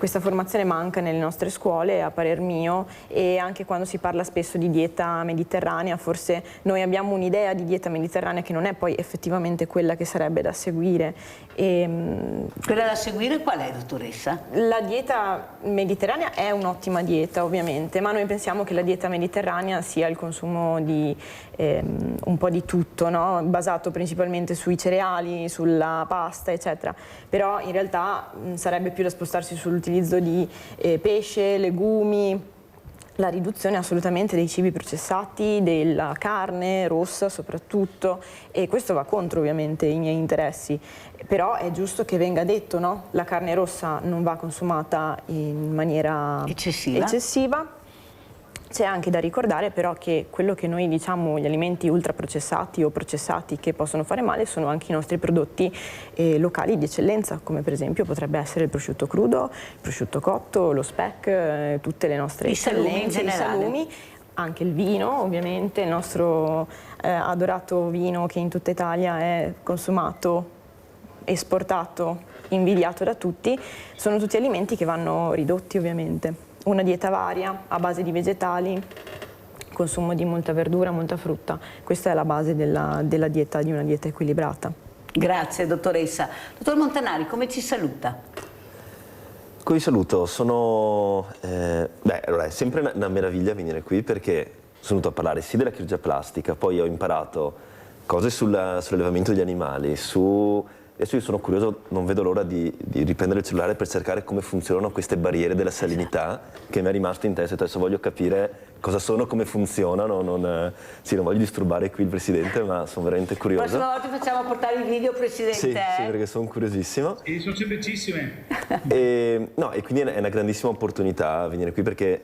Questa formazione manca nelle nostre scuole, a parer mio, e anche quando si parla spesso di dieta mediterranea, forse noi abbiamo un'idea di dieta mediterranea che non è poi effettivamente quella che sarebbe da seguire. Quella da seguire qual è, dottoressa? La dieta mediterranea è un'ottima dieta, ovviamente, ma noi pensiamo che la dieta mediterranea sia il consumo di un po' di tutto, no? Basato principalmente sui cereali, sulla pasta, eccetera. Però in realtà sarebbe più da spostarsi sull'utilizzo di pesce, legumi, la riduzione assolutamente dei cibi processati, della carne rossa soprattutto, e questo va contro ovviamente i miei interessi, però è giusto che venga detto, no? La carne rossa non va consumata in maniera eccessiva. C'è anche da ricordare però che quello che noi diciamo gli alimenti ultraprocessati o processati che possono fare male sono anche i nostri prodotti locali di eccellenza, come per esempio potrebbe essere il prosciutto crudo, il prosciutto cotto, lo speck, tutte le nostre eccellenze, i salumi, anche il vino ovviamente, il nostro adorato vino che in tutta Italia è consumato, esportato, invidiato da tutti, sono tutti alimenti che vanno ridotti ovviamente. Una dieta varia, a base di vegetali, consumo di molta verdura, molta frutta. Questa è la base della dieta, di una dieta equilibrata. Grazie, dottoressa. Dottor Montanari, come ci saluta? Con il saluto, allora è sempre una meraviglia venire qui perché sono venuto a parlare sì della chirurgia plastica, poi ho imparato cose sull'allevamento degli animali, adesso io sono curioso, non vedo l'ora di riprendere il cellulare per cercare come funzionano queste barriere della salinità che mi è rimasto in testa. Adesso voglio capire cosa sono, come funzionano. Non voglio disturbare qui il Presidente, ma sono veramente curioso. La prossima volta facciamo portare il video, Presidente. Sì, perché sono curiosissimo. Sì, sono semplicissime. E quindi è una grandissima opportunità venire qui perché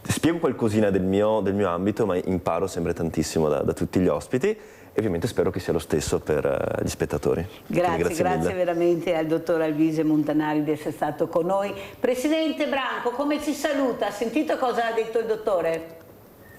spiego qualcosina del mio ambito, ma imparo sempre tantissimo da tutti gli ospiti. E ovviamente spero che sia lo stesso per gli spettatori. Grazie veramente al dottor Alvise Montanari di essere stato con noi. Presidente Branco, come ci saluta? Ha sentito cosa ha detto il dottore?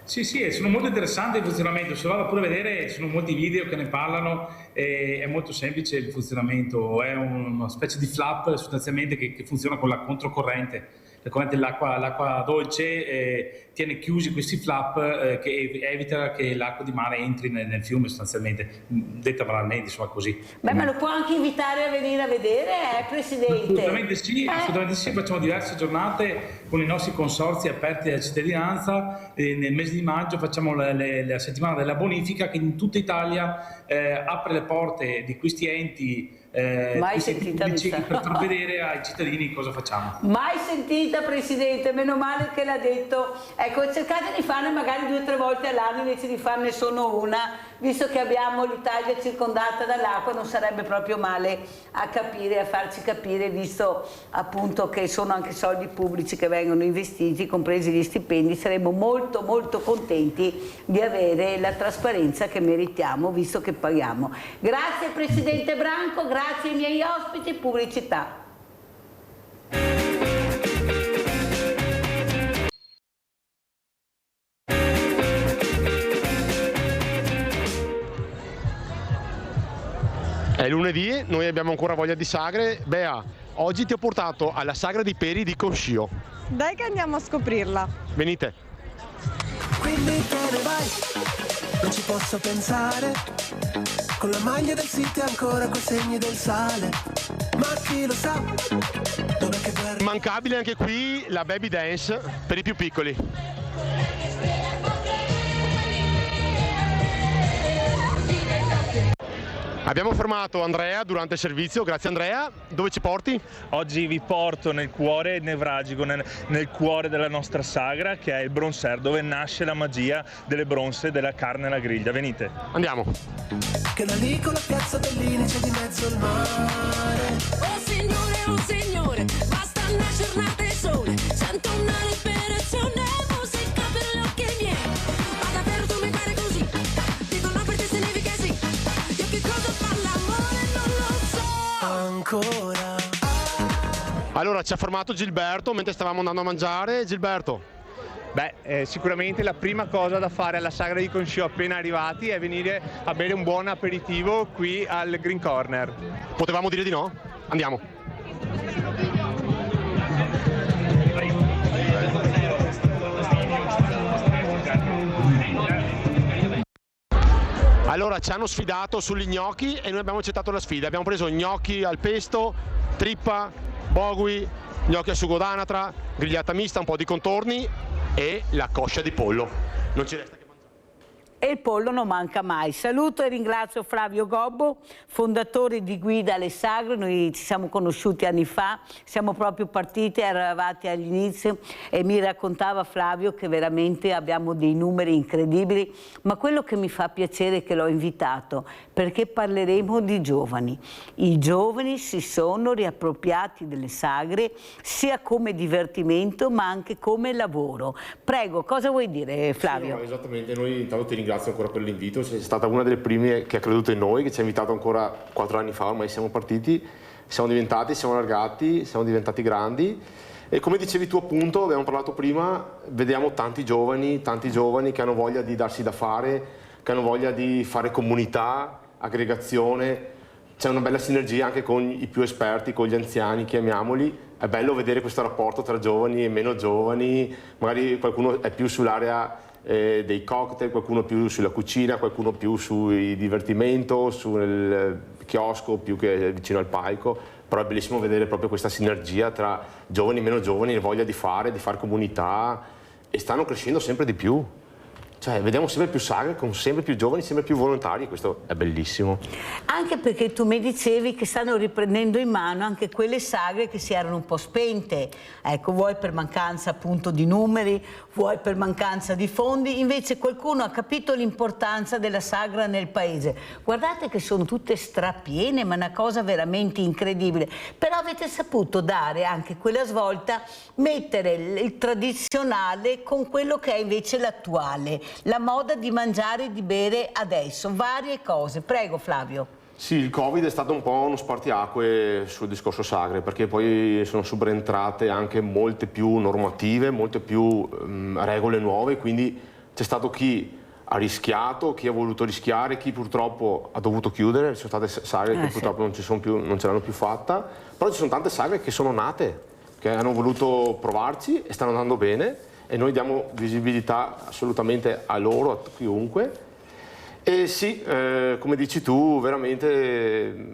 Sì, sono molto interessanti il funzionamento, se vado pure a vedere ci sono molti video che ne parlano, è molto semplice il funzionamento, è una specie di flap sostanzialmente che funziona con la controcorrente. L'acqua dolce tiene chiusi questi flap che evita che l'acqua di mare entri nel fiume sostanzialmente, detta banalmente, insomma così. Beh, ma lo può anche invitare a venire a vedere, Presidente? Assolutamente sì, facciamo diverse giornate con i nostri consorzi aperti alla cittadinanza, nel mese di maggio facciamo la settimana della bonifica che in tutta Italia apre le porte di questi enti mai sentita per far vedere ai cittadini cosa facciamo. Mai sentita, Presidente, meno male che l'ha detto. Ecco, cercate di farne magari 2 o 3 volte all'anno invece di farne solo una, visto che abbiamo l'Italia circondata dall'acqua, non sarebbe proprio male a capire, a farci capire, visto appunto che sono anche soldi pubblici che vengono investiti, compresi gli stipendi. Saremmo molto molto contenti di avere la trasparenza che meritiamo, visto che paghiamo. Grazie Presidente Branco, grazie ai miei ospiti, pubblicità. È lunedì, noi abbiamo ancora voglia di sagre. Bea, oggi ti ho portato alla sagra di Peri di Coscio. Dai che andiamo a scoprirla. Venite. Quindi te ne vai, non ci posso pensare. Con la maglia del sito e ancora coi segni del sale. Ma chi lo sa, dov'è che guarda. Mancabile anche qui la baby dance per i più piccoli. Abbiamo fermato Andrea durante il servizio, grazie Andrea. Dove ci porti? Oggi vi porto nel cuore nevralgico, nel cuore della nostra sagra, che è il Bronzer, dove nasce la magia delle bronze della carne alla griglia. Venite. Andiamo. Che la lì con la piazza dell'Inice di mezzo al mare. Oh signore, basta una giornata e sole. Sento una respirazione, musica per gli occhi miei. Ma davvero tu mi pare così? Dico no per te significa sì. Io che cosa fa l'amore non lo so. Ancora. Allora ci ha fermato Gilberto mentre stavamo andando a mangiare. Gilberto. Beh, sicuramente la prima cosa da fare alla sagra di Coscio appena arrivati è venire a bere un buon aperitivo qui al Green Corner. Potevamo dire di no? Andiamo. Allora ci hanno sfidato sugli gnocchi e noi abbiamo accettato la sfida. Abbiamo preso gnocchi al pesto, trippa, bogui, gnocchi al sugo d'anatra, grigliata mista, un po' di contorni e la coscia di pollo. Non ci resta che E il pollo non manca mai. Saluto e ringrazio Flavio Gobbo, fondatore di Guida alle Sagre. Noi ci siamo conosciuti anni fa, siamo proprio partiti, eravate all'inizio e mi raccontava Flavio che veramente abbiamo dei numeri incredibili, ma quello che mi fa piacere è che l'ho invitato perché parleremo di giovani. I giovani si sono riappropriati delle sagre sia come divertimento ma anche come lavoro. Prego, cosa vuoi dire Flavio? Sì, no, esattamente, noi intanto ti ringrazio ancora per l'invito, sei stata una delle prime che ha creduto in noi, che ci ha invitato ancora 4 anni fa, ormai siamo partiti, siamo allargati, siamo diventati grandi e come dicevi tu appunto, abbiamo parlato prima, vediamo tanti giovani che hanno voglia di darsi da fare, che hanno voglia di fare comunità, aggregazione, c'è una bella sinergia anche con i più esperti, con gli anziani, chiamiamoli, è bello vedere questo rapporto tra giovani e meno giovani, magari qualcuno è più sull'area dei cocktail, qualcuno più sulla cucina, qualcuno più sul divertimento, sul chiosco più che vicino al palco, però è bellissimo vedere proprio questa sinergia tra giovani e meno giovani, e voglia di fare comunità e stanno crescendo sempre di più. Cioè, vediamo sempre più sagre con sempre più giovani, sempre più volontari, questo è bellissimo. Anche perché tu mi dicevi che stanno riprendendo in mano anche quelle sagre che si erano un po' spente, ecco, vuoi per mancanza appunto di numeri, vuoi per mancanza di fondi, invece qualcuno ha capito l'importanza della sagra nel paese. Guardate che sono tutte strapiene, ma una cosa veramente incredibile. Però avete saputo dare anche quella svolta, mettere il tradizionale con quello che è invece l'attuale. La moda di mangiare e di bere adesso, varie cose. Prego Flavio. Sì, il Covid è stato un po' uno spartiacque sul discorso sagre, perché poi sono subentrate anche molte più normative, molte più regole nuove, quindi c'è stato chi ha rischiato, chi ha voluto rischiare, chi purtroppo ha dovuto chiudere, ci sono state sagre che purtroppo non ce l'hanno più fatta, però ci sono tante sagre che sono nate, che hanno voluto provarci e stanno andando bene. E noi diamo visibilità assolutamente a loro, a chiunque. E sì, come dici tu, veramente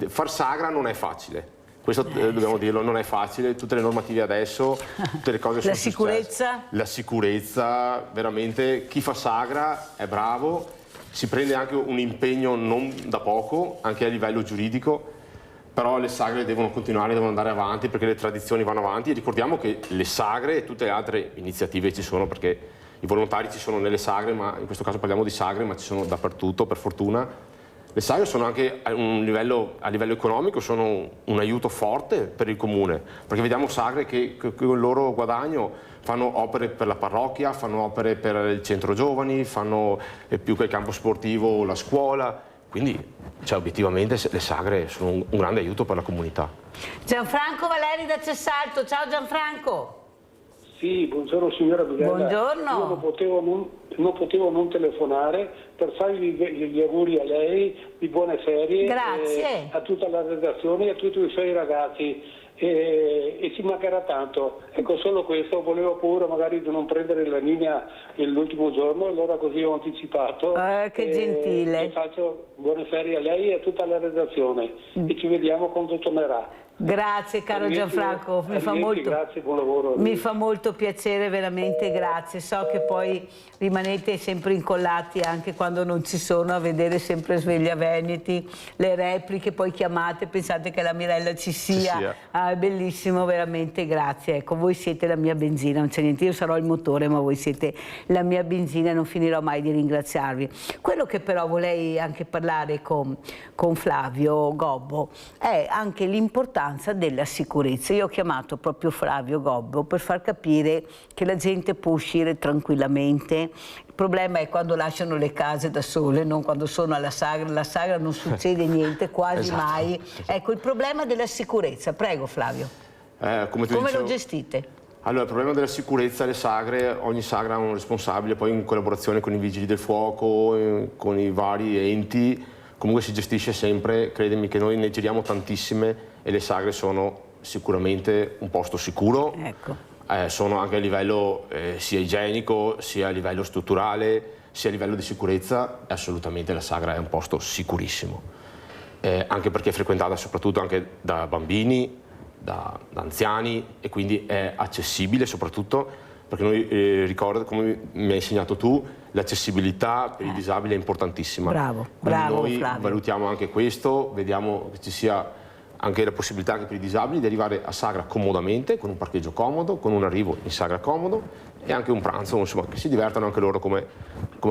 far sagra non è facile. Questo dobbiamo dirlo, non è facile, tutte le normative adesso, tutte le cose sono sicurezza? La sicurezza, veramente chi fa sagra è bravo, si prende anche un impegno non da poco, anche a livello giuridico. Però le sagre devono continuare, devono andare avanti perché le tradizioni vanno avanti. Ricordiamo che le sagre e tutte le altre iniziative ci sono, perché i volontari ci sono nelle sagre, ma in questo caso parliamo di sagre, ma ci sono dappertutto per fortuna. Le sagre sono anche a livello economico, sono un aiuto forte per il comune, perché vediamo sagre che con il loro guadagno fanno opere per la parrocchia, fanno opere per il centro giovani, fanno più che il campo sportivo, la scuola. Quindi, cioè, obiettivamente le sagre sono un grande aiuto per la comunità. Gianfranco Valeri da Cessalto, ciao Gianfranco. Sì, buongiorno signora Vidella. Buongiorno. Io non potevo non telefonare per fargli gli auguri a lei di buone ferie. Grazie. A tutta la redazione e a tutti i suoi ragazzi. E ci mancherà tanto. Ecco, solo questo, volevo paura magari di non prendere la linea l'ultimo giorno, allora così ho anticipato. Che gentile. E faccio buone ferie a lei e a tutta la redazione e ci vediamo quando tornerà. Grazie caro Gianfranco, grazie, buon lavoro. Mi fa molto piacere, veramente grazie. So che poi rimanete sempre incollati anche quando non ci sono a vedere sempre Sveglia Veneti, le repliche, poi chiamate, pensate che la Mirella ci sia. Ah, è bellissimo, veramente grazie. Ecco, voi siete la mia benzina, non c'è niente, io sarò il motore, ma voi siete la mia benzina e non finirò mai di ringraziarvi. Quello che però vorrei anche parlare con Flavio Gobbo è anche l'importanza della sicurezza. Io ho chiamato proprio Flavio Gobbo per far capire che la gente può uscire tranquillamente. Il problema è quando lasciano le case da sole, non quando sono alla sagra. Alla sagra non succede niente, quasi mai. Ecco, il problema della sicurezza. Prego Flavio. Come lo gestite? Allora, il problema della sicurezza, le sagre, ogni sagra ha un responsabile, poi in collaborazione con i vigili del fuoco, con i vari enti, comunque si gestisce sempre, credimi che noi ne giriamo tantissime e le sagre sono sicuramente un posto sicuro, sono anche a livello sia igienico sia a livello strutturale, sia a livello di sicurezza, assolutamente la Sagra è un posto sicurissimo, anche perché è frequentata soprattutto anche da bambini, da anziani, e quindi è accessibile soprattutto perché noi, ricordo, come mi hai insegnato tu, l'accessibilità per i disabili è importantissima. Bravo, quindi bravo noi Flavio. valutiamo anche questo, vediamo che ci sia anche la possibilità anche per i disabili di arrivare a Sagra comodamente, con un parcheggio comodo, con un arrivo in Sagra comodo e anche un pranzo, insomma, che si divertano anche loro come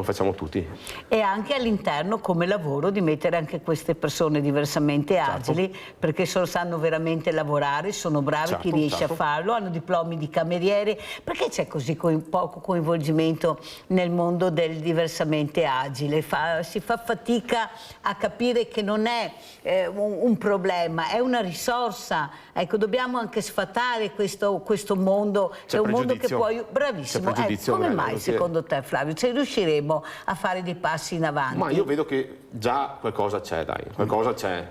facciamo tutti. E anche all'interno come lavoro di mettere anche queste persone diversamente agili, perché sanno veramente lavorare, sono bravi, chi riesce a farlo, hanno diplomi di cameriere, perché c'è così poco coinvolgimento nel mondo del diversamente agile, si fa fatica a capire che non è un problema, è una risorsa, ecco, dobbiamo anche sfatare questo mondo, è un mondo che può... Bravissimo, come mai secondo te Flavio, riusciremo a fare dei passi in avanti? Ma io vedo che già qualcosa c'è, dai, qualcosa c'è,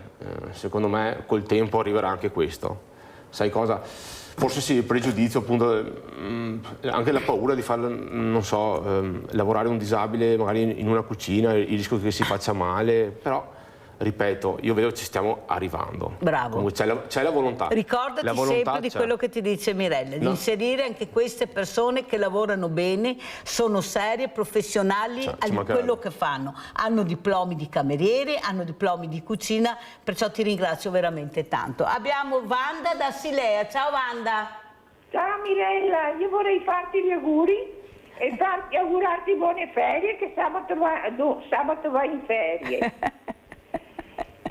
secondo me col tempo arriverà anche questo, sai cosa? Forse sì, il pregiudizio, appunto, anche la paura di far, non so, lavorare un disabile magari in una cucina, il rischio che si faccia male, però... Ripeto, io vedo che ci stiamo arrivando. Bravo. Comunque c'è la volontà. Ricordati la volontà sempre di quello che ti dice Mirella, di inserire anche queste persone che lavorano bene, sono serie, professionali in quello che fanno. Hanno diplomi di cameriere, hanno diplomi di cucina, perciò ti ringrazio veramente tanto. Abbiamo Wanda da Silea. Ciao Wanda. Ciao Mirella, io vorrei farti gli auguri e augurarti buone ferie, che sabato vai in ferie.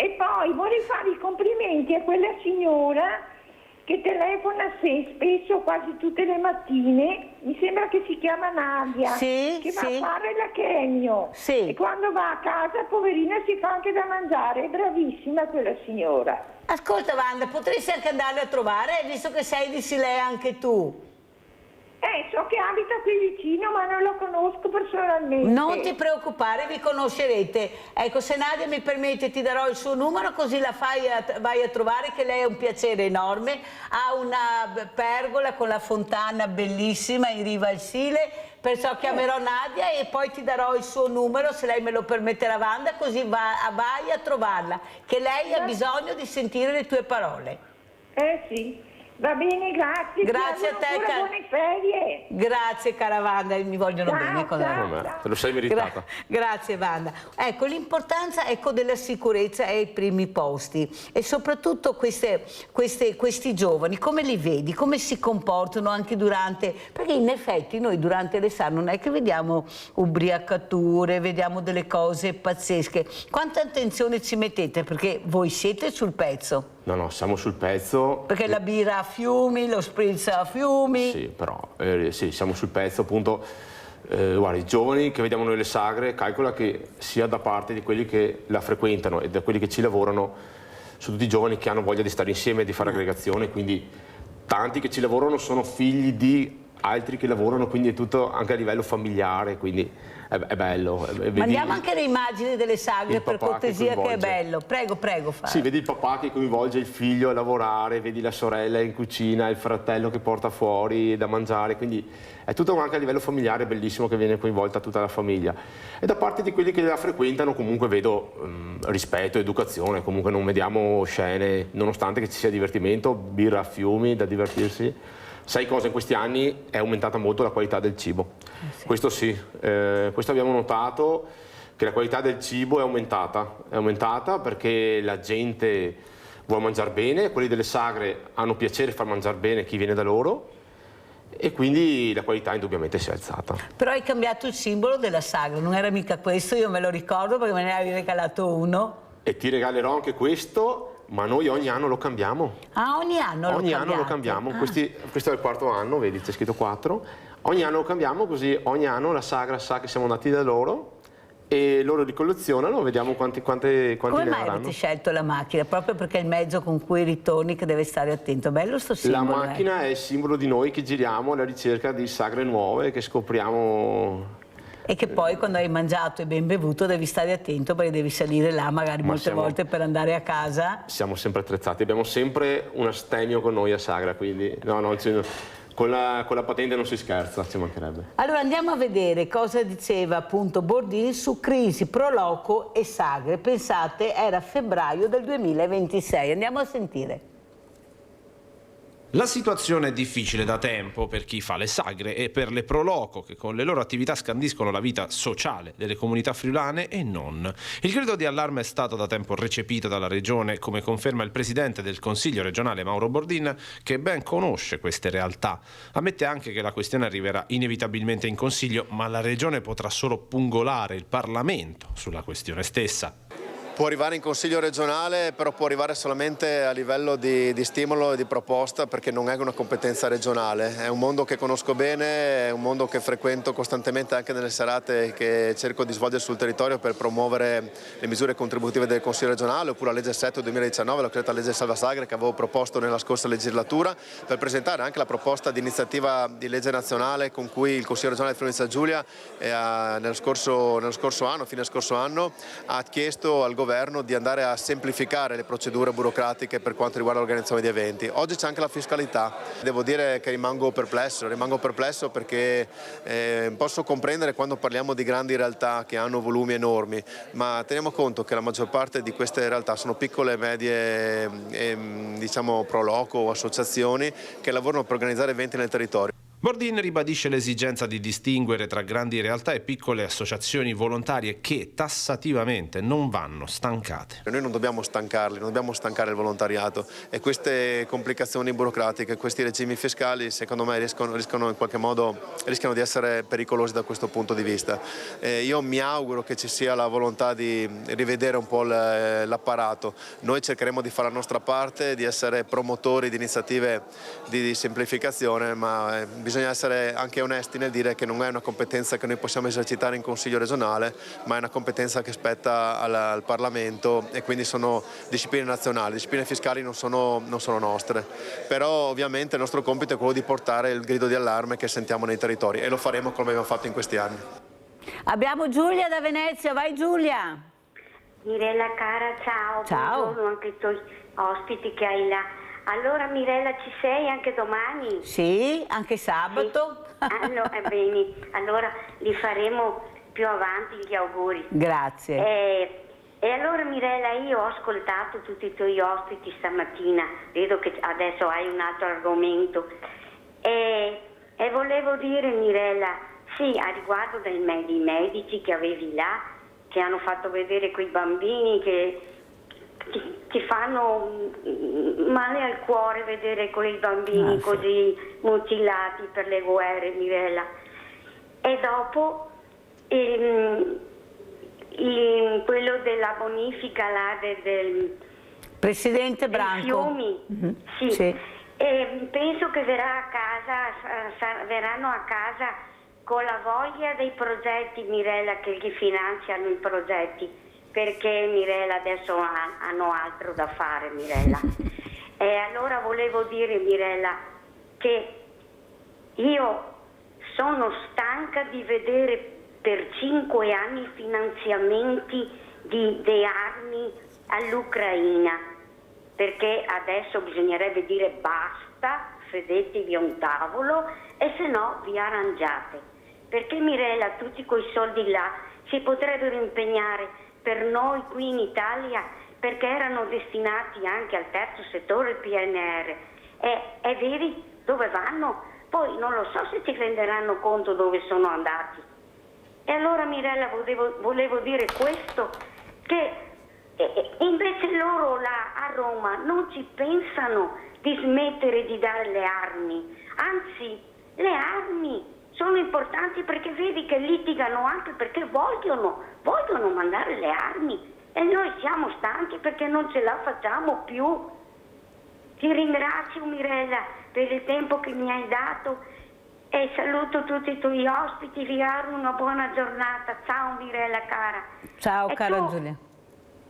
E poi vorrei fare i complimenti a quella signora che telefona spesso, quasi tutte le mattine, mi sembra che si chiama Nadia, che va a fare la chemio. E quando va a casa, poverina, si fa anche da mangiare, è bravissima quella signora. Ascolta Wanda, potresti anche andarla a trovare, visto che sei di Silea anche tu? So che abita qui vicino, ma non lo conosco personalmente. Non ti preoccupare, vi conoscerete. Ecco, se Nadia mi permette ti darò il suo numero, così la vai a trovare, che lei è un piacere enorme. Ha una pergola con la fontana bellissima in riva al Sile, perciò chiamerò Nadia e poi ti darò il suo numero, se lei me lo permetterà Wanda, così vai a trovarla, che lei ha bisogno di sentire le tue parole. Sì. Va bene, grazie. Grazie a te, buone ferie. Grazie cara Wanda, mi vogliono bene con te lo sei meritata. Grazie Wanda. Ecco, l'importanza della sicurezza è ai primi posti e soprattutto questi giovani, come li vedi, come si comportano anche durante, perché in effetti noi durante l'estate non è che vediamo ubriacature, vediamo delle cose pazzesche. Quanta attenzione ci mettete, perché voi siete sul pezzo? No, siamo sul pezzo. Perché la birra a fiumi, lo spritz a fiumi. Sì, però sì, siamo sul pezzo, appunto. Guarda, i giovani che vediamo noi le sagre, calcola che sia da parte di quelli che la frequentano e da quelli che ci lavorano, sono tutti giovani che hanno voglia di stare insieme e di fare aggregazione, quindi tanti che ci lavorano sono figli di altri che lavorano, quindi è tutto anche a livello familiare, quindi è bello. Mandiamo anche le immagini delle sagre per cortesia, che è bello. Prego Fabio. Sì, vedi il papà che coinvolge il figlio a lavorare, vedi la sorella in cucina, il fratello che porta fuori da mangiare, quindi è tutto anche a livello familiare bellissimo che viene coinvolta tutta la famiglia. E da parte di quelli che la frequentano comunque vedo rispetto, educazione, comunque non vediamo scene, nonostante che ci sia divertimento, birra a fiumi, da divertirsi. Sai cosa? In questi anni è aumentata molto la qualità del cibo. Questo sì, questo abbiamo notato, che la qualità del cibo è aumentata perché la gente vuole mangiare bene, quelli delle sagre hanno piacere far mangiare bene chi viene da loro e quindi la qualità indubbiamente si è alzata. Però hai cambiato il simbolo della sagra, non era mica questo, io me lo ricordo perché me ne avevi regalato uno. E ti regalerò anche questo. Ma noi ogni anno lo cambiamo. Ah, ogni anno lo cambiamo. Questo è il quarto anno, vedi, c'è scritto 4. Ogni anno lo cambiamo, così ogni anno la sagra sa che siamo andati da loro e loro li collezionano, vediamo quanti Come ne mai avranno. avete scelto la macchina? Proprio perché è il mezzo con cui ritorni che deve stare attento. Bello sto simbolo. La macchina è il simbolo di noi che giriamo alla ricerca di sagre nuove, che scopriamo... E che poi quando hai mangiato e ben bevuto devi stare attento perché devi salire là magari molte volte per andare a casa. Siamo sempre attrezzati, abbiamo sempre un astemio con noi a Sagra, quindi Con la patente non si scherza, ci mancherebbe. Allora andiamo a vedere cosa diceva appunto Bordini su crisi, pro loco e sagre. Pensate, era febbraio del 2026. Andiamo a sentire. La situazione è difficile da tempo per chi fa le sagre e per le pro loco che con le loro attività scandiscono la vita sociale delle comunità friulane e non. Il grido di allarme è stato da tempo recepito dalla Regione, come conferma il presidente del Consiglio regionale Mauro Bordin, che ben conosce queste realtà. Ammette anche che la questione arriverà inevitabilmente in Consiglio, ma la Regione potrà solo pungolare il Parlamento sulla questione stessa. Può arrivare in Consiglio regionale, però può arrivare solamente a livello di stimolo e di proposta, perché non è una competenza regionale. È un mondo che conosco bene, è un mondo che frequento costantemente anche nelle serate che cerco di svolgere sul territorio per promuovere le misure contributive del Consiglio regionale, oppure la legge 7 2019, la cosiddetta legge Salva Sagre che avevo proposto nella scorsa legislatura, per presentare anche la proposta di iniziativa di legge nazionale con cui il Consiglio regionale di Friuli Venezia Giulia nello scorso anno, fine scorso anno, ha chiesto al governo di andare a semplificare le procedure burocratiche per quanto riguarda l'organizzazione di eventi. Oggi c'è anche la fiscalità. Devo dire che rimango perplesso perché posso comprendere quando parliamo di grandi realtà che hanno volumi enormi, ma teniamo conto che la maggior parte di queste realtà sono piccole e medie, diciamo pro loco o associazioni che lavorano per organizzare eventi nel territorio. Bordin ribadisce l'esigenza di distinguere tra grandi realtà e piccole associazioni volontarie che tassativamente non vanno stancate. Noi non dobbiamo stancarli, non dobbiamo stancare il volontariato, e queste complicazioni burocratiche, questi regimi fiscali secondo me rischiano in qualche modo di essere pericolosi da questo punto di vista. Io mi auguro che ci sia la volontà di rivedere un po' l'apparato. Noi cercheremo di fare la nostra parte, di essere promotori di iniziative di semplificazione, ma bisogna essere anche onesti nel dire che non è una competenza che noi possiamo esercitare in Consiglio regionale, ma è una competenza che spetta al Parlamento, e quindi sono discipline nazionali, discipline fiscali non sono nostre. Però ovviamente il nostro compito è quello di portare il grido di allarme che sentiamo nei territori, e lo faremo come abbiamo fatto in questi anni. Abbiamo Giulia da Venezia, vai Giulia! Mirella cara, ciao. Ciao. Buongiorno anche ai tuoi ospiti che hai là. Allora Mirella, ci sei anche domani? Sì, anche sabato. Sì. Bene, allora li faremo più avanti gli auguri. Grazie. E allora Mirella, io ho ascoltato tutti i tuoi ospiti stamattina, vedo che adesso hai un altro argomento, e volevo dire Mirella, sì, a riguardo dei medici che avevi là, che hanno fatto vedere quei bambini che ti fanno male al cuore vedere quei bambini così mutilati per le guerre, Mirella. E dopo quello della bonifica là del Presidente Branco. Fiumi, sì. E penso che verranno a casa con la voglia dei progetti, Mirella, che gli finanziano i progetti. Perché Mirella adesso hanno altro da fare, Mirella. E allora volevo dire, Mirella, che io sono stanca di vedere per 5 anni finanziamenti di armi all'Ucraina, perché adesso bisognerebbe dire basta, sedetevi a un tavolo e se no vi arrangiate. Perché Mirella, tutti quei soldi là si potrebbero impegnare per noi qui in Italia, perché erano destinati anche al terzo settore, il PNR. E vedi dove vanno? Poi non lo so se ci renderanno conto dove sono andati. E allora Mirella volevo dire questo, che invece loro là a Roma non ci pensano di smettere di dare le armi, anzi le armi sono importanti, perché vedi che litigano anche perché vogliono mandare le armi, e noi siamo stanchi perché non ce la facciamo più. Ti ringrazio Mirella per il tempo che mi hai dato e saluto tutti i tuoi ospiti, vi auguro una buona giornata. Ciao Mirella cara. Ciao cara Giulia.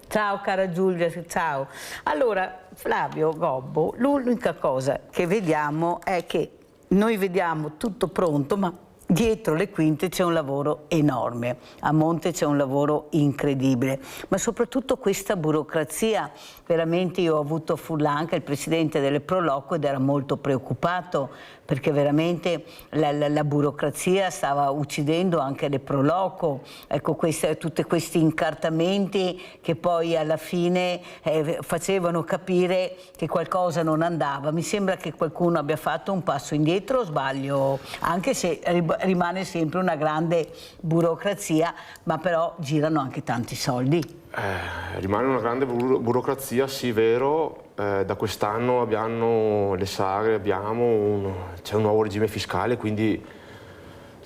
Ciao cara Giulia, ciao. Allora Flavio Gobbo, l'unica cosa che vediamo è che noi vediamo tutto pronto, ma Dietro le quinte c'è un lavoro enorme, a monte c'è un lavoro incredibile, ma soprattutto questa burocrazia, veramente io ho avuto Furlan, che è il presidente delle Proloco, ed era molto preoccupato perché veramente la burocrazia stava uccidendo anche le Proloco, ecco, tutti questi incartamenti che poi alla fine facevano capire che qualcosa non andava. Mi sembra che qualcuno abbia fatto un passo indietro, o sbaglio? Anche se rimane sempre una grande burocrazia, ma però girano anche tanti soldi. Rimane una grande burocrazia, sì, vero. Da quest'anno abbiamo le sagre, c'è un nuovo regime fiscale, quindi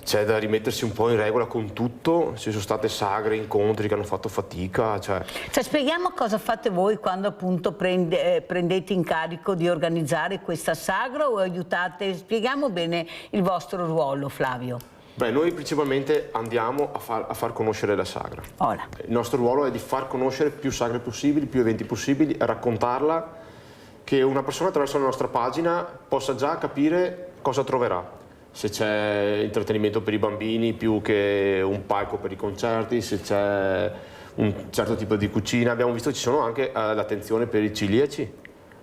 c'è da rimettersi un po' in regola con tutto. Ci sono state sagre, incontri che hanno fatto fatica. Cioè, spieghiamo cosa fate voi quando appunto prendete in carico di organizzare questa sagra o aiutate. Spieghiamo bene il vostro ruolo, Flavio. Beh, noi principalmente andiamo a far conoscere la sagra. Ora. Il nostro ruolo è di far conoscere più sagre possibili, più eventi possibili, raccontarla, che una persona attraverso la nostra pagina possa già capire cosa troverà. Se c'è intrattenimento per i bambini più che un palco per i concerti, se c'è un certo tipo di cucina. Abbiamo visto che ci sono anche l'attenzione per i celiaci,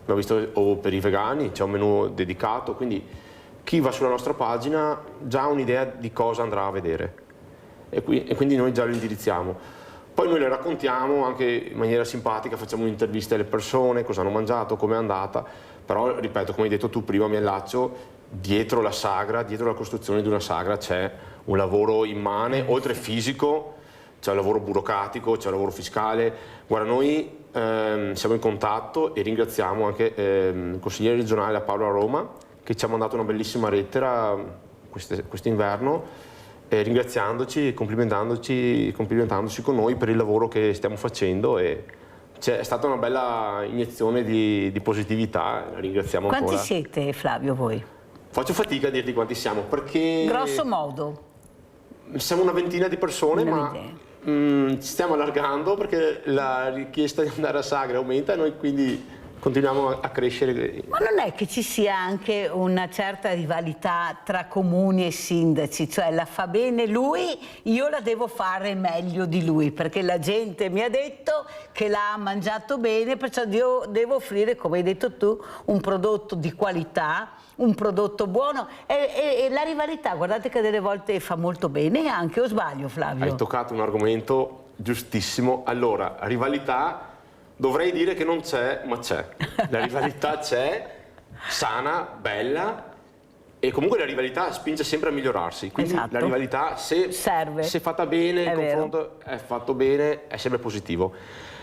abbiamo visto, o per i vegani, c'è un menù dedicato, quindi chi va sulla nostra pagina già ha un'idea di cosa andrà a vedere e quindi noi già lo indirizziamo. Poi noi le raccontiamo anche in maniera simpatica, facciamo interviste alle persone, cosa hanno mangiato, come è andata, però ripeto, come hai detto tu prima, mi allaccio, dietro la sagra, dietro la costruzione di una sagra c'è un lavoro immane, oltre fisico, c'è un lavoro burocratico, c'è un lavoro fiscale. Guarda, noi siamo in contatto e ringraziamo anche il consigliere regionale a Paolo a Roma, che ci ha mandato una bellissima lettera quest'inverno, ringraziandoci e complimentandosi con noi per il lavoro che stiamo facendo, e è stata una bella iniezione di positività, la ringraziamo ancora. Quanti siete, Flavio, voi? Faccio fatica a dirti quanti siamo, perché grosso modo siamo una ventina di persone, ma ci stiamo allargando perché la richiesta di andare a sagre aumenta e noi quindi continuiamo a crescere. Ma non è che ci sia anche una certa rivalità tra comuni e sindaci? Cioè, la fa bene lui, io la devo fare meglio di lui, perché la gente mi ha detto che l'ha mangiato bene, perciò io devo offrire, come hai detto tu, un prodotto di qualità, un prodotto buono, e la rivalità, guardate che delle volte fa molto bene anche, o sbaglio, Flavio? Hai toccato un argomento giustissimo. Allora, rivalità dovrei dire che non c'è, ma c'è. La rivalità c'è, sana, bella, e comunque la rivalità spinge sempre a migliorarsi. Quindi esatto. La rivalità, se fatta bene, il confronto è fatto bene, è sempre positivo.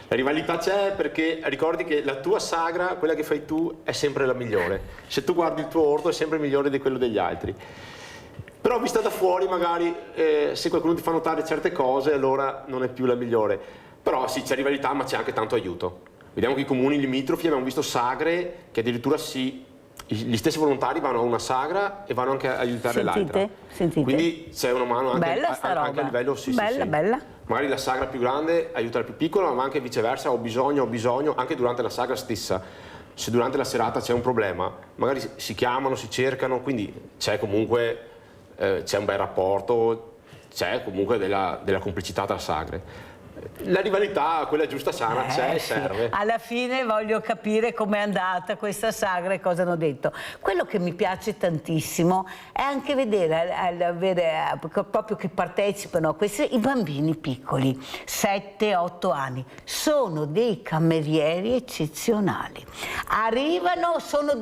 La rivalità c'è perché ricordi che la tua sagra, quella che fai tu, è sempre la migliore. Se tu guardi il tuo orto è sempre migliore di quello degli altri. Però vista da fuori magari se qualcuno ti fa notare certe cose, allora non è più la migliore. Però sì, c'è rivalità, ma c'è anche tanto aiuto. Vediamo che i comuni limitrofi, abbiamo visto sagre che addirittura gli stessi volontari vanno a una sagra e vanno anche a aiutare l'altra. Sentite. Quindi c'è una mano anche a livello bella. Magari la sagra più grande aiuta la più piccola, ma anche viceversa, ho bisogno, anche durante la sagra stessa. Se durante la serata c'è un problema, magari si chiamano, si cercano, quindi c'è comunque c'è un bel rapporto, c'è comunque della complicità tra sagre. La rivalità, quella giusta, sana, c'è e serve. Alla fine voglio capire com'è andata questa sagra e cosa hanno detto. Quello che mi piace tantissimo è anche vedere proprio che partecipano a queste, i bambini piccoli, 7-8 anni, sono dei camerieri eccezionali. Arrivano,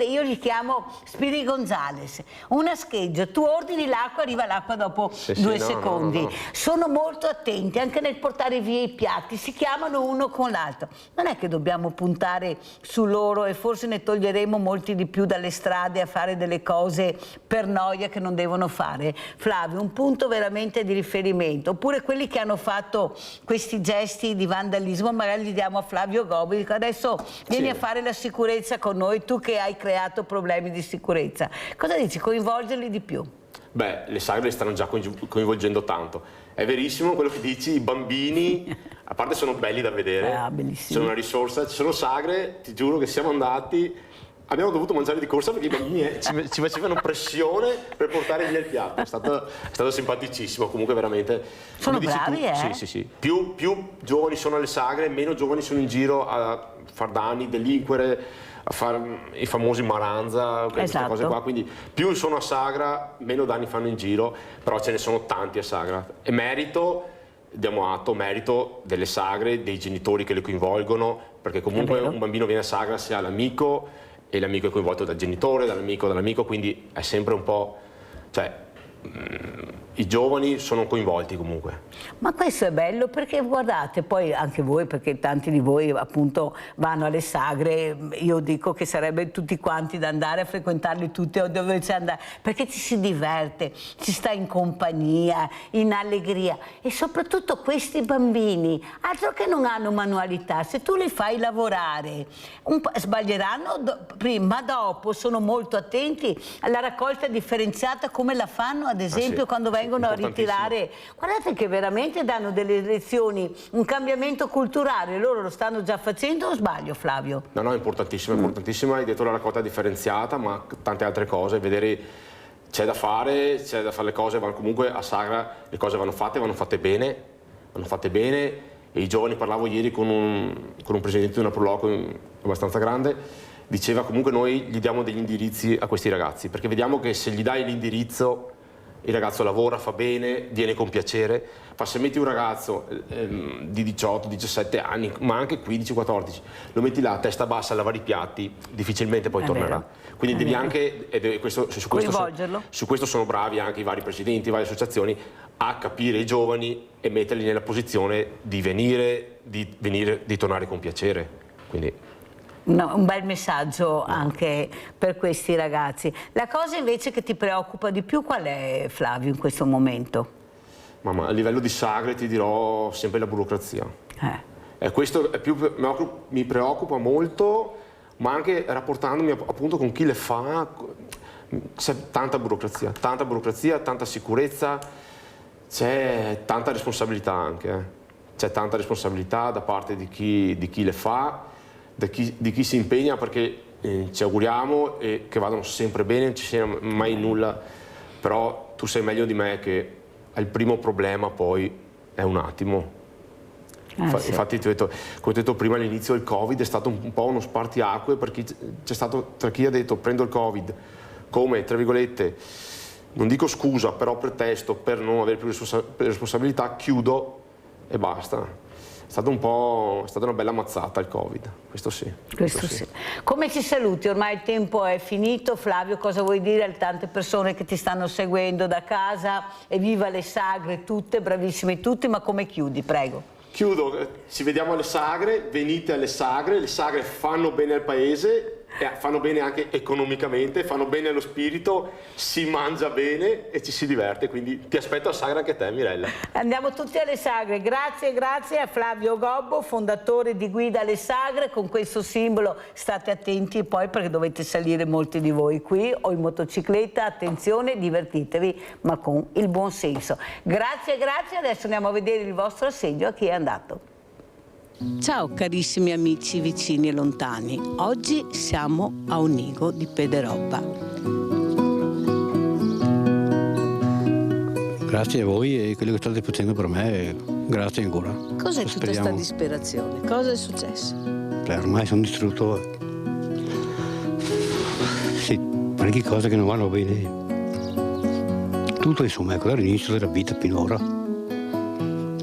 io li chiamo Spiri Gonzales, una scheggia, tu ordini l'acqua, arriva l'acqua dopo 2 secondi. No. Sono molto attenti anche nel portare via i piatti, si chiamano uno con l'altro. Non è che dobbiamo puntare su loro e forse ne toglieremo molti di più dalle strade a fare delle cose per noia che non devono fare. Flavio, un punto veramente di riferimento. Oppure quelli che hanno fatto questi gesti di vandalismo, magari gli diamo a Flavio Gobbi, dico adesso vieni a fare la sicurezza con noi, tu che hai creato problemi di sicurezza. Cosa dici? Coinvolgerli di più? Beh, le sagre le stanno già coinvolgendo tanto. È verissimo quello che dici, i bambini, a parte sono belli da vedere, sono una risorsa, ci sono sagre, ti giuro che siamo andati abbiamo dovuto mangiare di corsa perché i bambini ci facevano pressione per portare via il piatto. È stato simpaticissimo, comunque veramente. Sono come dici bravi, tu, sì. Più giovani sono alle sagre, meno giovani sono in giro a far danni, delinquere, a fare i famosi maranza, queste cose qua. Quindi più sono a sagra, meno danni fanno in giro, però ce ne sono tanti a sagra. E merito delle sagre, dei genitori che le coinvolgono, perché comunque un bambino viene a sagra se ha l'amico e l'amico è coinvolto dal genitore, dall'amico, quindi è sempre un po', cioè i giovani sono coinvolti comunque. Ma questo è bello perché guardate, poi anche voi, perché tanti di voi appunto vanno alle sagre, io dico che sarebbe tutti quanti da andare a frequentarli tutti o dove c'è andare, perché ci si diverte, si sta in compagnia, in allegria, e soprattutto questi bambini, altro che non hanno manualità, se tu li fai lavorare, sbaglieranno prima, ma dopo sono molto attenti alla raccolta differenziata, come la fanno ad esempio quando vengono a ritirare. Guardate che veramente danno delle lezioni, un cambiamento culturale, loro lo stanno già facendo, o sbaglio Flavio? No, è importantissima, hai detto la raccolta differenziata, ma tante altre cose, vedere c'è da fare le cose, comunque a sagra le cose vanno fatte bene, e i giovani, parlavo ieri con un presidente di una proloco abbastanza grande, diceva comunque noi gli diamo degli indirizzi a questi ragazzi, perché vediamo che se gli dai l'indirizzo il ragazzo lavora, fa bene, viene con piacere, ma se metti un ragazzo di 18, 17 anni, ma anche 15, 14, lo metti là a testa bassa a lavare i piatti, difficilmente poi tornerà. Quindi devi anche, su questo sono bravi anche i vari presidenti, le varie associazioni, a capire i giovani e metterli nella posizione di venire, di tornare con piacere. Quindi un bel messaggio anche per questi ragazzi. La cosa invece che ti preoccupa di più qual è, Flavio, in questo momento? Mamma, a livello di sagre ti dirò sempre la burocrazia. Questo è mi preoccupa molto, ma anche rapportandomi appunto con chi le fa, c'è tanta burocrazia, tanta sicurezza, c'è tanta responsabilità anche. C'è tanta responsabilità da parte di chi le fa, di chi si impegna, perché ci auguriamo che vadano sempre bene, non ci sia mai nulla, però tu sai meglio di me che il primo problema poi è un attimo. Infatti come ho detto prima all'inizio, il Covid è stato un po' uno spartiacque, perché c'è stato tra chi ha detto prendo il Covid come, tra virgolette, non dico scusa, però pretesto per non avere più responsabilità, chiudo e basta. È stata una bella mazzata il Covid, questo sì. Come ci saluti? Ormai il tempo è finito. Flavio, cosa vuoi dire alle tante persone che ti stanno seguendo da casa? Evviva le sagre tutte, bravissimi tutti, ma come chiudi, prego? Chiudo, ci vediamo alle sagre, venite alle sagre, le sagre fanno bene al paese, fanno bene anche economicamente, fanno bene allo spirito, si mangia bene e ci si diverte, quindi ti aspetto a sagra anche te, Mirella. Andiamo tutti alle sagre. Grazie a Flavio Gobbo, fondatore di Guida alle Sagre. Con questo simbolo state attenti poi, perché dovete salire molti di voi qui o in motocicletta. Attenzione, divertitevi, ma con il buon senso. Grazie, adesso andiamo a vedere il vostro assegno a chi è andato. Ciao carissimi amici vicini e lontani, oggi siamo a Onigo di Pederobba. Grazie a voi e quello che state facendo per me, grazie ancora. Cos'è tutta questa disperazione? Cosa è successo? Ormai sono distrutto. Sì, parecchie cose che non vanno bene. Tutto insomma, ecco, dall'inizio della vita finora.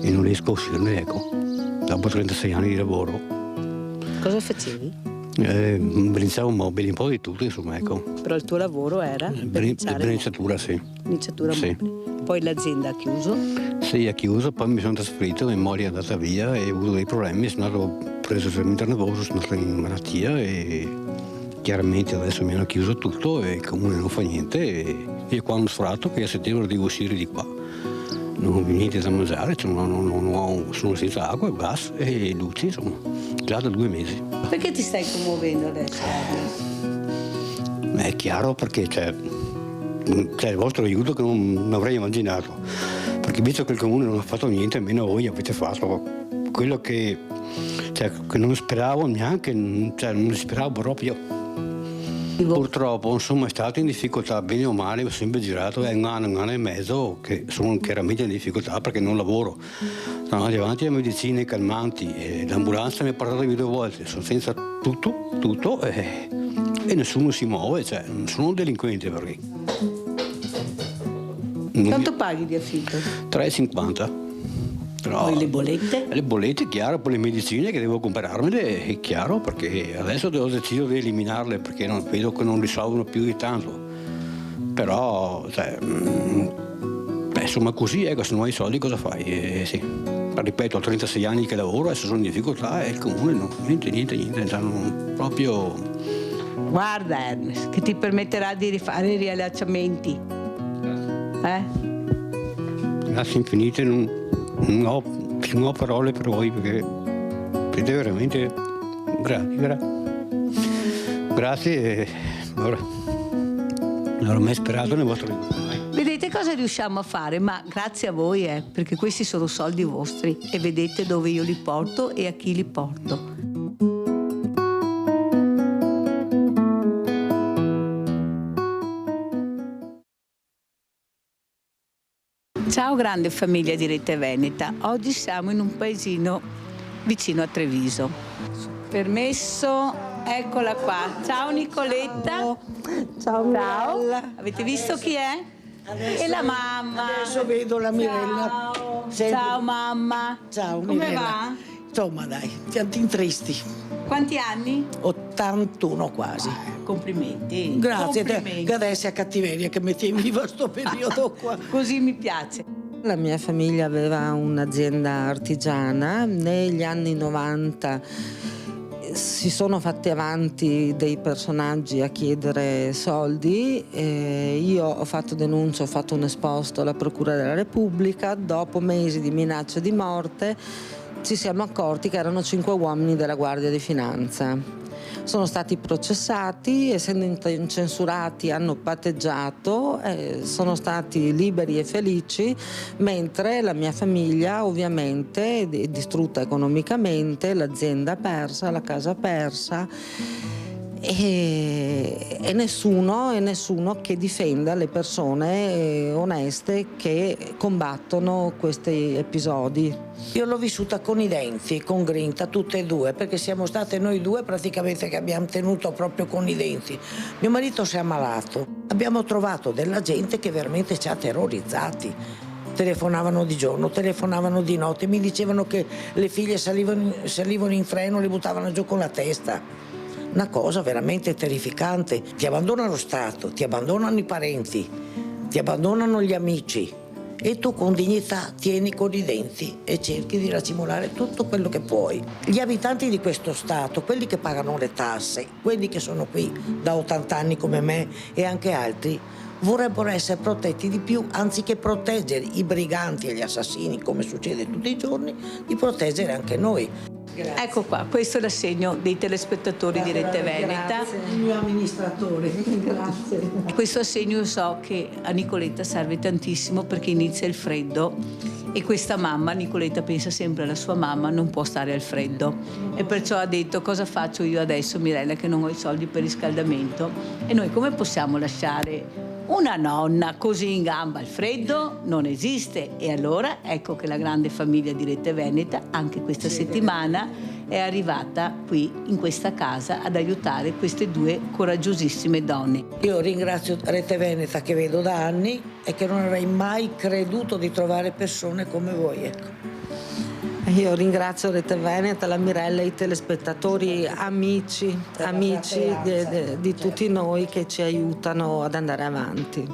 E non riesco a uscirne, ecco. Dopo 36 anni di lavoro. Cosa facevi? Brinzavo mobili, un po' di tutto, insomma, ecco. Però il tuo lavoro era? Brinzatura, sì. Brinzatura mobili. Poi l'azienda ha chiuso? Sì, ha chiuso, poi mi sono trasferito, mia moglie è andata via e ho avuto dei problemi, sono andato preso veramente nervoso, sono stato in malattia e chiaramente adesso mi hanno chiuso tutto e il comune non fa niente e io qua ho sforato che a settembre devo uscire di qua. Non ho niente da mangiare, sono senza acqua, gas e luci, insomma, già da 2 mesi. Perché ti stai commuovendo adesso? È chiaro perché c'è il vostro aiuto che non avrei immaginato, perché visto che il comune non ha fatto niente, almeno voi avete fatto quello che non speravo neanche, non speravo proprio. Purtroppo non sono mai stato in difficoltà, bene o male, ho sempre girato, è un anno e mezzo che sono chiaramente in difficoltà perché non lavoro. Sono andati avanti a medicine, calmanti, e l'ambulanza mi ha portato via 2 volte, sono senza tutto e nessuno si muove, cioè non sono un delinquente perché. Quanto paghi di affitto? 3,50. Però poi le bollette? Le bollette, chiaro, poi le medicine che devo comprarmele, è chiaro, perché adesso ho deciso di eliminarle perché vedo che non risolvono più di tanto. Però, cioè, insomma così, ecco, se non hai i soldi cosa fai? Sì. Ripeto, ho 36 anni che lavoro, adesso sono in difficoltà e il comune no, niente, stanno proprio... Guarda Ernest, che ti permetterà di rifare i riallacciamenti. Grazie infinite, non ho parole per voi perché siete veramente grazie e ora non ho mai sperato nel vostro aiuto. Vedete cosa riusciamo a fare? Ma grazie a voi, perché questi sono soldi vostri e vedete dove io li porto e a chi li porto. Ciao grande famiglia di Rete Veneta, oggi siamo in un paesino vicino a Treviso. Permesso, eccola qua. Ciao Nicoletta. Ciao Mirella. Avete visto chi è? E la mamma. Adesso vedo la Mirella. Ciao mamma. Ciao Come Mirella. va? Insomma dai, piantini tristi. Quanti anni? 81 quasi. Complimenti. Grazie, Complimenti. che adesso è cattiveria che mi tieni viva sto periodo qua. Così mi piace. La mia famiglia aveva un'azienda artigiana, negli anni 90 si sono fatti avanti dei personaggi a chiedere soldi, io ho fatto denuncia, ho fatto un esposto alla Procura della Repubblica, dopo mesi di minacce di morte ci siamo accorti che erano 5 uomini della Guardia di Finanza. Sono stati processati, essendo incensurati hanno patteggiato, sono stati liberi e felici, mentre la mia famiglia ovviamente è distrutta economicamente, l'azienda persa, la casa persa e nessuno che difenda le persone oneste che combattono questi episodi. Io l'ho vissuta con i denti, con grinta, tutte e due, perché siamo state noi due praticamente che abbiamo tenuto proprio con i denti. Mio marito si è ammalato, abbiamo trovato della gente che veramente ci ha terrorizzati. Telefonavano di giorno, telefonavano di notte, mi dicevano che le figlie salivano in treno, le buttavano giù con la testa. Una cosa veramente terrificante. Ti abbandona lo Stato, ti abbandonano i parenti, ti abbandonano gli amici e tu con dignità tieni con i denti e cerchi di racimolare tutto quello che puoi. Gli abitanti di questo Stato, quelli che pagano le tasse, quelli che sono qui da 80 anni come me e anche altri, vorrebbero essere protetti di più, anziché proteggere i briganti e gli assassini, come succede tutti i giorni, di proteggere anche noi. Grazie. Ecco qua, questo è l'assegno dei telespettatori di Rete Veneta. Grazie, il mio amministratore. Grazie. Questo assegno io so che a Nicoletta serve tantissimo perché inizia il freddo e questa mamma, Nicoletta pensa sempre alla sua mamma, non può stare al freddo e perciò ha detto: cosa faccio io adesso, Mirella, che non ho i soldi per il riscaldamento? E noi come possiamo lasciare una nonna così in gamba al freddo? Non esiste. E allora ecco che la grande famiglia di Rete Veneta anche questa settimana è arrivata qui in questa casa ad aiutare queste due coraggiosissime donne. Io ringrazio Rete Veneta che vedo da anni e che non avrei mai creduto di trovare persone come voi, ecco. Io ringrazio Rete Veneta, la Mirella, i telespettatori, amici di tutti noi che ci aiutano ad andare avanti.